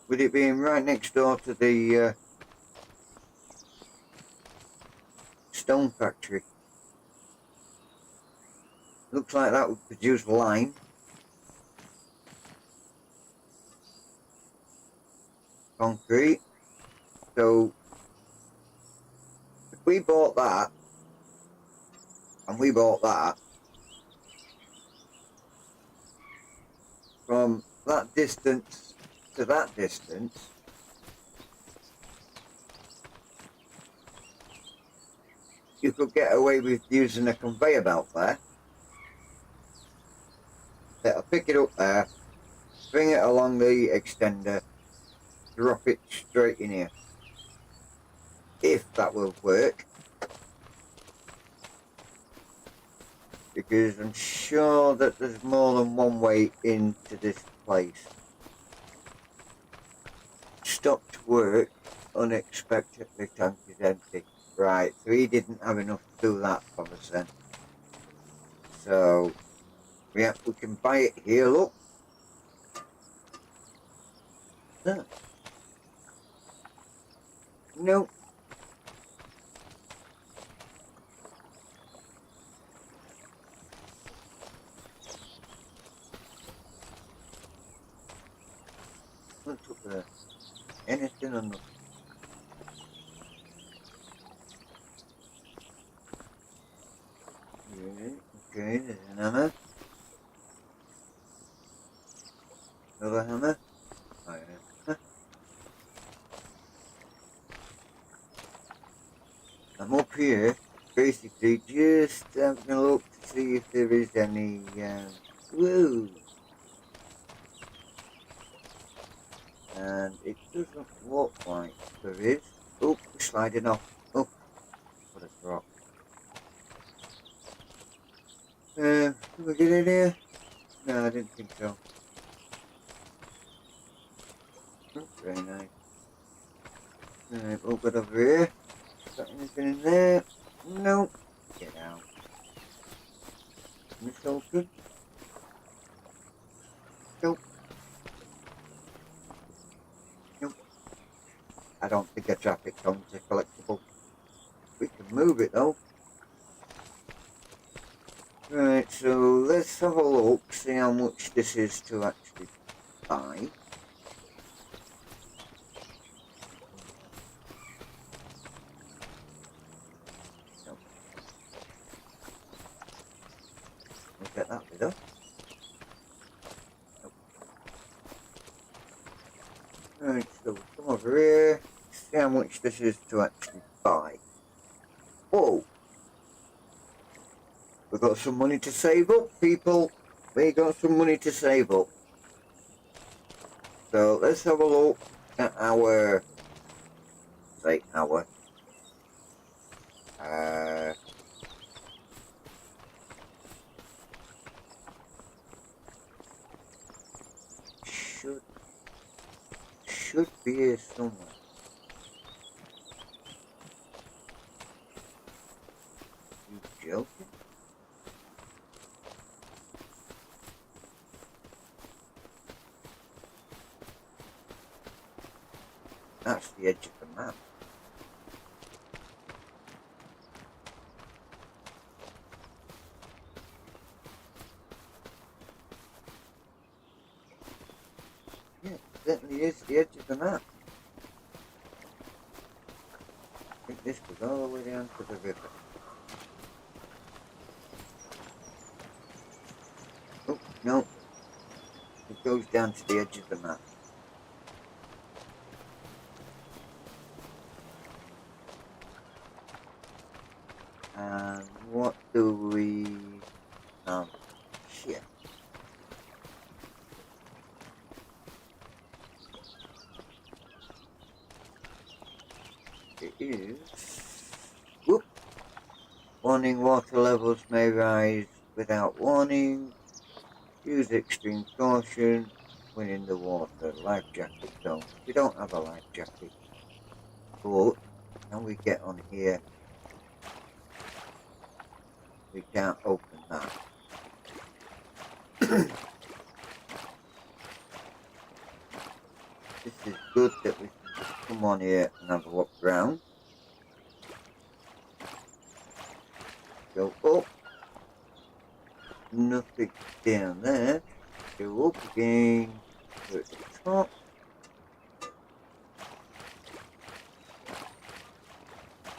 With it being right next door to the stone factory. Looks like that would produce lime. Concrete. So if we bought that and we bought that, from that distance to that distance, you could get away with using a conveyor belt there. That'll pick it up there, bring it along the extender, drop it straight in here. If that will work. Because I'm sure that there's more than one way into this place. Stopped work, unexpectedly tank is empty. Right, so he didn't have enough to do that for us then. So, yeah, we can buy it here, look. Nope. What's up there? Anything or nothing? Yeah, okay, there's an hammer. Another hammer. Oh, yeah. I'm up here, basically just having a look to see if there is any, woo! And it doesn't look like there is. Oh, we're sliding off. Oh, what a drop. Can we get in here? No, I didn't think so. Oh, very nice. Alright, we'll get over here. Got anything in there? No. Get out. This open? Nope. Nope. I don't think a traffic cone's a collectible. We can move it though. Right, so let's have a look, see how much this is to actually buy. No. We'll get that bit up. Nope. Right, so we'll come over here, see how much this is to actually buy. Whoa! We've got some money to save up, people. We got some money to save up. So let's have a look at our, say our, should be here somewhere. You joking? That's the edge of the map. Yeah, it certainly is the edge of the map. I think this goes all the way down to the river. Oh, no. It goes down to the edge of the map. And what do we have here? It is... Whoop! Warning, water levels may rise without warning. Use extreme caution when in the water. Life jacket zone. We don't have a life jacket. But can we get on here? We can't open that. This is good that we can just come on here and have a look around. Go up. Nothing down there. Go up again. Go to the top.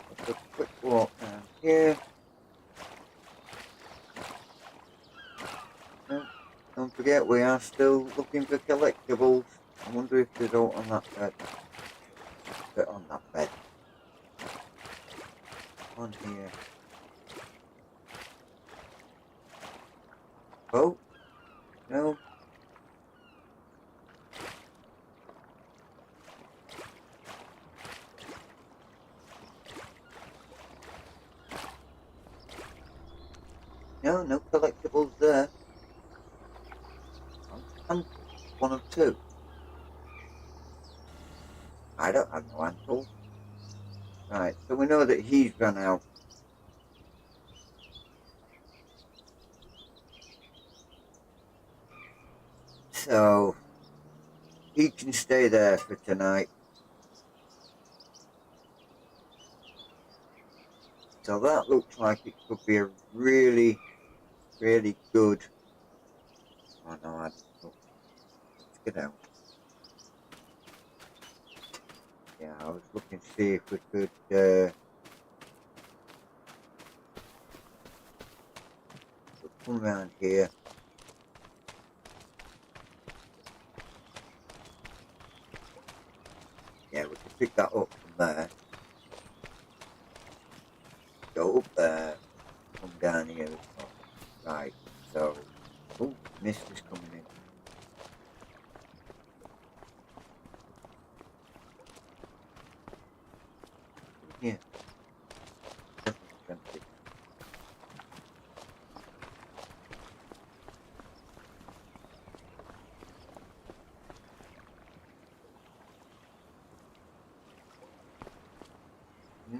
Let's have a quick walk down here. Don't forget, we are still looking for collectibles. I wonder if there's out on that bed. Bit on that bed. On here. Oh, no. No, no collectibles there. I'm one of two. I don't have no answers. Right, so we know that he's run out. So he can stay there for tonight. So that looks like it could be a really, really good. Oh no, I don't. Let's get out. Yeah, I was looking to see if we could come around here. Yeah, we can pick that up from there. Go up there, come down here as well. Right, so, oh, mist is coming in. Yeah, definitely tempted.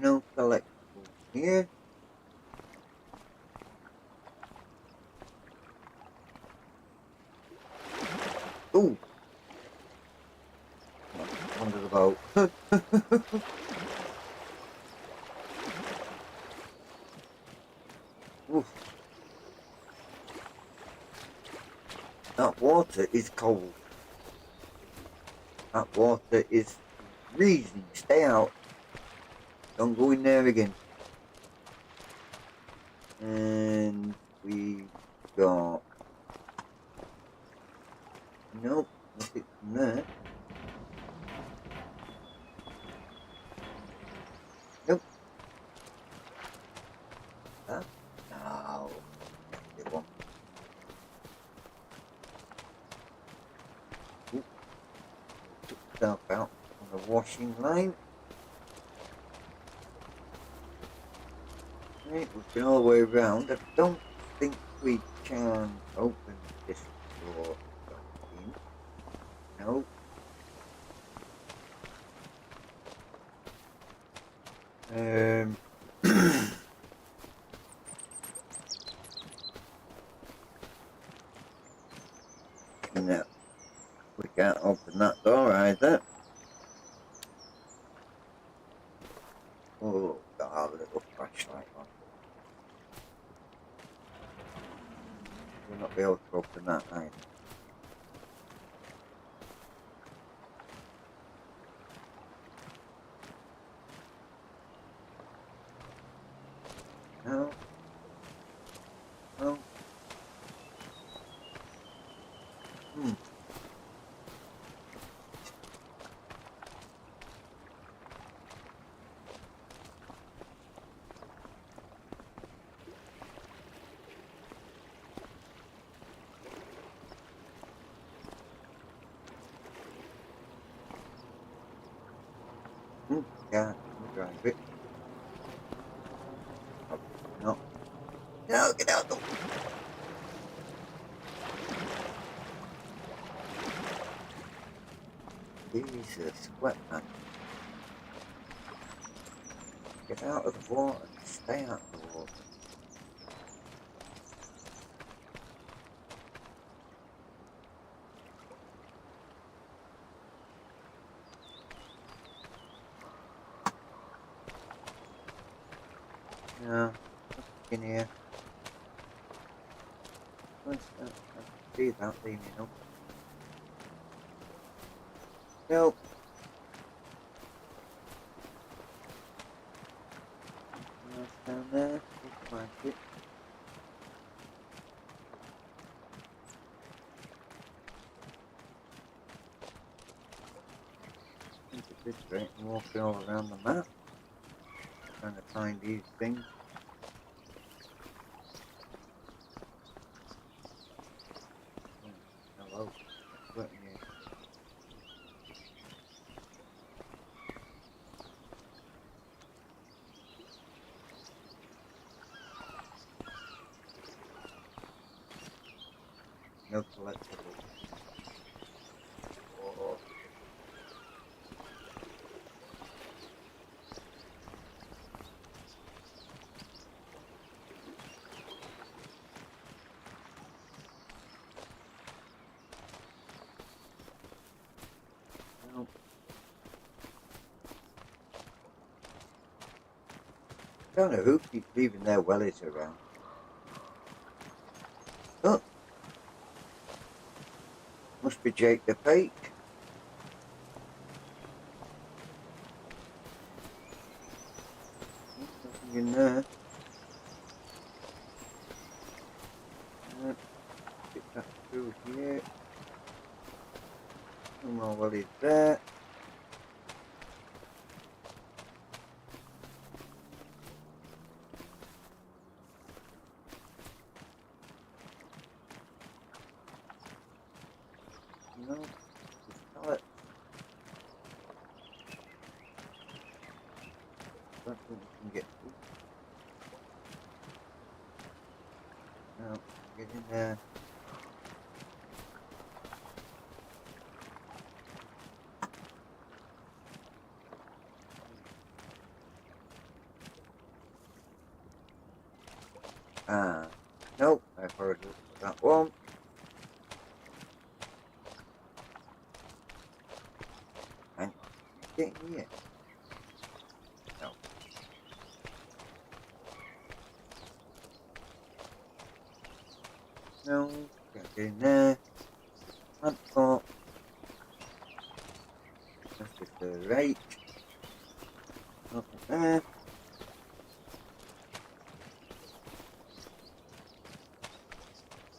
No collectibles here. Oh, under the boat. Oof, that water is cold. That water is freezing. Stay out. Don't go in there again. And we got nope, nothing from there. Nope. That no. They want Oop, took itself out on the washing line. Right, we've been all the way around. I don't think we can open this door in. No. No, we can't open that door either. Oh, got our little flashlight on. We'll not be able to open that either. No. No. Hmm. Hmm. Yeah, we'll drive it. Probably not. No, get out! Don't. Jesus, wet man. Get out of the water. Stay out of the water. No, in here. Let's see that leaning up. Nope. That's down there. Looks like it. Think at this rate and walking all around the map. Trying to find these things. Oh, hello. What in here? No collectible. Oh. No. don't know who keeps leaving their wellies around. Oh, must be Jake the Page. Nothing in there. Get that through here. No more wellies there. No, just pallet. Don't think we can get through. No, get in there. Nope, I've already looked at that one. And get in here. No. No, can't get in there. Transport. That's just the right. Nothing there.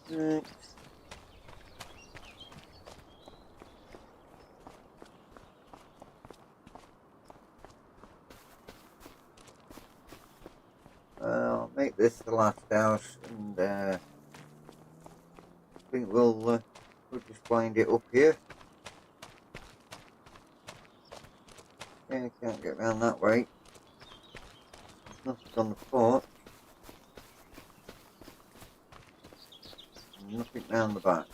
Next. I'll make this the last house, and I think we'll just wind it up here. Yeah, can't get around that way. There's nothing on the porch. Nothing round the back.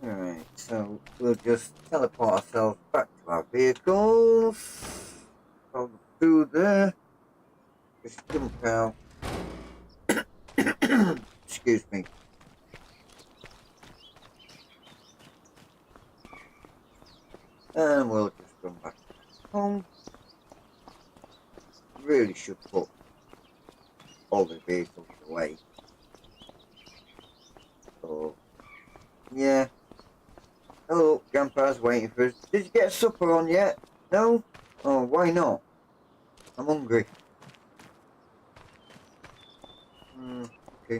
Alright, so we'll just teleport ourselves back to our vehicles. Go through there. Just jump out. Excuse me. And we'll just run back home. Really should put all the vehicles away. So, yeah. Oh, Grandpa's waiting for us. Did you get supper on yet? No? Oh, why not? I'm hungry. Okay.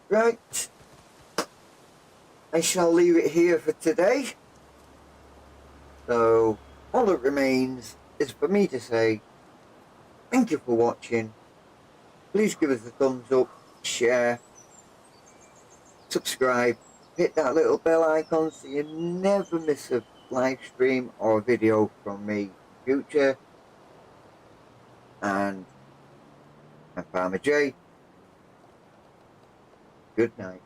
Right. I shall leave it here for today. So, all that remains is for me to say thank you for watching. Please give us a thumbs up, share, subscribe, hit that little bell icon so you never miss a live stream or a video from me in future. And I'm Farmer J. Good night.